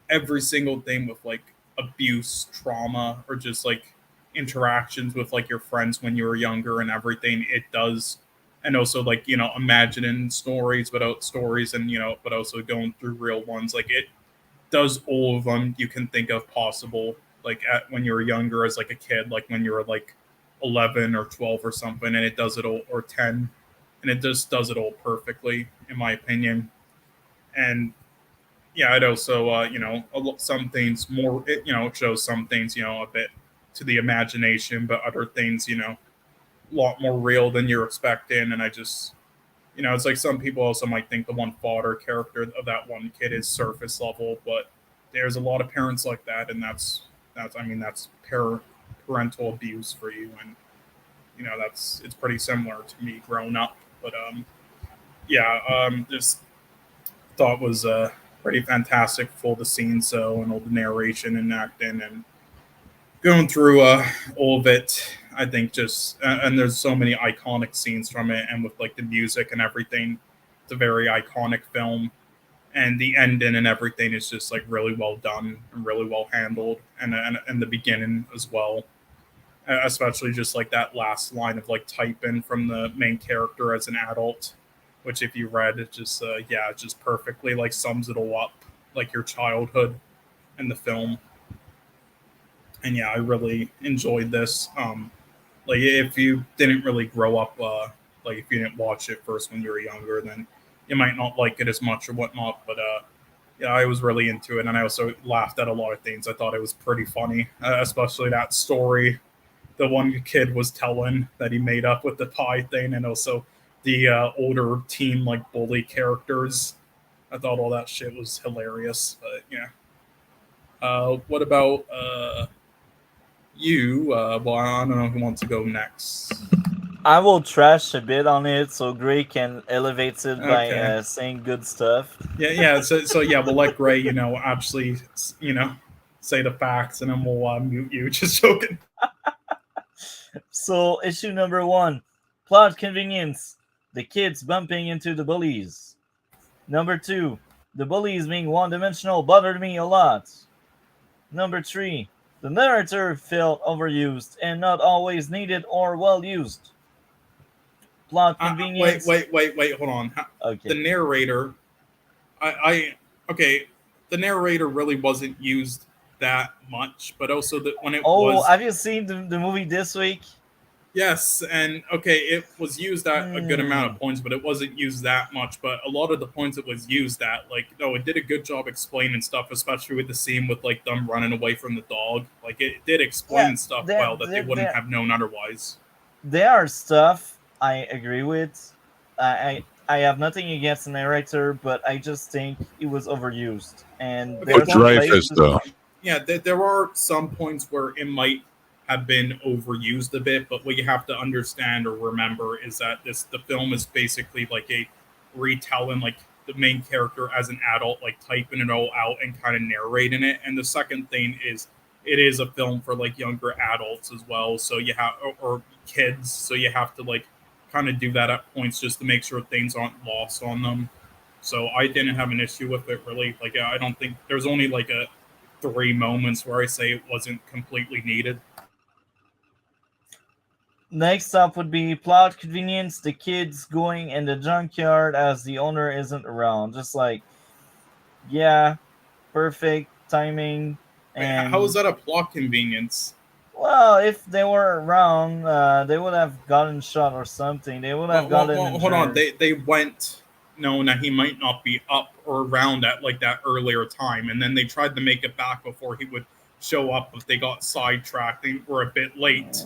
every single thing with like abuse, trauma, or just like interactions with like your friends when you were younger and everything it does. And also like imagining stories without stories, and but also going through real ones. Like it does all of them you can think of possible, like when you were younger as like a kid, like when you were like 11 or 12 or something, and it does it all, or 10, and it just does it all perfectly in my opinion. And yeah, it also some things more, it shows some things a bit to the imagination, but other things a lot more real than you're expecting. And I just it's like some people also might think the one fodder character of that one kid is surface level, but there's a lot of parents like that, and that's parental abuse for you. And it's pretty similar to me growing up. But just thought was pretty fantastic for the scene, so, and all the narration and acting and going through all of it. I think just and there's so many iconic scenes from it, and with like the music and everything, it's a very iconic film. And the ending and everything is just like really well done and really well handled, and the beginning as well, especially just like that last line of like typing from the main character as an adult, which if you read it just it just perfectly like sums it all up, like your childhood and the film. And yeah, I really enjoyed this. Like if you didn't really grow up, like if you didn't watch it first when you were younger, then you might not like it as much or whatnot. But Yeah, I was really into it, and I also laughed at a lot of things. I thought it was pretty funny, especially that story the one kid was telling that he made up with the pie thing, and also the older teen like bully characters. I thought all that shit was hilarious. But yeah, what about you? Well, I don't know who wants to go next. I will trash a bit on it so Gray can elevate it by Okay. saying good stuff. Yeah. So yeah, we'll let Gray, actually, say the facts, and then we'll mute you. Just joking. So, issue number 1, plot convenience. The kids bumping into the bullies. Number 2, the bullies being one-dimensional bothered me a lot. Number 3, the narrator felt overused and not always needed or well used. Plot convenience. Wait. Hold on. Okay. The narrator, okay. The narrator really wasn't used that much, but also that when it was. Have you seen the movie this week? Yes, and okay, it was used at a good amount of points, but it wasn't used that much. But a lot of the points it was used at, like, no, it did a good job explaining stuff, especially with the scene with like them running away from the dog. Like, it did explain stuff well that they wouldn't have known otherwise. There are stuff I agree with. I have nothing against the narrator, but I just think it was overused. And Okay, But Dreyfus, though. Yeah, there are some points where it might have been overused a bit, but what you have to understand or remember is that the film is basically like a retelling, like the main character as an adult, like typing it all out and kind of narrating it. And the second thing is it is a film for like younger adults as well, so you have or kids, so you have to like kind of do that at points just to make sure things aren't lost on them. So I didn't have an issue with it really. Like, I don't think there's only like 3 moments where I say it wasn't completely needed. Next up would be plot convenience. The kids going in the junkyard as the owner isn't around. Just like, yeah, perfect timing. And how is that a plot convenience? Well, if they were around, they would have gotten shot or something. They would have gotten injured. Hold on. They went knowing that he might not be up or around at like that earlier time, and then they tried to make it back before he would show up, but they got sidetracked. They were a bit late.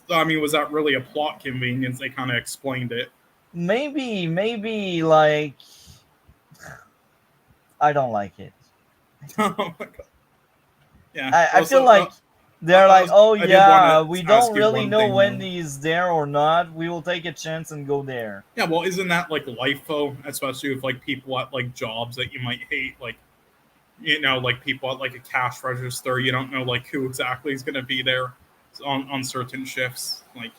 I mean, was that really a plot convenience? They kind of explained it. Maybe like I don't like it. Oh my god. Yeah. I feel like they're like, oh yeah, we don't really know when he's there or not. We will take a chance and go there. Yeah, well, isn't that like life though? Especially with like people at like jobs that you might hate, like like people at like a cash register. You don't know like who exactly is going to be there on certain shifts. Like,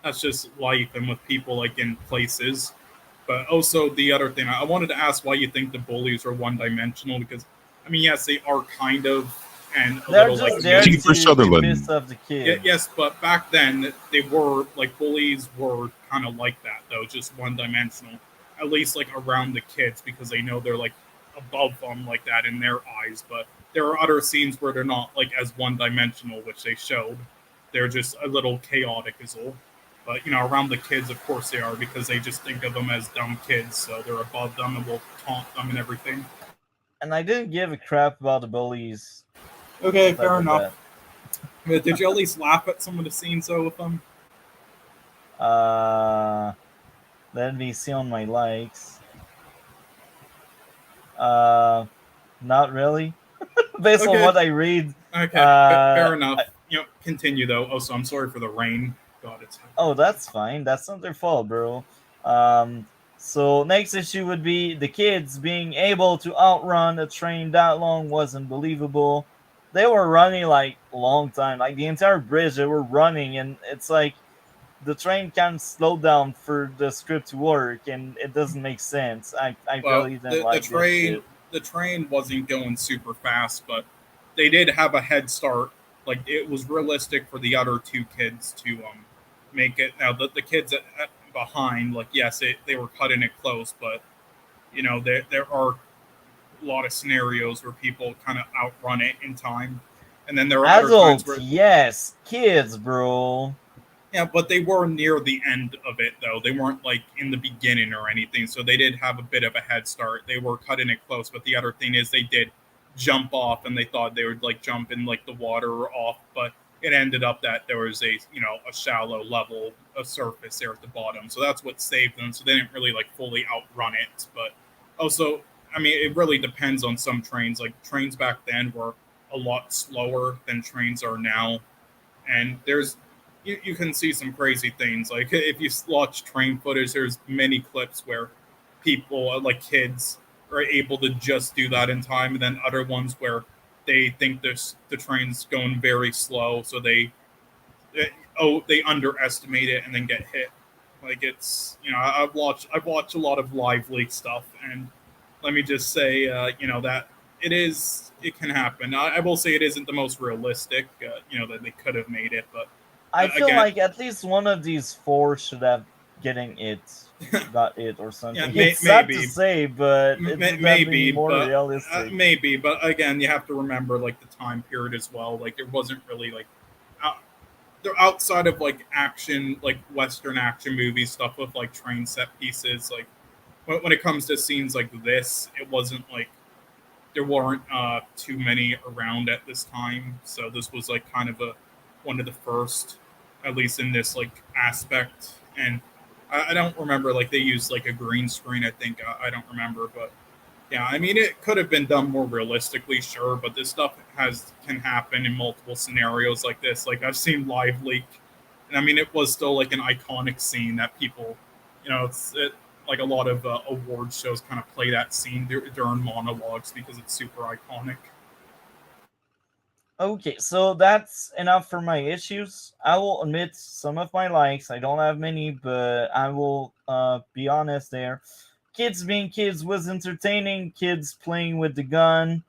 that's just life, and with people like in places. But also the other thing, I wanted to ask why you think the bullies are one-dimensional, because I mean, yes, they are kind of, and they're little just like there to Sutherland. piss off the kids. yes, but back then they were like bullies were kind of like that though, just one-dimensional, at least like around the kids, because they know they're like above them like that in their eyes. But there are other scenes where they're not like as one-dimensional, which they showed. They're just a little chaotic is all. But, around the kids, of course they are, because they just think of them as dumb kids, so they're above them and will taunt them and everything. And I didn't give a crap about the bullies. Okay, fair enough. But did you at least laugh at some of the scenes, though, with them? Let me see on my likes. Not really. Based on what I read. Okay, fair enough. Continue, though. Also, I'm sorry for the rain. God, it's... Oh, that's fine. That's not their fault, bro. So next issue would be the kids being able to outrun a train that long wasn't believable. They were running like a long time, like the entire bridge. They were running, and it's like the train can't slow down for the script to work, and it doesn't make sense. I really didn't like the train. The train wasn't going super fast, but they did have a head start. Like, it was realistic for the other 2 kids to make it. Now the kids behind, like, yes, they were cutting it close, but there are a lot of scenarios where people kind of outrun it in time, and then there are adults, other times where yes, kids, bro. Yeah, but they were near the end of it, though. They weren't like in the beginning or anything, so they did have a bit of a head start. They were cutting it close, but the other thing is they did jump off, and they thought they would like jump in like the water off, but it ended up that there was a a shallow level of surface there at the bottom, so that's what saved them. So they didn't really like fully outrun it, but also, I mean, it really depends on some trains. Like trains back then were a lot slower than trains are now, and you can see some crazy things. Like if you watch train footage, there's many clips where people, like kids, are able to just do that in time, and then other ones where they think the train's going very slow, so they underestimate it and then get hit. Like it's I've watched a lot of live leak stuff, and let me just say that it can happen. I will say it isn't the most realistic. That they could have made it, but I feel again, like at least one of these four should have got it or something. Yeah, It's sad to maybe. say, but it would have Maybe, been more but realistic. maybe, but again, you have to remember like the time period as well. Like there wasn't really like out, they're outside of like action, like Western action movie stuff with like train set pieces. Like when it comes to scenes like this, it wasn't like there weren't too many around at this time. So this was like kind of one of the first, at least in this like aspect. And I don't remember like they used like a green screen. I think I don't remember, but yeah, I mean it could have been done more realistically, sure. But this stuff can happen in multiple scenarios like this. Like I've seen live leak, and I mean it was still like an iconic scene that people, like a lot of award shows kind of play that scene during monologues because it's super iconic. Okay, so that's enough for my issues. I will admit some of my likes. I don't have many, but I will be honest there. Kids being kids was entertaining. Kids playing with the gun.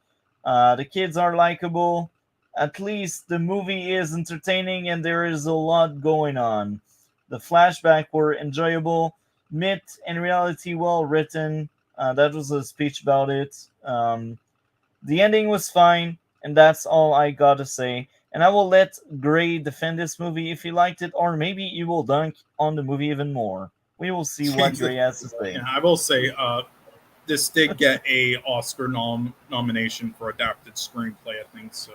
The kids are likable. At least the movie is entertaining and there is a lot going on. The flashback were enjoyable. Myth and reality well written. That was a speech about it. The ending was fine, and that's all I gotta say. And I will let Gray defend this movie if he liked it, or maybe he will dunk on the movie even more. We will see what Gray has to say. Yeah, I will say this did get a Oscar nomination for adapted screenplay. I think so.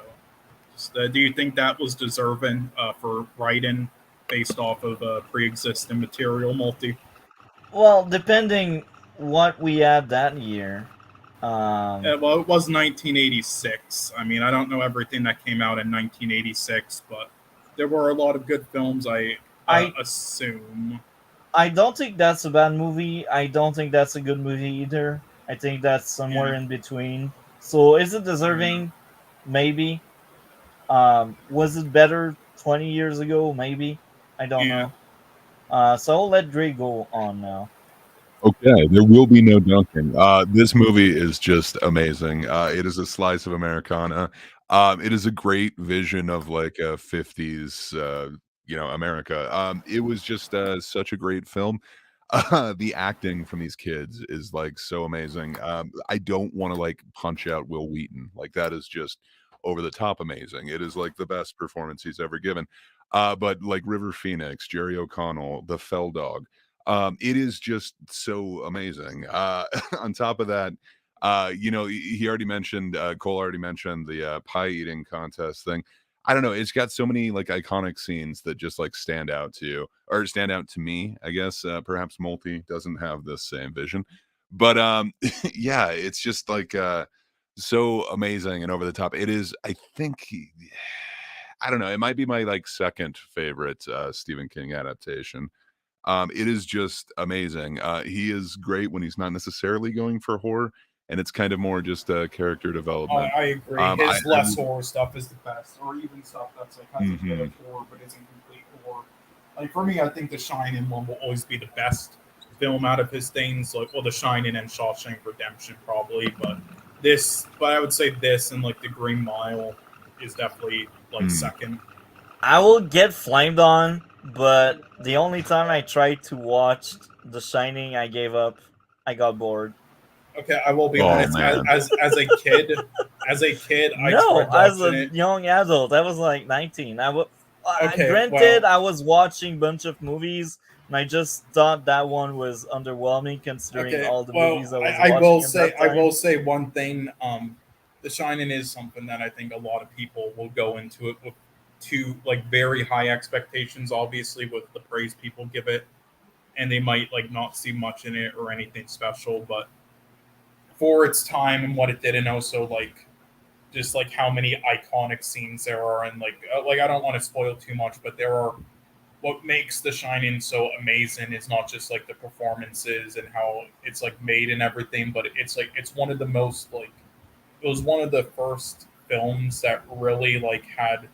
Do you think that was deserving for writing based off of pre-existing material, Multi? Well, depending what we had that year. Well, it was 1986. I mean, I don't know everything that came out in 1986, but there were a lot of good films. I assume. I don't think that's a bad movie. I don't think that's a good movie either. I think that's somewhere in between. So is it deserving? Maybe. Was it better 20 years ago? Maybe. I don't know. So I'll let Dre go on now. Okay, there will be no dunking. This movie is just amazing. It is a slice of Americana. It is a great vision of like a 50s, America. It was just such a great film. The acting from these kids is like so amazing. I don't want to like punch out Will Wheaton. Like that is just over the top amazing. It is like the best performance he's ever given. But like River Phoenix, Jerry O'Connell, the Fell Dog, it is just so amazing. On top of that, he already mentioned, Cole already mentioned the pie eating contest thing. I don't know. It's got so many like iconic scenes that just like stand out to you or stand out to me. I guess perhaps Multi doesn't have this same vision, but yeah, it's just like so amazing and over the top. It is. I think. I don't know. It might be my like second favorite Stephen King adaptation. It is just amazing. He is great when he's not necessarily going for horror, and it's kind of more just character development. I agree. His less horror stuff is the best, or even stuff that's like has a bit of horror but isn't complete horror. Like for me, I think The Shining one will always be the best film out of his things. Like, well, The Shining and Shawshank Redemption probably, but I would say this and like The Green Mile is definitely like second. I will get flamed on, but the only time I tried to watch The Shining, I gave up. I got bored. Okay, I will be honest. As a kid, I no, tried as a it. young adult, I was like 19. Okay, Granted, well- I was watching a bunch of movies, and I just thought that one was underwhelming considering Okay, all the well, movies I was I watching will at say, that time. I will say one thing. The Shining is something that I think a lot of people will go into it with like very high expectations, obviously, with the praise people give it, and they might like not see much in it or anything special, but for its time and what it did, and also like just like how many iconic scenes there are, and like I don't want to spoil too much, but there are. What makes The Shining so amazing is not just like the performances and how it's like made and everything, but it's like it's one of the most like it was one of the first films that really like had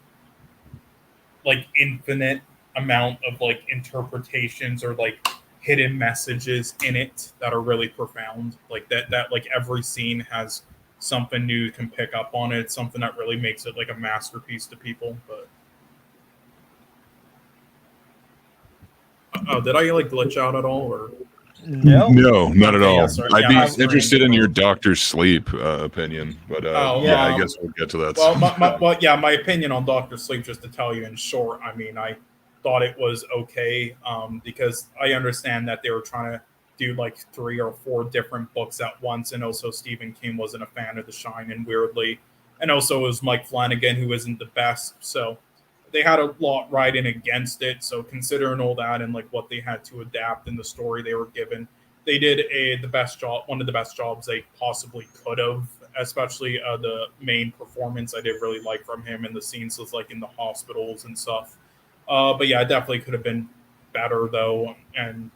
like infinite amount of like interpretations or like hidden messages in it that are really profound. Like that like every scene has something new you can pick up on it. It's something that really makes it like a masterpiece to people. But oh, did I like glitch out at all or? No. No, not at Okay, yeah, all. sorry. I'd Yeah, be my screen interested in your froze. Doctor Sleep opinion, but Oh, yeah, I um, guess we'll get to that. Well, soon. my opinion on Doctor Sleep, just to tell you in short, I mean, I thought it was okay because I understand that they were trying to do like 3 or 4 different books at once, and also Stephen King wasn't a fan of The Shining, weirdly, and also it was Mike Flanagan who isn't the best, so they had a lot riding against it. So considering all that and like what they had to adapt in the story they were given, they did the best job, one of the best jobs they possibly could have. Especially the main performance, I did really like from him, and the scenes with like in the hospitals and stuff. But yeah, it definitely could have been better though, and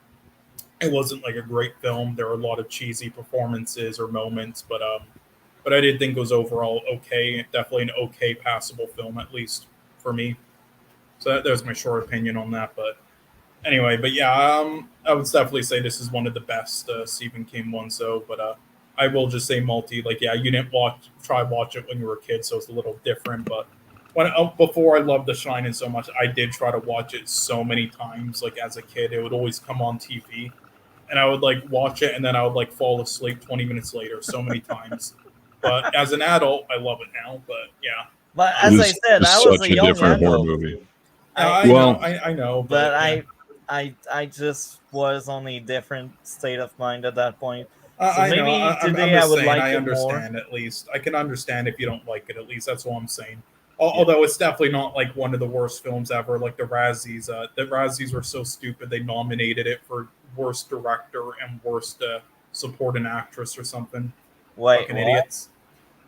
it wasn't like a great film. There were a lot of cheesy performances or moments, but I did think it was overall okay. Definitely an okay passable film, at least for me. So there's my short opinion on that. But anyway, but yeah, I would definitely say this is one of the best Stephen King ones. So, but I will just say multi. Like, yeah, you didn't watch it when you were a kid, so it's a little different. But when before I loved The Shining so much, I did try to watch it so many times. Like as a kid, it would always come on TV, and I would like watch it, and then I would like fall asleep 20 minutes later, so many times. But as an adult, I love it now. But yeah, But It as I was said, I was such a a young different horror adult. movie. Well, I know, But yeah. I just was on a different state of mind at that point. So I know. maybe I'm today I just would saying. like I it more. understand. At least I can understand if you don't like it. At least that's all I'm saying. Yeah. Although it's definitely not like one of the worst films ever. Like the Razzies. The Razzies were so stupid. They nominated it for worst director and worst supporting actress or something. Wait, Fucking what? idiots.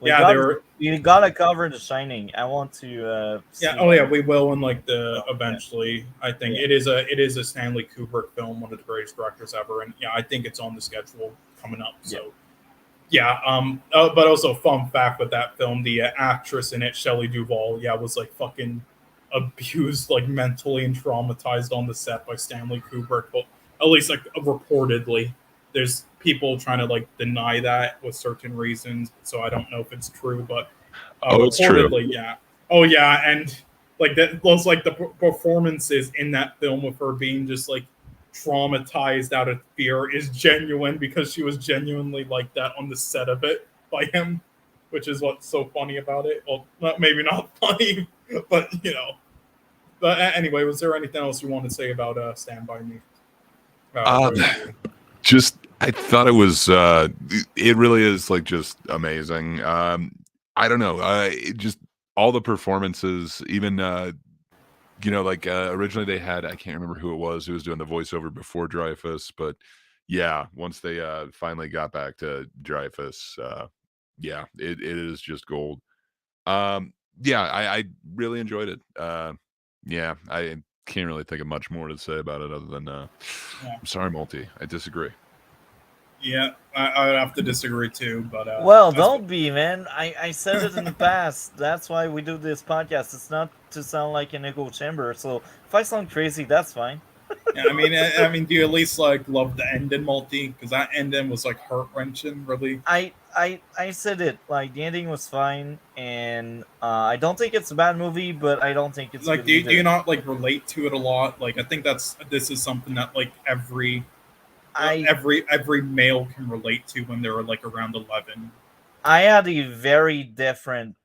Yeah, they were. We gotta cover The Shining. I want to see Yeah. Oh yeah, it. we will in like the Yeah. eventually. I think Yeah. it is a Stanley Kubrick film, one of the greatest directors ever, and yeah, I think it's on the schedule coming up. So. Yeah, but also fun fact with that film, the actress in it, Shelley Duvall, yeah, was like fucking abused, like mentally and traumatized on the set by Stanley Kubrick. But at least like reportedly, there's people trying to like deny that with certain reasons. So I don't know if it's true, but Oh, it's true. reportedly, yeah. Oh yeah, and like that, those like the performances in that film with her being just like traumatized out of fear is genuine because she was genuinely like that on the set of it by him, which is what's so funny about it. Well, maybe not funny, but you know. But anyway, was there anything else you want to say about Stand By Me? Just I thought it was it really is like just amazing. I don't know. It just all the performances, even you know, like originally they had, I can't remember who it was doing the voiceover before Dreyfus, but yeah, once they finally got back to Dreyfus, yeah, it is just gold. Yeah, I really enjoyed it. Yeah, I can't really think of much more to say about it other than I'm sorry, Multi, I disagree. Yeah, I would have to disagree too, but well, don't be, man. I said it in the past. That's why we do this podcast. It's not to sound like an echo chamber. So if I sound crazy, that's fine. Yeah, I mean, do you at least like love the ending, Multi? Because that ending was like heart wrenching, really. I said it. Like the ending was fine, and I don't think it's a bad movie, but I don't think it's like. Do you not like relate to it a lot? Like, I think this is something that like every male can relate to when they're like around 11. I had a very different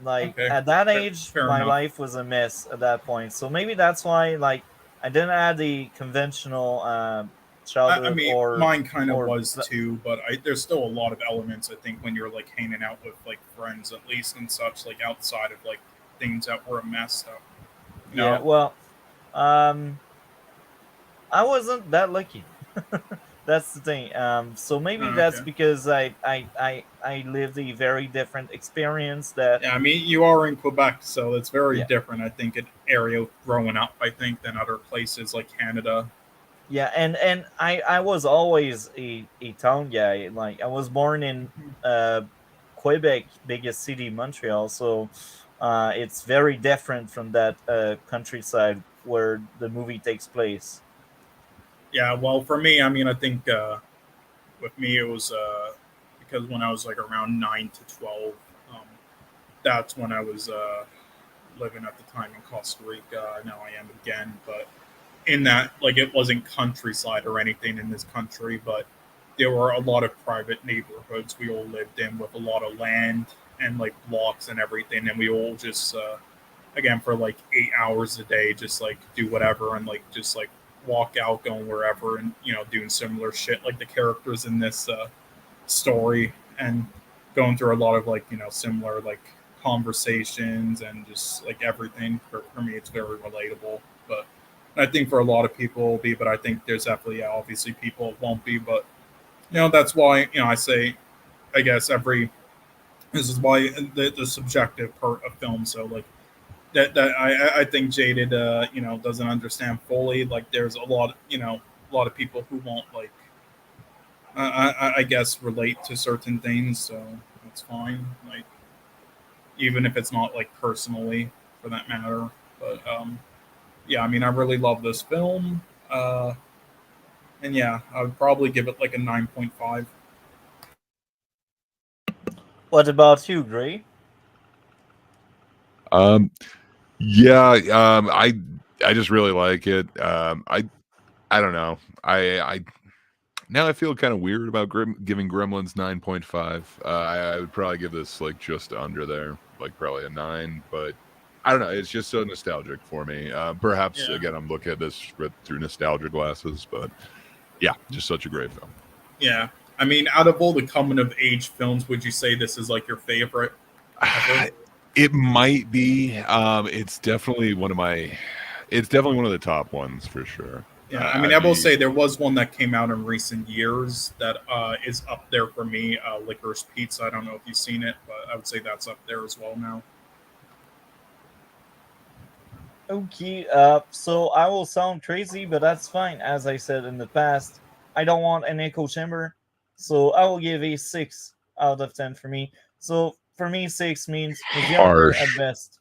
Like Okay, at that fair- age, fair my enough. life was a mess at that point. So maybe that's why like I didn't have the conventional I childhood mean, or mine kind of or was too, but there's still a lot of elements. I think when you're like hanging out with like friends, at least and such, like outside of like things that were a mess. So, you yeah. know, Well, um, I wasn't that lucky. That's the thing. So maybe that's okay. because I lived a very different experience. That Yeah, I mean, you are in Quebec, so it's very yeah. different. I think an area growing up, I think, than other places like Canada. Yeah, and I was always a town guy. Like I was born in uh Quebec, biggest city, Montreal. So it's very different from that countryside where the movie takes place. Yeah, well, for me, I mean, I think with me it was because when I was like around 9 to 12, um, that's when I was living at the time in Costa Rica. Now I am again, but in that like it wasn't countryside or anything in this country, but there were a lot of private neighborhoods we all lived in with a lot of land and like blocks and everything, and we all just again for like 8 hours a day just like do whatever and like just like walk out going wherever and doing similar shit like the characters in this story and going through a lot of like similar like conversations and just like everything for me it's very relatable, but I think for a lot of people it will be, but I think there's definitely obviously people it won't be, but that's why I say I guess every this is why the subjective part of film, so like that I think jaded doesn't understand fully, like there's a lot of people who won't like I guess relate to certain things, so that's fine. Like even if it's not like personally, for that matter. But yeah, I mean, I really love this film, and yeah, I would probably give it like a 9.5. What about you, Gray? Um, yeah, I just really like it. I don't know. I now I feel kind of weird about giving Gremlins 9.5. I would probably give this like just under there, like probably a 9, but I don't know. It's just so nostalgic for me. Perhaps Yeah, again, I'm looking at this through nostalgia glasses, but yeah, just such a great film. yeah. I mean, out of all the coming of age films, would you say this is like your favorite ever? It might be. It's definitely one of my. It's definitely one of the top ones for sure. Yeah, I mean, I'd I will be. say there was one that came out in recent years that is up there for me. Licorice Pizza. I don't know if you've seen it, but I would say that's up there as well now. Okay, so I will sound crazy, but that's fine. As I said in the past, I don't want an echo chamber, so I will give a 6 out of 10 for me. So for me, 6 means mediocre at Harsh. best.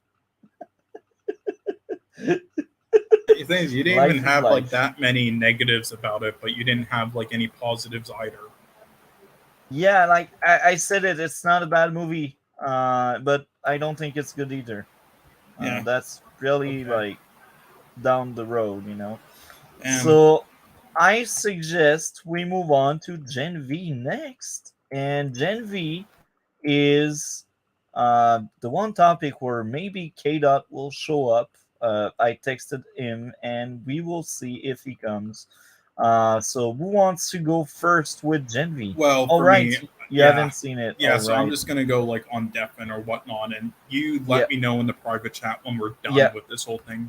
The thing is, you didn't even Life is have like life. that many negatives about it, but you didn't have like any positives either. Yeah, like I said it, it's not a bad movie, but I don't think it's good either. Yeah. That's really Okay. like down the road, you know. And So I suggest we move on to Gen V next, and Gen V is the one topic where maybe K Dot will show up. I texted him, and we will see if he comes. So who wants to go first with Gen V? well, All for right, me, you yeah, haven't seen it. yeah. All So I'm right. just gonna go like on Deafin or whatnot, and you Yeah, let me know in the private chat when we're done yeah, with this whole thing.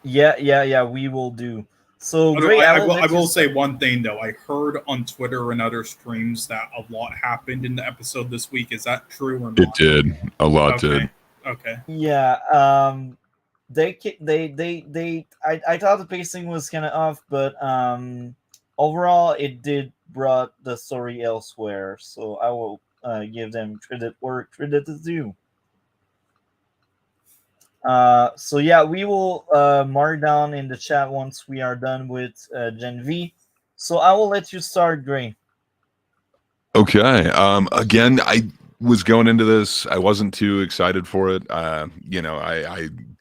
yeah. We will do. So Although great. I will I let you will say start. one thing though. I heard on Twitter and other streams that a lot happened in the episode this week. Is that true or It not? did. A lot did. Okay. Okay. Yeah. They I thought the pacing was kind of off, but overall it did brought the story elsewhere, so I will give them credit where credit is due. So yeah, we will mark down in the chat once we are done with Gen V. So I will let you start, Gray. Okay. Again, I was going into this. I wasn't too excited for it. I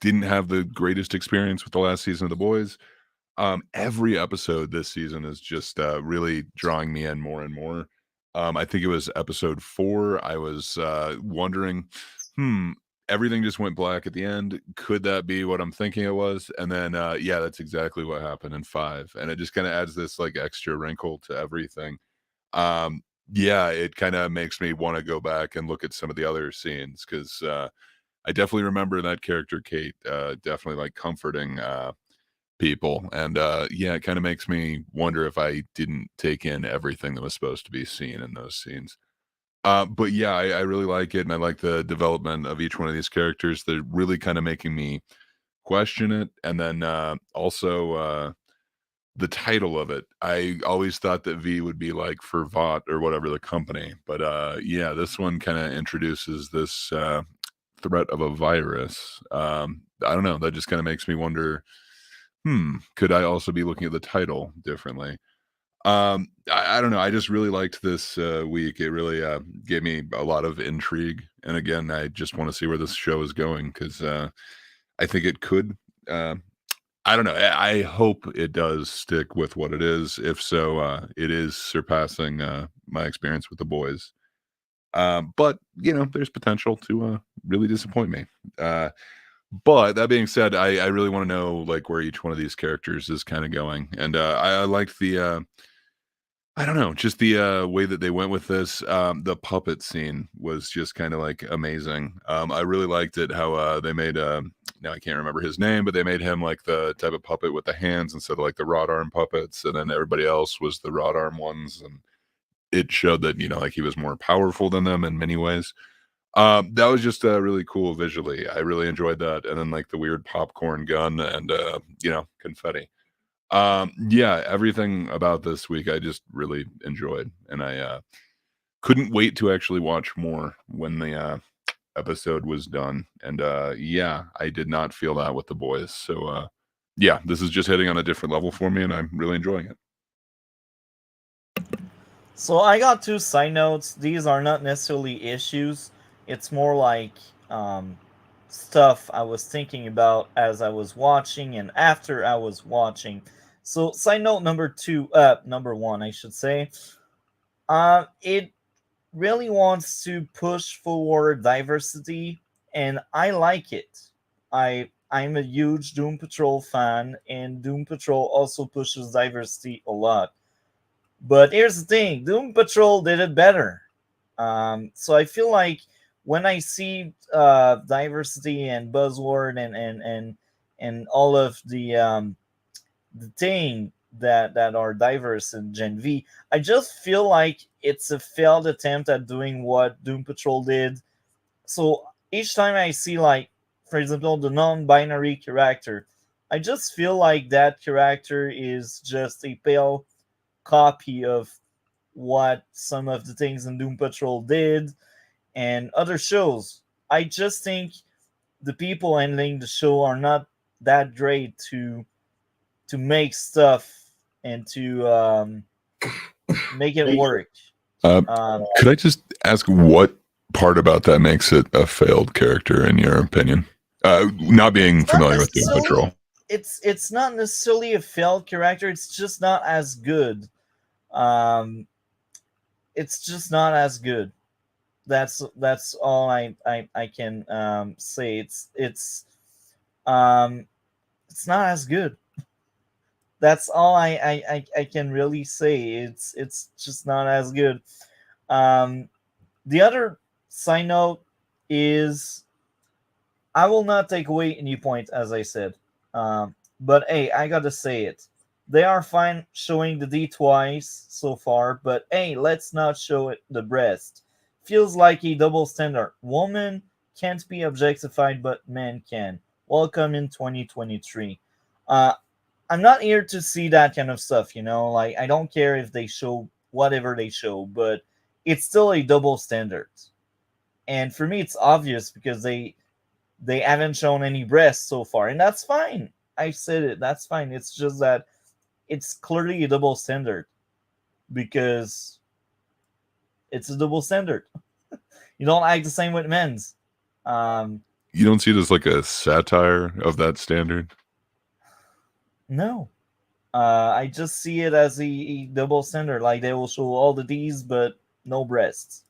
didn't have the greatest experience with the last season of The Boys. Every episode this season is just really drawing me in more and more. I think it was episode 4. I was wondering, everything just went black at the end. Could that be what I'm thinking it was? And then yeah, that's exactly what happened in 5, and it just kind of adds this like extra wrinkle to everything. Yeah, it kind of makes me want to go back and look at some of the other scenes, because I definitely remember that character Kate definitely like comforting people, and yeah, it kind of makes me wonder if I didn't take in everything that was supposed to be seen in those scenes. But yeah, I really like it, and I like the development of each one of these characters. They're really kind of making me question it, and then also the title of it. I always thought that V would be like for Vought or whatever the company, but yeah, this one kind of introduces this threat of a virus. I don't know. That just kind of makes me wonder. Could I also be looking at the title differently? I don't know. I just really liked this week. It really gave me a lot of intrigue, and again, I just want to see where this show is going, because I think it could. I don't know. I hope it does stick with what it is. If so, it is surpassing my experience with the boys. But there's potential to really disappoint me. But that being said, I really want to know like where each one of these characters is kind of going, and I liked the. I don't know, just the way that they went with this. The puppet scene was just kind of like amazing. I really liked it how they made now I can't remember his name, but they made him like the type of puppet with the hands instead of like the rod arm puppets, and then everybody else was the rod arm ones, and it showed that like he was more powerful than them in many ways. That was just really cool visually. I really enjoyed that, and then like the weird popcorn gun and confetti. Yeah, everything about this week I just really enjoyed, and I couldn't wait to actually watch more when the episode was done. And yeah, I did not feel that with the boys. So yeah, this is just hitting on a different level for me, and I'm really enjoying it. So I got 2 side notes. These are not necessarily issues. It's more like stuff I was thinking about as I was watching and after I was watching. So side note number 1, I should say. It really wants to push forward diversity, and I like it. I'm a huge Doom Patrol fan, and Doom Patrol also pushes diversity a lot. But here's the thing, Doom Patrol did it better. So I feel like when I see diversity and buzzword and all of the thing that are diverse in Gen V, I just feel like it's a failed attempt at doing what Doom Patrol did. So each time I see, like, for example, the non-binary character, I just feel like that character is just a pale copy of what some of the things in Doom Patrol did and other shows. I just think the people handling the show are not that great to make stuff and to make it work. Could I just ask what part about that makes it a failed character in your opinion? Not being familiar with Doom Patrol. It's not necessarily a failed character. It's just not as good. It's just not as good. That's all I can say. It's not as good. That's all I can really say. It's just not as good. The other side note is I will not take away any point, as I said. But hey, I gotta say it. They are fine showing the D twice so far, but hey, let's not show it the breast. Feels like a double standard. Woman can't be objectified, but men can. Welcome in 2023. I'm not here to see that kind of stuff, Like, I don't care if they show whatever they show, but it's still a double standard. And for me, it's obvious because they haven't shown any breasts so far, and that's fine. I said it. That's fine. It's just that it's clearly a double standard because it's a double standard. You don't act the same with men's. You don't see it as like a satire of that standard? No. I just see it as a double standard. Like, they will show all the D's, but no breasts.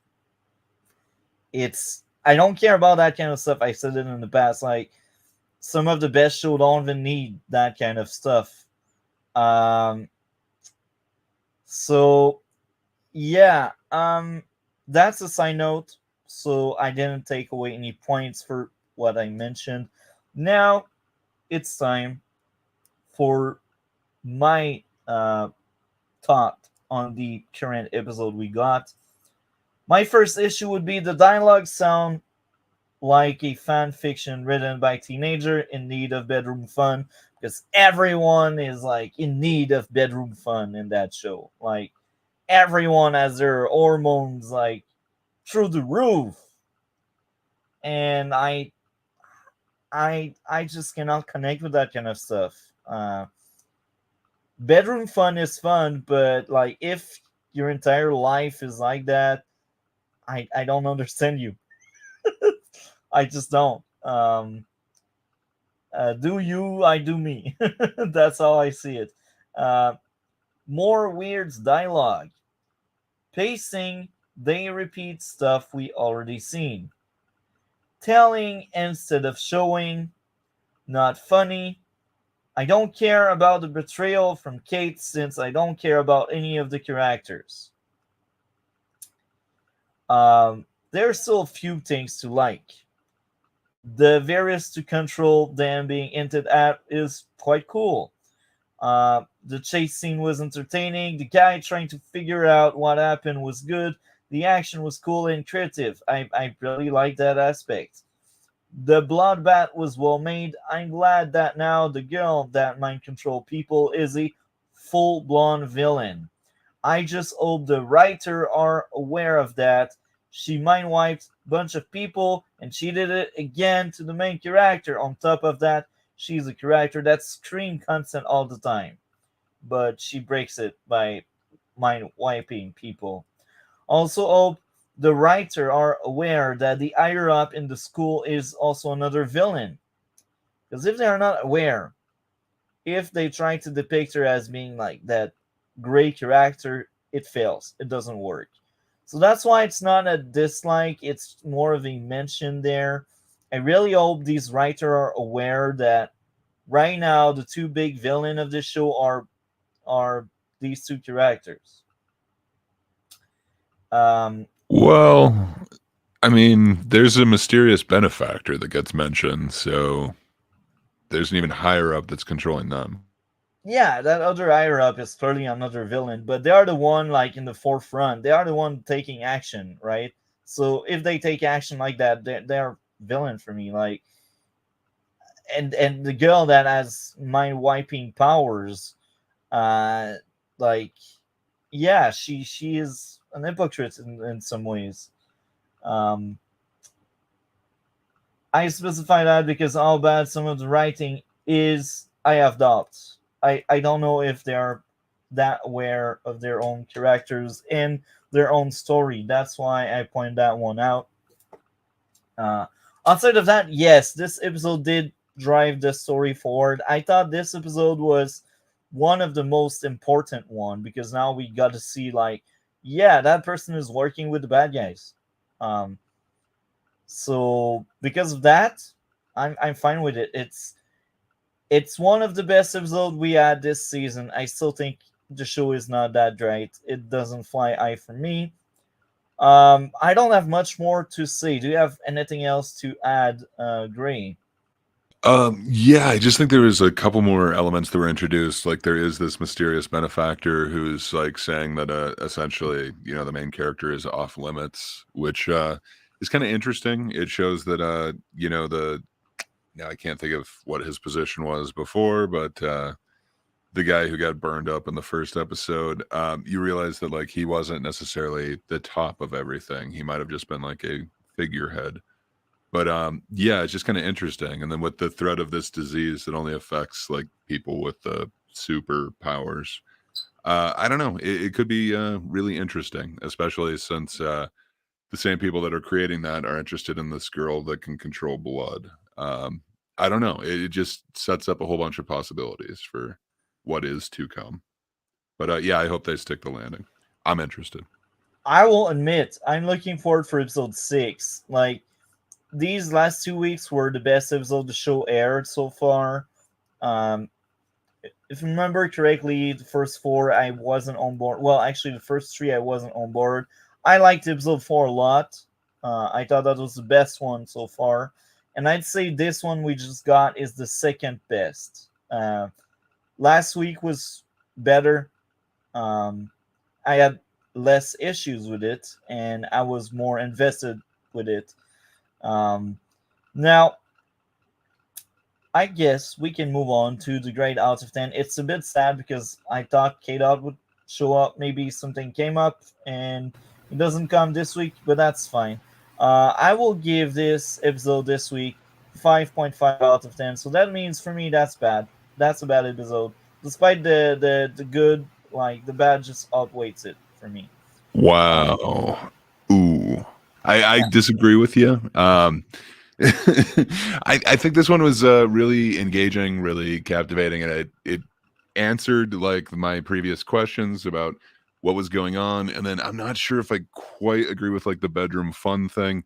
It's I don't care about that kind of stuff. I said it in the past. Like, some of the best shows don't even need that kind of stuff. So yeah, that's a side note. So I didn't take away any points for what I mentioned. Now it's time for my thought on the current episode we got. My first issue would be the dialogue sound like a fan fiction written by a teenager in need of bedroom fun, because everyone is like in need of bedroom fun in that show. Like, everyone has their hormones like through the roof, and I just cannot connect with that kind of stuff. Bedroom fun is fun, but like, if your entire life is like that, I don't understand you. I just don't. Do you? I do me. That's how I see it. Uh, More weird dialogue. Pacing, they repeat stuff we already seen. Telling instead of showing, not funny. I don't care about the betrayal from Kate since I don't care about any of the characters. There's still a few things to like. The various to control them being hinted at is quite cool. The chase scene was entertaining. The guy trying to figure out what happened was good. The action was cool and creative. I really like that aspect. The bloodbath was well made. I'm glad that now the girl that mind control people is a full blown villain. I just hope the writer are aware of that. She mind wiped a bunch of people and she did it again to the main character. On top of that, she's a character that screams constant all the time, but she breaks it by mind wiping people. Also hope the writer are aware that the higher up in the school is also another villain. Because if they are not aware, if they try to depict her as being like that gray character, it fails. It doesn't work. So that's why it's not a dislike, it's more of a mention there. I really hope these writers are aware that right now the two big villain of this show are these two characters. Well, I mean, there's a mysterious benefactor that gets mentioned, so there's an even higher up that's controlling them. Yeah, that other higher up is clearly another villain, but they are the one like in the forefront. They are the one taking action, right? So if they take action like that, they're villain for me. Like, and the girl that has mind wiping powers, uh, like, yeah, she is an hypocrite in some ways. Um, I specify that because how bad some of the writing is, I have doubts. I don't know if they are that aware of their own characters and their own story. That's why I point that one out. Outside of that, yes, this episode did drive the story forward. I thought this episode was one of the most important one because now we got to see like, yeah, that person is working with the bad guys. So because of that, I'm fine with it. It's one of the best episodes we had this season. I still think the show is not that great. It doesn't fly high for me. I don't have much more to say. Do you have anything else to add, Gray? Yeah, I just think there was a couple more elements that were introduced. Like there is this mysterious benefactor who's like saying that essentially, you know, the main character is off limits, which is kind of interesting. It shows that you know, now I can't think of what his position was before, but the guy who got burned up in the first episode, you realize that like he wasn't necessarily the top of everything. He might have just been like a figurehead. But yeah, it's just kind of interesting. And then with the threat of this disease that only affects like people with superpowers, I don't know. It could be really interesting, especially since the same people that are creating that are interested in this girl that can control blood. I don't know. It just sets up a whole bunch of possibilities for what is to come. But yeah, I hope they stick the landing. I'm interested. I will admit, I'm looking forward for episode 6. Like, these last 2 weeks were the best episode the show aired so far. Um, if I remember correctly, the first 4 I wasn't on board. Well, actually, the first 3 I wasn't on board. I liked episode 4 a lot. I thought that was the best one so far, and I'd say this one we just got is the second best. Last week was better. I had less issues with it, and I was more invested with it. Now, I guess we can move on to the grade out of 10. It's a bit sad because I thought K-Dot would show up. Maybe something came up and it doesn't come this week, but that's fine. I will give this episode this week 5.5 out of 10. So that means for me that's bad. That's a bad episode. Despite the good, like the bad just outweighs it for me. Wow. Ooh. I disagree with you. I think this one was really engaging, really captivating, and it answered like my previous questions about what was going on. And then I'm not sure if I quite agree with like the bedroom fun thing.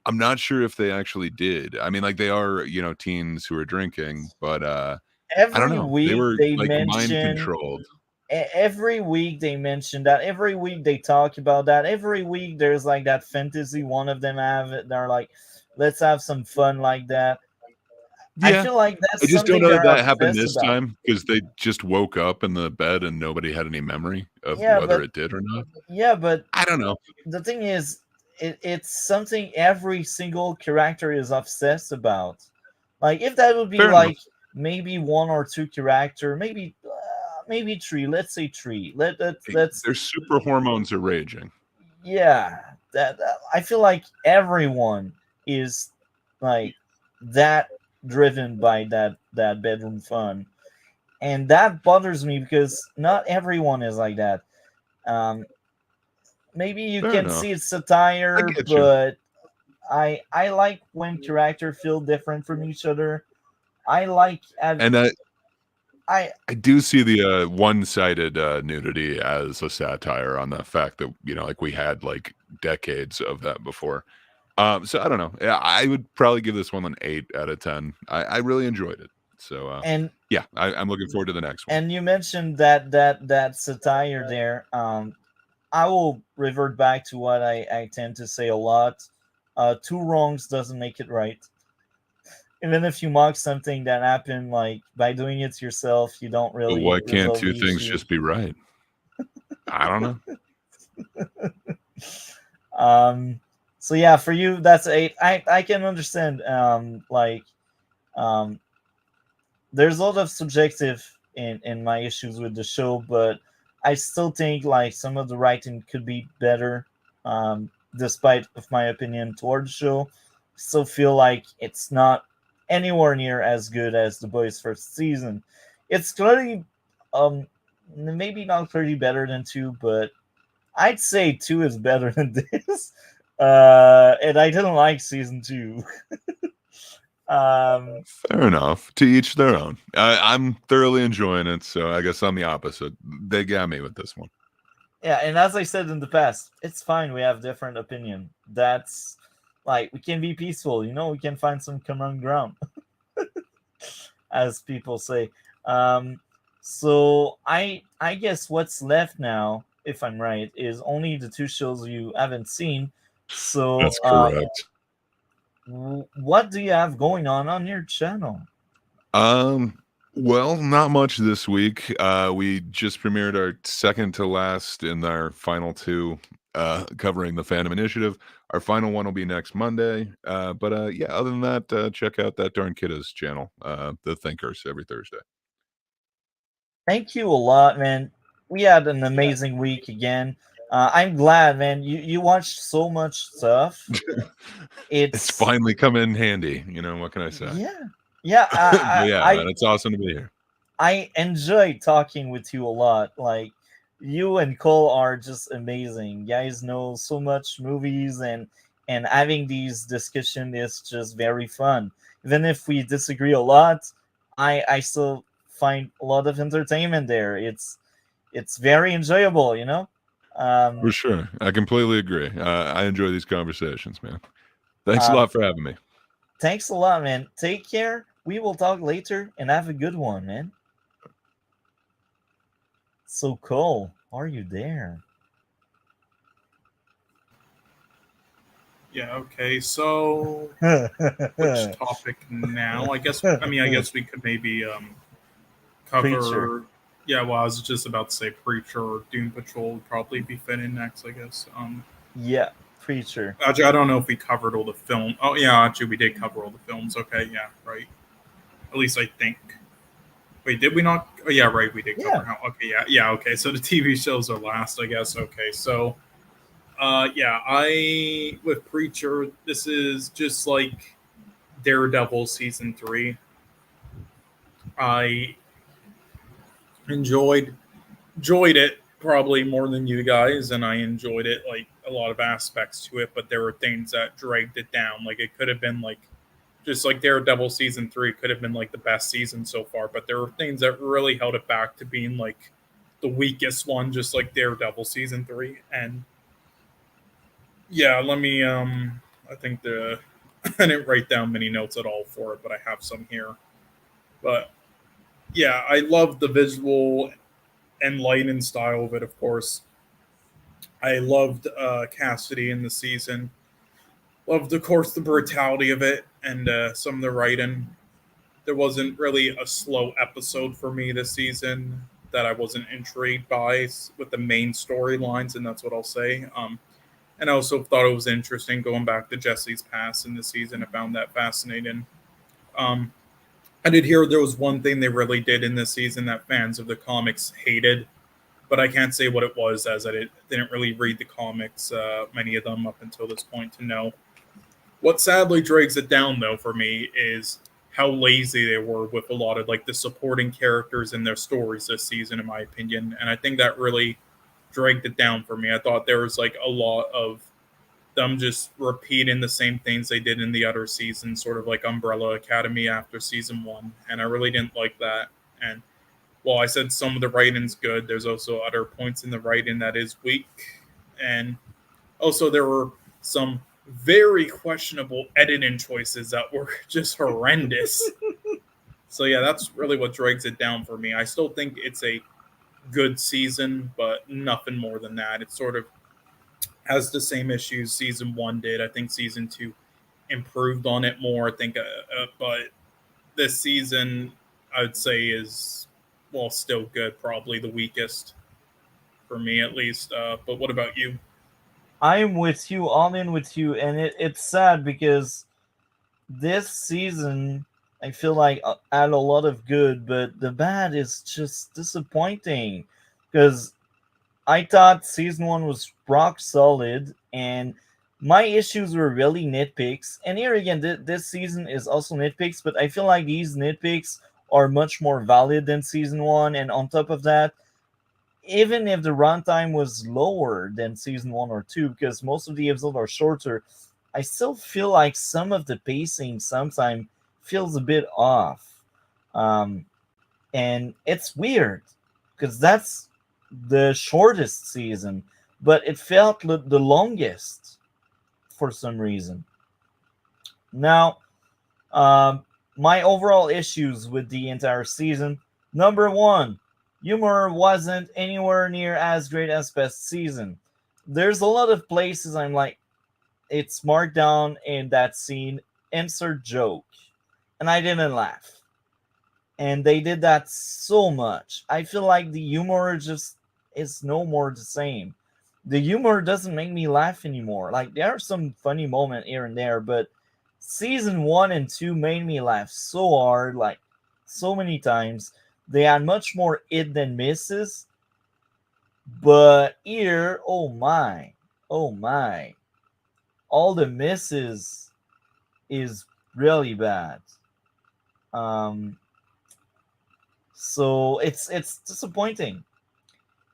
I'm not sure if they actually did. I mean, like they are, teens who are drinking, but I don't Every know. They week were they like mind mention controlled. every week they mention that. Every week they talk about that. Every week there's like that fantasy one of them have it. They're like, let's have some fun like that. I Yeah. feel like I that's just don't something know that they're that happened obsessed this about. time because they just woke up in the bed and nobody had any memory of Yeah, whether but it did or not. yeah, but I don't know. the thing is, it's something every single character is obsessed about. Like if that would be Fair enough. like maybe 1 or 2 character, maybe 3. Let's say 3. Let's Their super hormones are raging. yeah. That I feel like everyone is like that driven by that bedroom fun, and that bothers me because not everyone is like that. Um, maybe you Fair can enough. see it's I satire, get you. but I like when characters feel different from each other. I like And I I do see the one-sided nudity as a satire on the fact that like we had like decades of that before. So I don't know. Yeah, I would probably give this one an 8 out of 10. I really enjoyed it. So and yeah, I'm looking forward to the next one. and you mentioned that satire there. I will revert back to what I tend to say a lot. 2 wrongs doesn't make it right. Even if you mock something that happened, like by doing it yourself, you don't But really why can't resolve two the things issue. just be right? I don't know. So yeah, for you that's 8. I can understand. There's a lot of subjective in my issues with the show, but I still think like some of the writing could be better. Despite of my opinion toward the show, still feel like it's not anywhere near as good as The Boys' first season. It's clearly, maybe not clearly better than 2, but I'd say 2 is better than this. And I didn't like season 2. Fair enough. To each their own. I'm thoroughly enjoying it, so I guess I'm the opposite. They got me with this one. Yeah, and as I said in the past, it's fine. We have different opinion. That's like we can be peaceful. We can find some common ground, as people say. So I guess what's left now, if I'm right, is only the 2 shows you haven't seen. So That's correct. what do you have going on your channel? Well, not much this week. We just premiered our second to last in our final 2, covering the Phantom Initiative. Our final one will be next Monday. But yeah, other than that, check out that darn kiddos channel, The Thinkers, every Thursday. Thank you a lot, man. We had an amazing week again. I'm glad, man. You watched so much stuff. It's finally come in handy. What can I say? Yeah. Man, it's awesome to be here. I enjoy talking with you a lot. Like you and Cole are just amazing. You guys know so much movies, and having these discussions is just very fun. Even if we disagree a lot, I still find a lot of entertainment there. It's very enjoyable, For sure. I completely agree. I enjoy these conversations, man. Thanks a lot for having me. Thanks a lot, man. Take care. We will talk later and have a good one, man. So Cole, are you there? Yeah. Okay. So, which topic now? I guess. I mean, I guess we could maybe cover. Preacher. Yeah. Well, I was just about to say Preacher or Doom Patrol would probably be fitting next. I guess. Yeah, Preacher. Actually, I don't know if we covered all the film. Oh yeah, actually we did cover all the films. Okay. Yeah. Right. At least I think. Wait, did we not? Oh yeah. Right. We did cover Yeah. how. Okay. Yeah. Yeah. Okay. So the TV shows are last. I guess. Okay. So. Yeah, I with Preacher, this is just like Daredevil season 3. I enjoyed it probably more than you guys, and I enjoyed it like a lot of aspects to it, but there were things that dragged it down. Like it could have been like just like Daredevil season 3 could have been like the best season so far, but there were things that really held it back to being like the weakest one, just like Daredevil season 3. And yeah, let me I think I didn't write down many notes at all for it, but I have some here. But yeah, I love the visual and light and style of it, of course. I loved Cassidy in the season. Loved, of course, the brutality of it and some of the writing. There wasn't really a slow episode for me this season that I wasn't intrigued by with the main storylines, and that's what I'll say. And I also thought it was interesting going back to Jesse's past in the season. I found that fascinating. I did hear there was one thing they really did in this season that fans of the comics hated, but I can't say what it was as I didn't really read the comics, many of them up until this point, to know. What sadly drags it down, though, for me is how lazy they were with a lot of like the supporting characters in their stories this season, in my opinion. And I think that really dragged it down for me. I thought there was like a lot of them just repeating the same things they did in the other seasons, sort of like Umbrella Academy after season 1. And I really didn't like that. And while I said some of the writing's good, there's also other points in the writing that is weak. And also there were some very questionable editing choices that were just horrendous. So yeah, that's really what drags it down for me. I still think it's a good season, but nothing more than that. It sort of has the same issues season 1 did. I think season 2 improved on it more. I think, but this season I would say is still good. Probably the weakest for me, at least. But what about you? I'm with you, all in with you, and it's sad because this season I feel like had a lot of good, but the bad is just disappointing because I thought season 1 was rock solid, and my issues were really nitpicks. And here again, this season is also nitpicks, but I feel like these nitpicks are much more valid than season 1. And on top of that, even if the runtime was lower than season 1 or 2, because most of the episodes are shorter, I still feel like some of the pacing sometimes feels a bit off. And it's weird because that's the shortest season, but it felt the longest for some reason. Now, my overall issues with the entire season: number 1, humor wasn't anywhere near as great as best season. There's a lot of places I'm like, it's marked down in that scene, insert joke, and I didn't laugh. And they did that so much. I feel like the humor just is no more the same. The humor doesn't make me laugh anymore. Like there are some funny moments here and there, but season 1 and 2 made me laugh so hard, like so many times. They had much more hit than misses. But here, oh my, all the misses is really bad. So it's disappointing.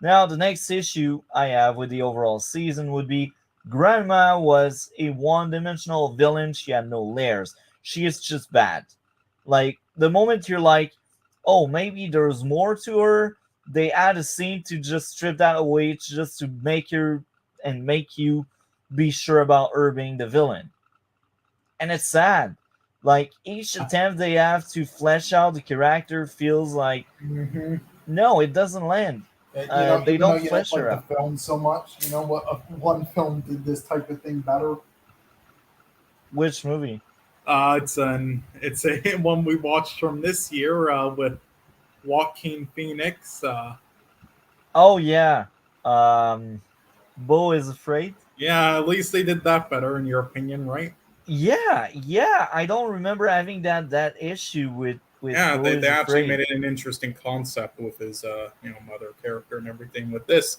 Now, the next issue I have with the overall season would be Grandma was a one-dimensional villain. She had no layers. She is just bad. Like, the moment you're like, oh, maybe there's more to her, they add a scene to just strip that away just to make you be sure about her being the villain. And it's sad Like each attempt they have to flesh out the character feels like Mm-hmm. no, it doesn't land. You They even though don't you flesh don't her like out. the film so much, you know what? One film did this type of thing better. Which movie? It's a one we watched from this year with Joaquin Phoenix. Oh yeah, Bo is Afraid. Yeah, at least they did that better, in your opinion, right? Yeah. I don't remember having that issue with Yeah, Bo they is actually made Afraid. it an interesting concept with his mother character and everything. With this,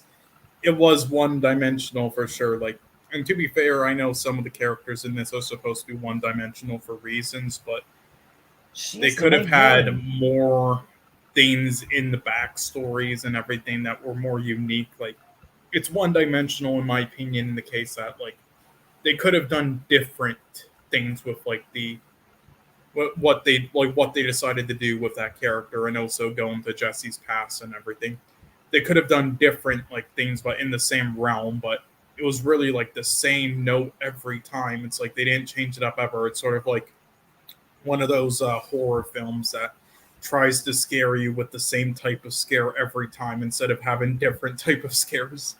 it was one dimensional for sure. Like, and to be fair, I know some of the characters in this are supposed to be one dimensional for reasons, but they She's the could have main had villain. more things in the backstories and everything that were more unique. Like, it's one dimensional in my opinion in the case that like they could have done different things with like the what they decided to do with that character, and also going to Jesse's past and everything. They could have done different like things, but in the same realm. But it was really like the same note every time. It's like they didn't change it up ever. It's sort of like one of those horror films that tries to scare you with the same type of scare every time instead of having different type of scares.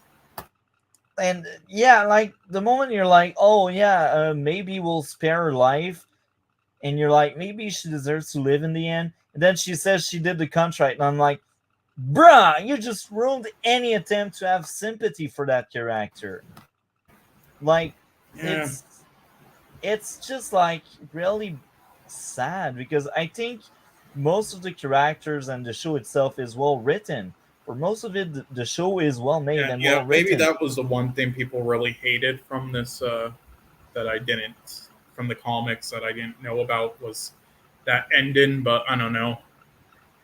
And yeah, like the moment you're like, oh yeah, maybe we'll spare her life, and you're like, maybe she deserves to live in the end. And then she says she did the contract, and I'm like, bruh, you just ruined any attempt to have sympathy for that character. Like, Yeah, it's just like really sad because I think most of the characters and the show itself is well written. For most of it, the show is well made and yeah. well Maybe written. that was the one thing people really hated from this that I didn't from the comics that I didn't know about was that ending. But I don't know.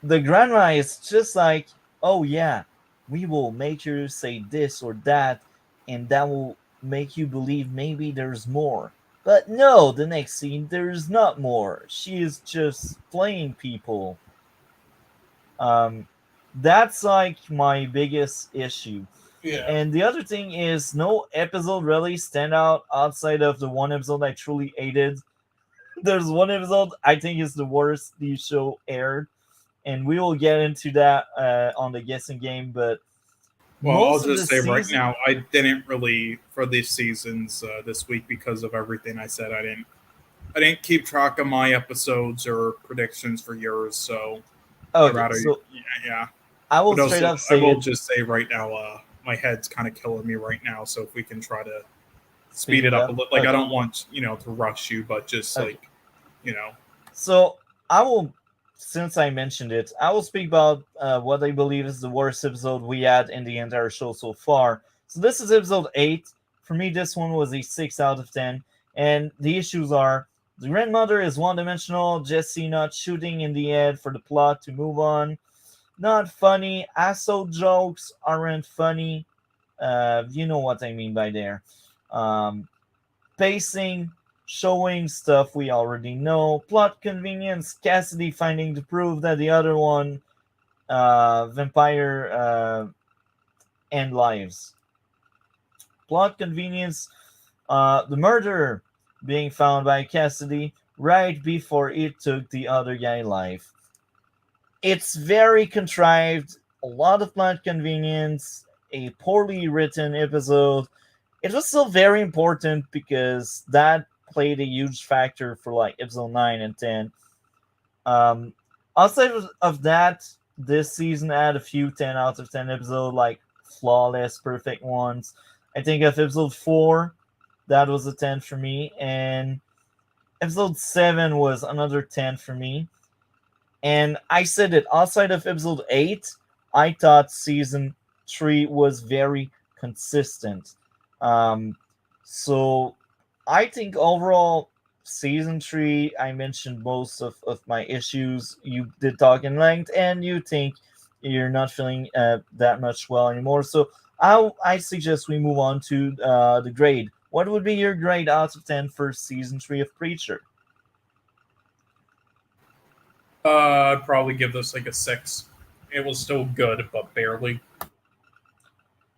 The grandma is just like, oh yeah, we will make you say this or that, and that will make you believe maybe there's more. But no, the next scene there's not more. She is just playing people. Um, that's like my biggest issue. Yeah. And the other thing is, no episode really stand out outside of the one episode I truly hated. There's one episode I think is the worst the show aired, and we will get into that on the guessing game. But Well, I'll most of the just say right season, now, I didn't really for these seasons this week because of everything I said. I didn't keep track of my episodes or predictions for yours, so I'd okay, rather so yeah. I will But straight also, up I say will it. just say right now, my head's kind of killing me right now. So if we can try to Speed speed it it up a up. little, like I Okay, don't want to rush you, but just okay. like you know, So I will, since I mentioned it, I will speak about what I believe is the worst episode we had in the entire show so far. So this is episode 8. For me, this one was a 6 out of 10. And the issues are the grandmother is one-dimensional, Jesse not shooting in the head for the plot to move on. Not funny. Asshole jokes aren't funny. You know what I mean by there. Um, Pacing, showing stuff we already know. Plot convenience, Cassidy finding to prove that the other one, vampire, end lives. Plot convenience, the murderer being found by Cassidy right before it took the other guy life. It's very contrived, a lot of plot convenience, a poorly written episode. It was still very important because that played a huge factor for like episode 9 and 10. Um, Outside of that, this season had a few 10 out of 10 episodes, like flawless, perfect ones. I think of episode 4, that was a 10 for me, and episode 7 was another 10 for me. And I said it outside of episode 8, I thought season 3 was very consistent. Um, so I think overall, season 3, I mentioned most of my issues. You did talk in length, and you think you're not feeling that much well anymore. So I suggest we move on to the grade. What would be your grade out of 10 for season 3 of Preacher? I'd probably give this like a 6. It was still good, but barely.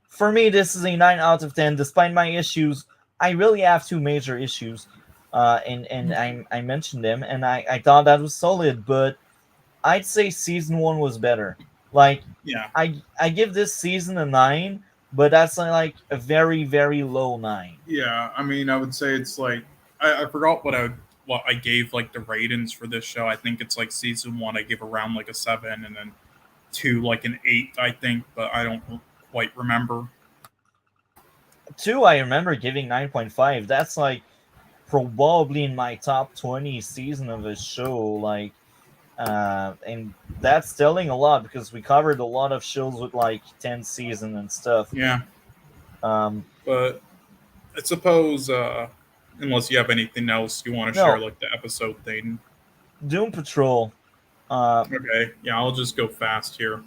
For me, this is a 9 out of 10. Despite my issues, I really have two major issues. and I mentioned them, and I thought that was solid, but I'd say season 1 was better. Like, Yeah. I give this season a 9, but that's like a very, very low 9. Yeah, I mean, I would say it's like I forgot what I gave like the ratings for this show. I think it's like season 1 I give around like a 7, and then 2 like an 8, I think, but I don't quite remember. 2, I remember giving 9.5. That's like probably in my top 20 season of a show. Like, and that's telling a lot because we covered a lot of shows with like 10 season and stuff. Yeah, Um, but I suppose unless you have anything else you want to share, no, like the episode thing. Doom Patrol. Uh, Okay, yeah, I'll just go fast here.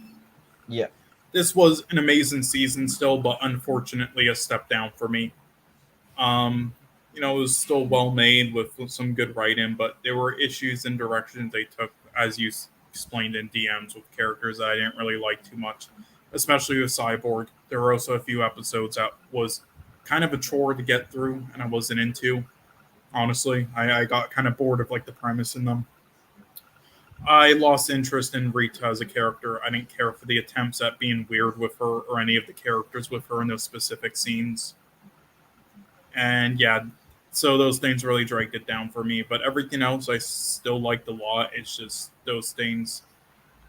yeah, This was an amazing season still, but unfortunately a step down for me. Um, it was still well made with some good writing, but there were issues and directions they took, as you explained in DMs, with characters that I didn't really like too much, especially with Cyborg. There were also a few episodes that was kind of a chore to get through, and I wasn't into. Honestly, I got kind of bored of like the premise in them. I lost interest in Rita as a character. I didn't care for the attempts at being weird with her or any of the characters with her in those specific scenes. And yeah, so those things really dragged it down for me. But everything else I still liked a lot. It's just those things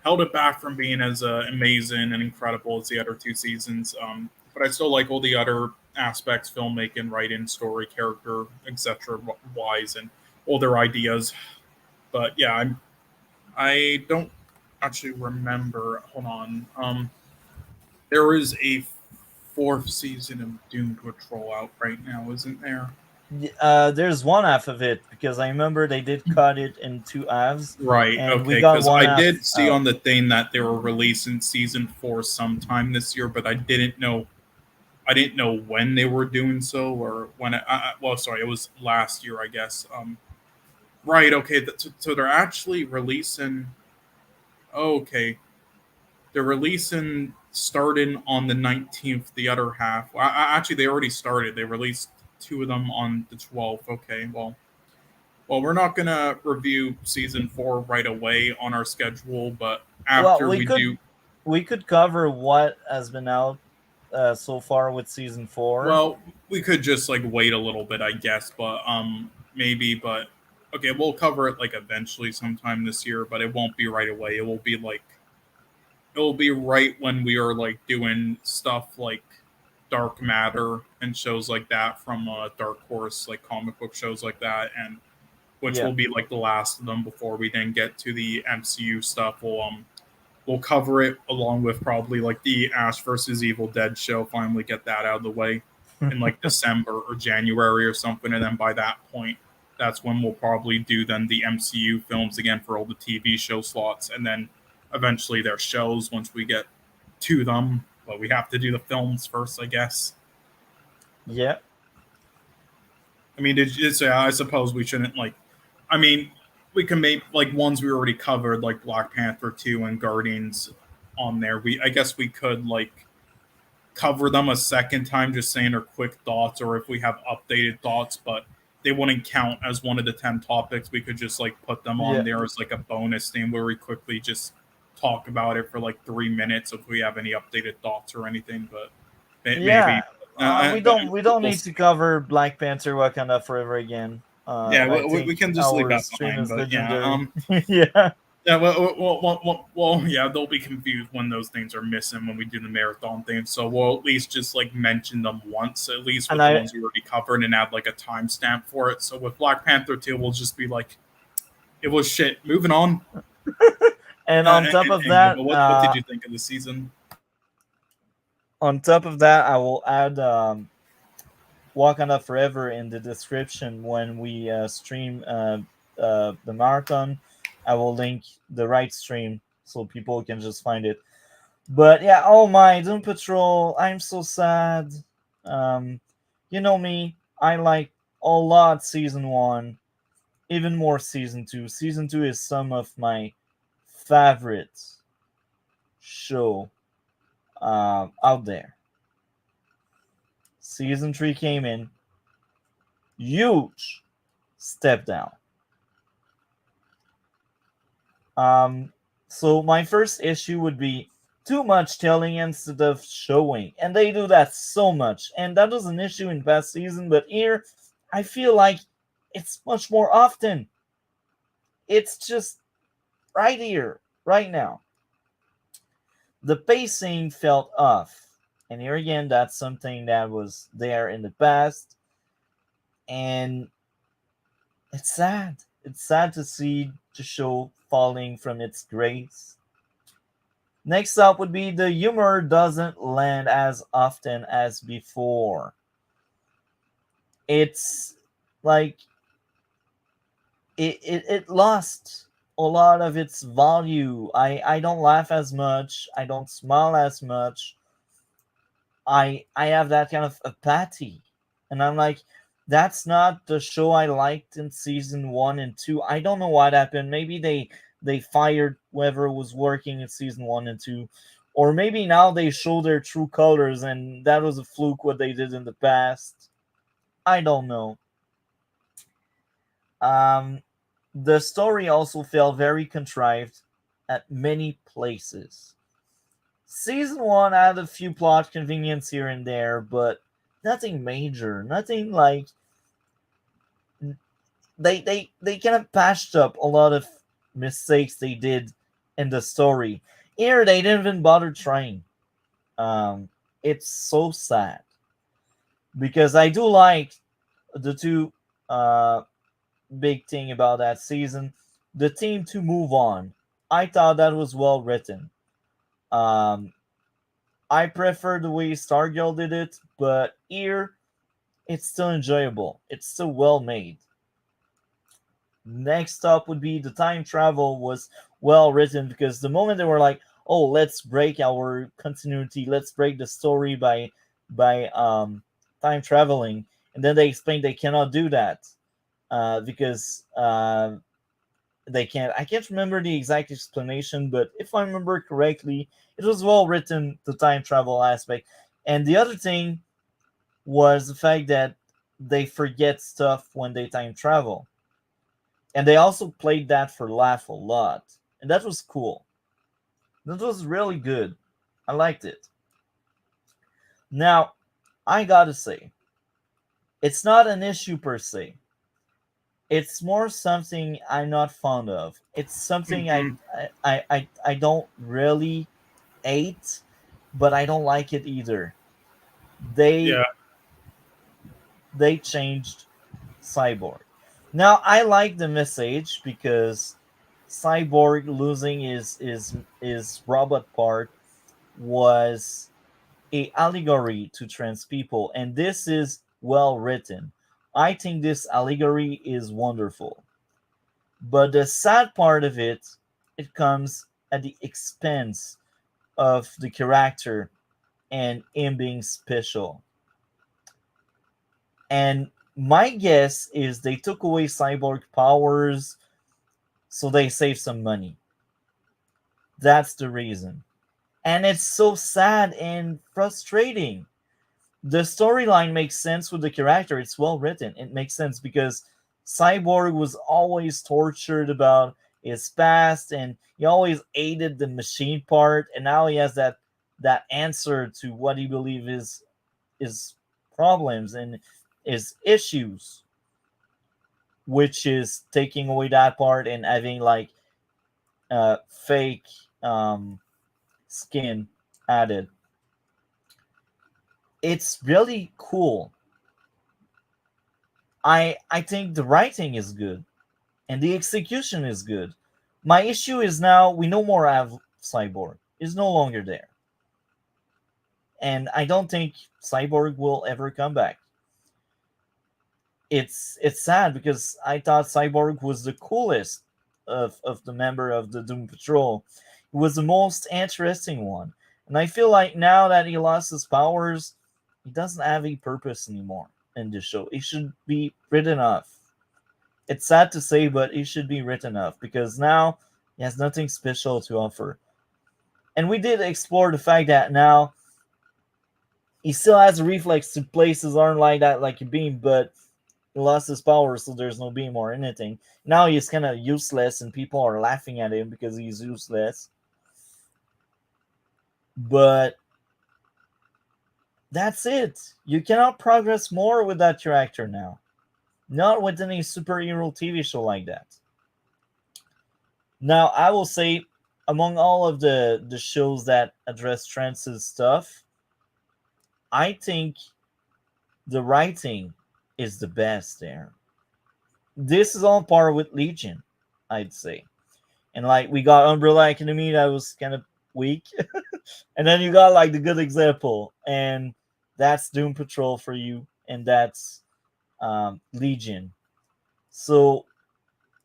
held it back from being as amazing and incredible as the other two seasons. But I still like all the other aspects, filmmaking, writing, story, character, etc. wise, and all their ideas. But yeah, I don't actually remember. Hold on. There is a fourth season of Doom Patrol out right now, isn't there? there's one half of it because I remember they did cut it in 2 halves, Right. and we Okay. got Because one I half did see out. on the thing that they were releasing season 4 sometime this year, but I didn't know. I didn't know when they were doing so or when. Well, sorry, it was last year, I guess. Right. Okay. So they're actually releasing. Okay. They're releasing starting on the 19th, the other half. Actually, they already started. They released 2 of them on the 12th. Okay, well, we're not gonna review season 4 right away on our schedule, but Well, after we do, we could cover what has been out so far with season 4. well, we could just like wait a little bit, I guess. But maybe, but okay, we'll cover it like eventually sometime this year, but it won't be right away. It will be right when we are like doing stuff like Dark Matter and shows like that from Dark Horse, like comic book shows like that, and which Yeah. will be like the last of them before we then get to the MCU stuff. We'll cover it along with probably like the Ash versus Evil Dead show. Finally, get that out of the way in like December or January or something, and then by that point, that's when we'll probably do then the MCU films again for all the TV show slots, and then eventually their shows once we get to them. But we have to do the films first, I guess. Yeah. I mean, I suppose we shouldn't like. I mean, we can make like ones we already covered, like Black Panther 2 and Guardians on there. I guess we could like cover them a second time, just saying our quick thoughts, or if we have updated thoughts, but they wouldn't count as one of the 10 topics. We could just like put them on Yeah. there as like a bonus thing where we quickly just talk about it for like 3 minutes if we have any updated thoughts or anything. But maybe Yeah. We don't we'll need to cover Black Panther Wakanda Forever again. Yeah, I we think can just leave our that stream behind. is But yeah, legendary. Yeah. yeah, yeah, they'll be confused when those things are missing when we do the marathon thing. So we'll at least just like mention them once, at least with And the I ones we already covered, and add like a timestamp for it. So with Black Panther 2, we'll just be like, it was shit. Moving on. and on top of Anyway, that, but what did you think of the season? I will add Wakanda Forever in the description when we stream the marathon. I will link the right stream so people can just find it. But yeah, oh my, Doom Patrol, I'm so sad. You know me, I like a lot season 1, even more season 2. Season 2 is some of my favorite show out there. Season 3 came in huge, step down. So my first issue would be too much telling instead of showing, and they do that so much, and that was an issue in past season, but here I feel like it's much more often. It's just right here, right now. The pacing felt off, and here again, that's something that was there in the past, and it's sad. It's sad to see the show falling from its grace. Next up would be the humor doesn't land as often as before. It's like it lost a lot of its value. I don't laugh as much. I don't smile as much. I have that kind of apathy. And I'm like, that's not the show I liked in season 1 and 2. I don't know what happened. Maybe they fired whoever was working in season 1 and 2. Or maybe now they show their true colors and that was a fluke what they did in the past. I don't know. The story also felt very contrived at many places. Season 1 had a few plot convenience here and there, but nothing major. Nothing like they kind of patched up a lot of mistakes they did in the story. Here they didn't even bother trying. It's so sad because I do like the two big thing about that season, the team to move on. I thought that was well written. I prefer the way Stargirl did it, but here it's still enjoyable. It's still well made. Next up would be the time travel was well written because the moment they were like, "Oh, let's break our continuity, let's break the story by time traveling," and then they explained they cannot do that because they can't. I can't remember the exact explanation, but if I remember correctly, it was well written, the time travel aspect. And the other thing was the fact that they forget stuff when they time travel. And they also played that for laugh a lot. And that was cool. That was really good. I liked it. Now, I gotta say, it's not an issue per se. It's more something I'm not fond of. It's something I don't really hate, but I don't like it either. They Yeah. they changed Cyborg. Now I like the message because Cyborg losing his robot part was a allegory to trans people, and this is well written. I think this allegory is wonderful. But the sad part of it, it comes at the expense of the character and him being special. And my guess is they took away Cyborg powers so they save some money. That's the reason. And it's so sad and frustrating. The storyline makes sense with the character. It's well written. It makes sense because Cyborg was always tortured about his past and he always hated the machine part, and now he has that answer to what he believes is his problems and his issues, which is taking away that part and having like fake skin added. It's really cool. I think the writing is good and the execution is good. My issue is now we no more have Cyborg. He's no longer there. And I don't think Cyborg will ever come back. It's sad because I thought Cyborg was the coolest of the member of the Doom Patrol. He was the most interesting one. And I feel like now that he lost his powers, he doesn't have a purpose anymore in this show. He should be written off. It's sad to say, but he should be written off because now he has nothing special to offer. And we did explore the fact that now he still has a reflex to place his arm like that, like a beam, but He lost his power, so there's no beam or anything. Now he's kind of useless, and people are laughing at him because he's useless. But that's it. You cannot progress more with that character now. Not with any superhero TV show like that. Now, I will say, among all of the shows that address Trance's stuff, I think the writing is the best there. This is on par with Legion, I'd say. And like we got Umbrella Academy that was kind of weak. And then you got like the good example, and that's Doom Patrol for you, and that's Legion. So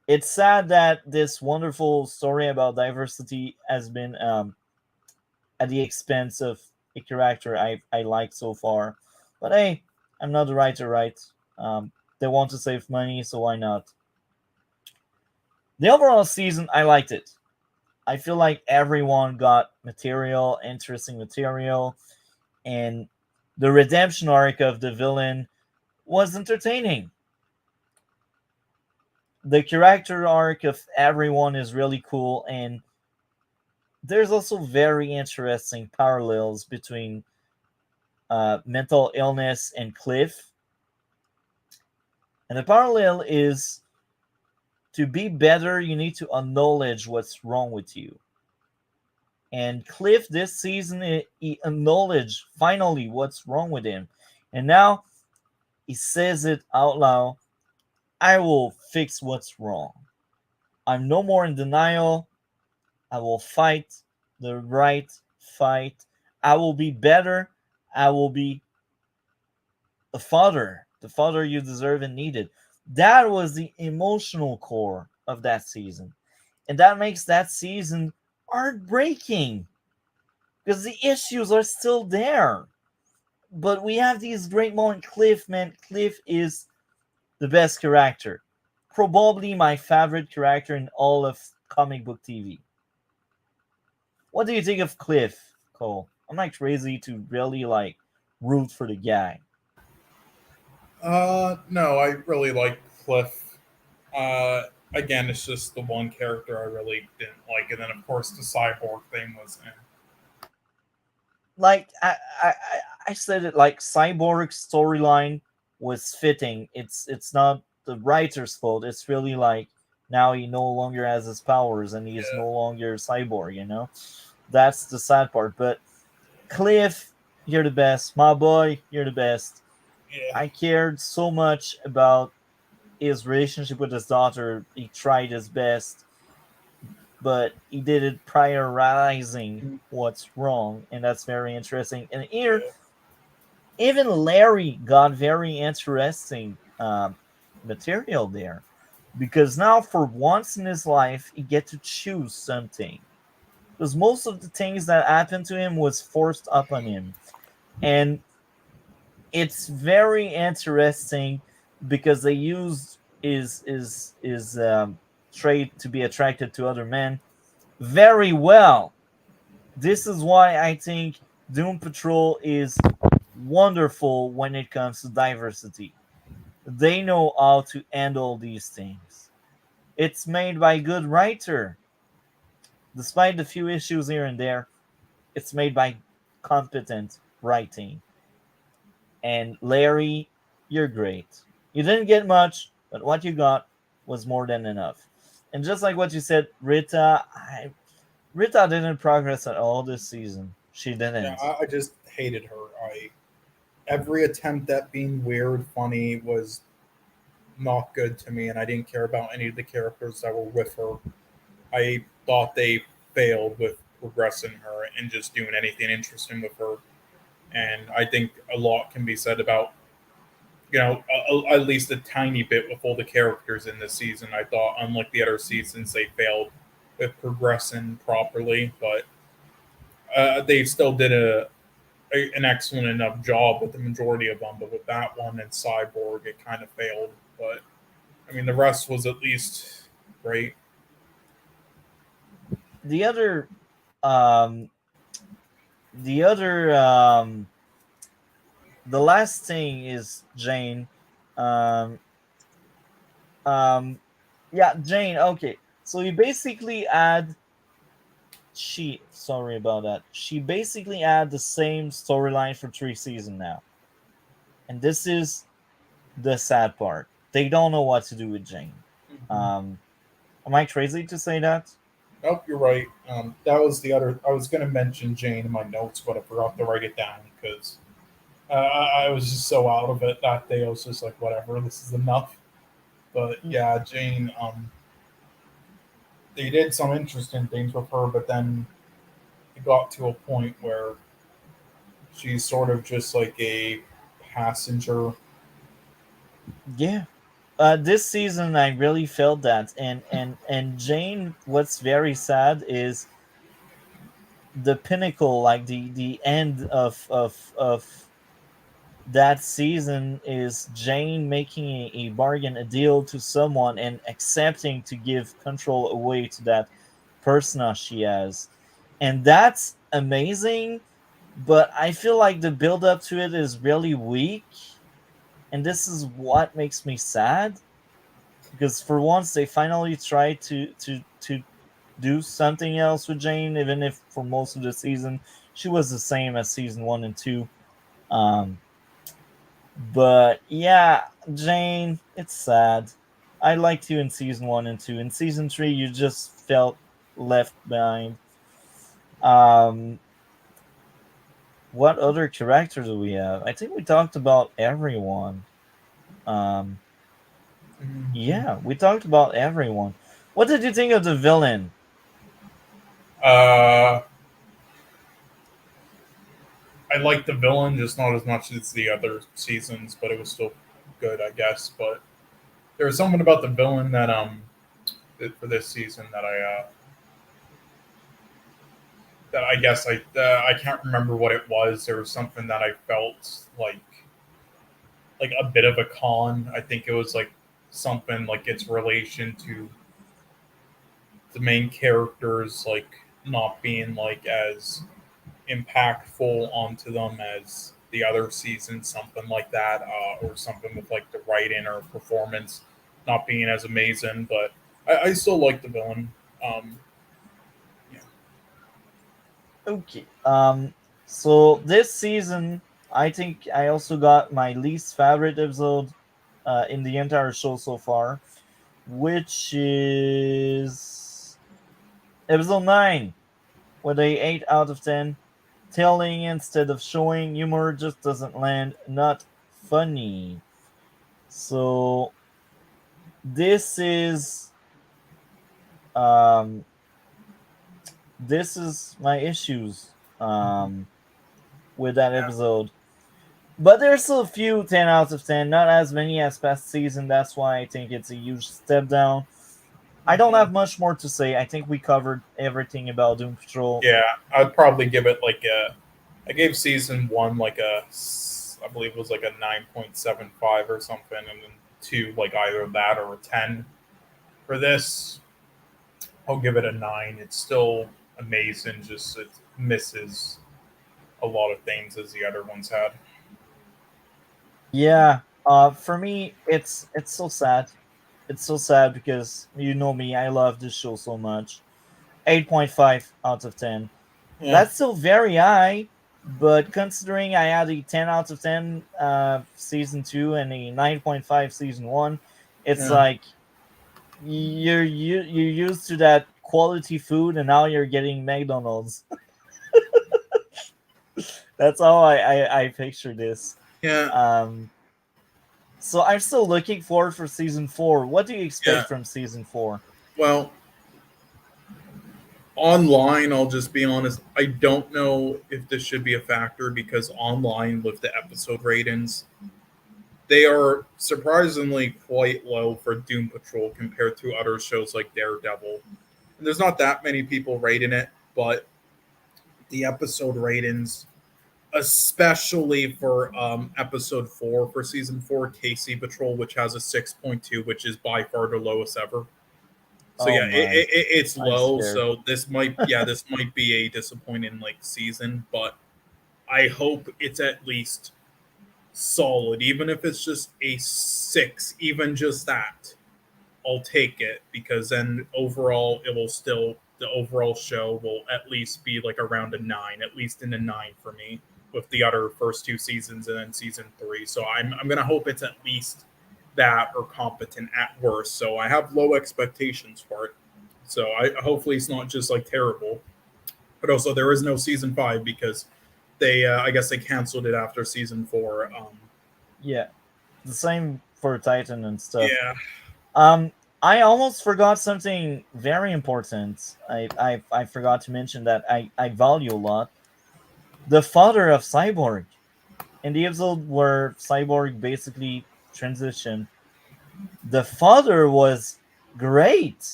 it's sad that this wonderful story about diversity has been at the expense of a character I like so far. But hey, I'm not the writer, right? They want to save money, so why not? The overall season, I liked it. I feel like everyone got material, interesting material, and the redemption arc of the villain was entertaining. The character arc of everyone is really cool, and there's also very interesting parallels between mental illness and Cliff. And the parallel is, to be better, you need to acknowledge what's wrong with you. And Cliff this season, he acknowledged finally what's wrong with him. And now he says it out loud. I will fix what's wrong. I'm no more in denial. I will fight the right fight. I will be better. I will be the father you deserve and needed. That was the emotional core of that season. And that makes that season heartbreaking because the issues are still there. But we have these great moments. Cliff, man, Cliff is the best character. Probably my favorite character in all of comic book TV. What do you think of Cliff, Cole? I'm not crazy to really like root for the guy. No, I really like Cliff. Again, it's just the one character I really didn't like, and then of course the cyborg thing was. Like I said it, like Cyborg's storyline was fitting. It's not the writer's fault. It's really like now he no longer has his powers and he is no longer Cyborg. You know, that's the sad part. But Cliff, you're the best, my boy. You're the best. Yeah. I cared so much about his relationship with his daughter. He tried his best, but he did it prioritizing what's wrong, and that's very interesting. And here, even Larry got very interesting material there, because now for once in his life, he get to choose something. Because most of the things that happened to him was forced up on him, and it's very interesting because they used his trait to be attracted to other men very well. This is why I think Doom Patrol is wonderful when it comes to diversity. They know how to handle these things. It's made by a good writer. Despite the few issues here and there, it's made by competent writing. And Larry, you're great. You didn't get much, but what you got was more than enough. And just like what you said, Rita didn't progress at all this season. She didn't. Yeah, I just hated her. Every attempt at being weird, funny was not good to me, and I didn't care about any of the characters that were with her. I thought they failed with progressing her and just doing anything interesting with her. And I think a lot can be said about, at least a tiny bit with all the characters in this season. I thought, unlike the other seasons, they failed with progressing properly, but they still did an excellent enough job with the majority of them. But with that one and Cyborg, it kind of failed. But I mean, the rest was at least great. The other, um, the other, the last thing is Jane. Um, Yeah, Jane. Okay, so you basically add sorry about that. She basically had the same storyline for 3 seasons now, and this is the sad part. They don't know what to do with Jane. Um, am I crazy to say that? Nope, you're right. That was the other. I was going to mention Jane in my notes, but I forgot to write it down because I was just so out of it that day. I was just like, whatever, this is enough. But yeah, Jane. They did some interesting things with her, but then it got to a point where she's sort of just like a passenger. Yeah. This season, I really felt that, and Jane. What's very sad is the pinnacle, like the end of that season is Jane making a bargain, a deal to someone, and accepting to give control away to that persona she has, and that's amazing. But I feel like the build up to it is really weak, and this is what makes me sad because for once they finally tried to do something else with Jane, even if for most of the season she was the same as season 1 and 2. Um, but yeah, Jane, it's sad. I liked you in season 1 and 2. In season 3, you just felt left behind. Um, what other characters do we have? I think we talked about everyone. Um, yeah, we talked about everyone. What did you think of the villain? Uh, I liked the villain, just not as much as the other seasons, but it was still good, I guess. But there was something about the villain that for this season that I guess I can't remember what it was. There was something that I felt like a bit of a con. I think it was like something like its relation to the main characters like not being like as impactful onto them as the other seasons, something like that, or something with like the writing or performance not being as amazing. But I still like the villain. Yeah. Okay. So this season, I think I also got my least favorite episode in the entire show so far, which is episode 9, with a 8 out of 10. Telling instead of showing, humor just doesn't land. Not funny. So this is um this is my issues with that episode. But there's still a few 10 out of 10, not as many as past season. That's why I think it's a huge step down. I don't have much more to say. I think we covered everything about Doom Patrol. Yeah, I'd probably give it like a. I gave season one like I believe it was like a 9.75 or something, and then two like either that or a 10. For this, I'll give it a 9. It's still amazing, just it misses a lot of things as the other ones had. Yeah, for me, it's so sad. It's so sad because you know me, I love this show so much. 8.5 out of 10. Yeah, That's still very high, but considering I had a 10 out of 10 season 2 and a 9.5 season 1, it's yeah, like you're used to that quality food and now you're getting McDonald's. That's how I picture this. yeah, Um, so I'm still looking forward for season 4. What do you yeah. expect from season 4? Well, online, I'll just be honest. I don't know if this should be a factor because online with the episode ratings, they are surprisingly quite low for Doom Patrol compared to other shows like Daredevil. And there's not that many people rating it, but the episode ratings, especially for episode 4 for season 4, KC Patrol, which has a 6.2, which is by far the lowest ever. So Oh yeah, my, it's I'm low. scared. So this might be a disappointing like season, but I hope it's at least solid, even if it's just a 6, even just that. I'll take it, because then overall the overall show will at least be like around a 9, at least in a 9 for me, with the other first 2 seasons and then season 3. So I'm gonna hope it's at least that or competent at worst. So I have low expectations for it. So I hopefully it's not just like terrible. But also there is no season 5 because they I guess they canceled it after season 4. Yeah, the same for Titan and stuff. Yeah. I almost forgot something very important. I forgot to mention that I value a lot. The father of Cyborg. In the episode where Cyborg basically transitioned, the father was great.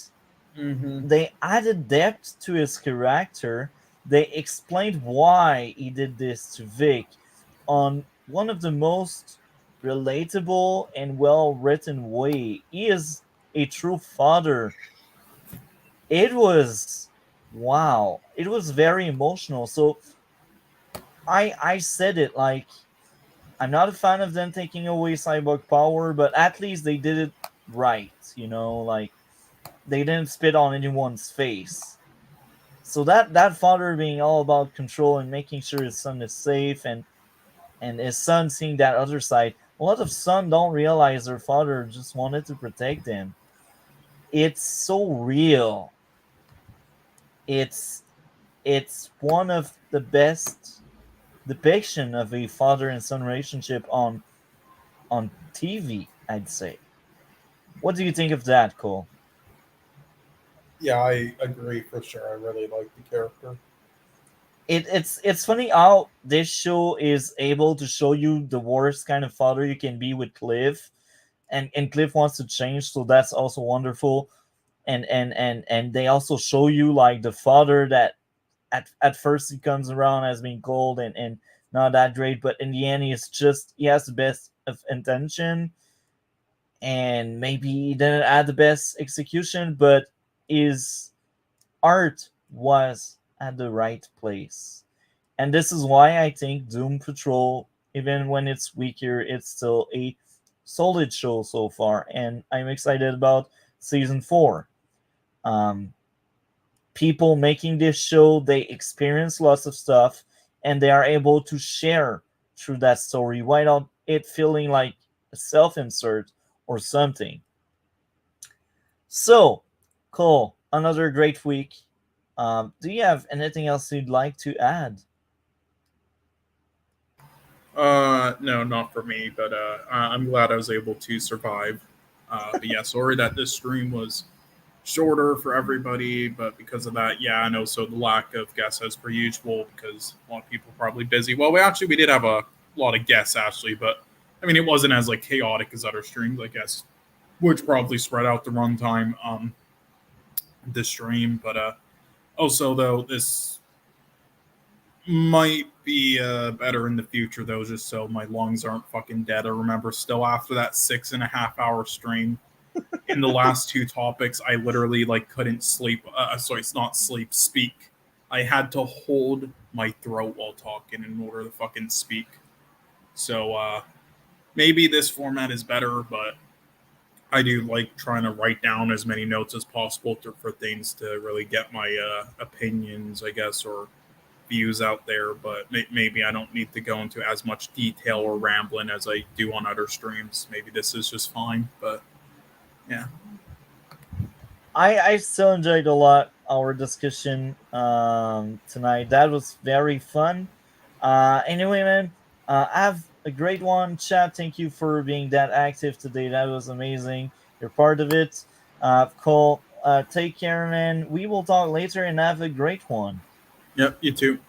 Mm-hmm. They added depth to his character. They explained why he did this to Vic on one of the most relatable and well written way. He is a true father. It was wow. It was very emotional. So I said it like I'm not a fan of them taking away cyborg power, but at least they did it right, like they didn't spit on anyone's face. So that father being all about control and making sure his son is safe, and his son seeing that other side. A lot of sons don't realize their father just wanted to protect them. It's so real. It's it's one of the best depiction of a father and son relationship on TV, I'd say. What do you think of that, Cole? Yeah, I agree for sure. I really like the character. It's funny how this show is able to show you the worst kind of father you can be with Cliff, and Cliff wants to change, so that's also wonderful. And they also show you like the father that at first he comes around as being cold and not that great, but in the end he has the best of intention, and maybe he didn't add the best execution, but his art was at the right place. And this is why I think Doom Patrol, even when it's weaker, it's still a solid show so far. And I'm excited about season 4. Um, People making this show, they experience lots of stuff and they are able to share through that story without it feeling like a self insert or something. So, Cole, another great week. Do you have anything else you'd like to add? No, not for me, but I'm glad I was able to survive. But yeah, sorry that this stream was shorter for everybody, but because of that, yeah, and also the lack of guests as per usual, because a lot of people are probably busy. Well, we did have a lot of guests actually, but I mean, it wasn't as like chaotic as other streams, I guess, which probably spread out the runtime this stream. But also though, this might be better in the future though, just so my lungs aren't fucking dead. I remember still after that 6.5 hour stream, in the last 2 topics, I literally like couldn't sleep. Sorry, it's not sleep, speak. I had to hold my throat while talking in order to fucking speak. So maybe this format is better, but I do like trying to write down as many notes as possible for things to really get my opinions, I guess, or views out there. But maybe I don't need to go into as much detail or rambling as I do on other streams. Maybe this is just fine, but yeah. I still enjoyed a lot our discussion tonight. That was very fun. Anyway, man, have a great one, chat. Thank you for being that active today. That was amazing. You're part of it. Cole, take care, man. We will talk later and have a great one. Yep, you too.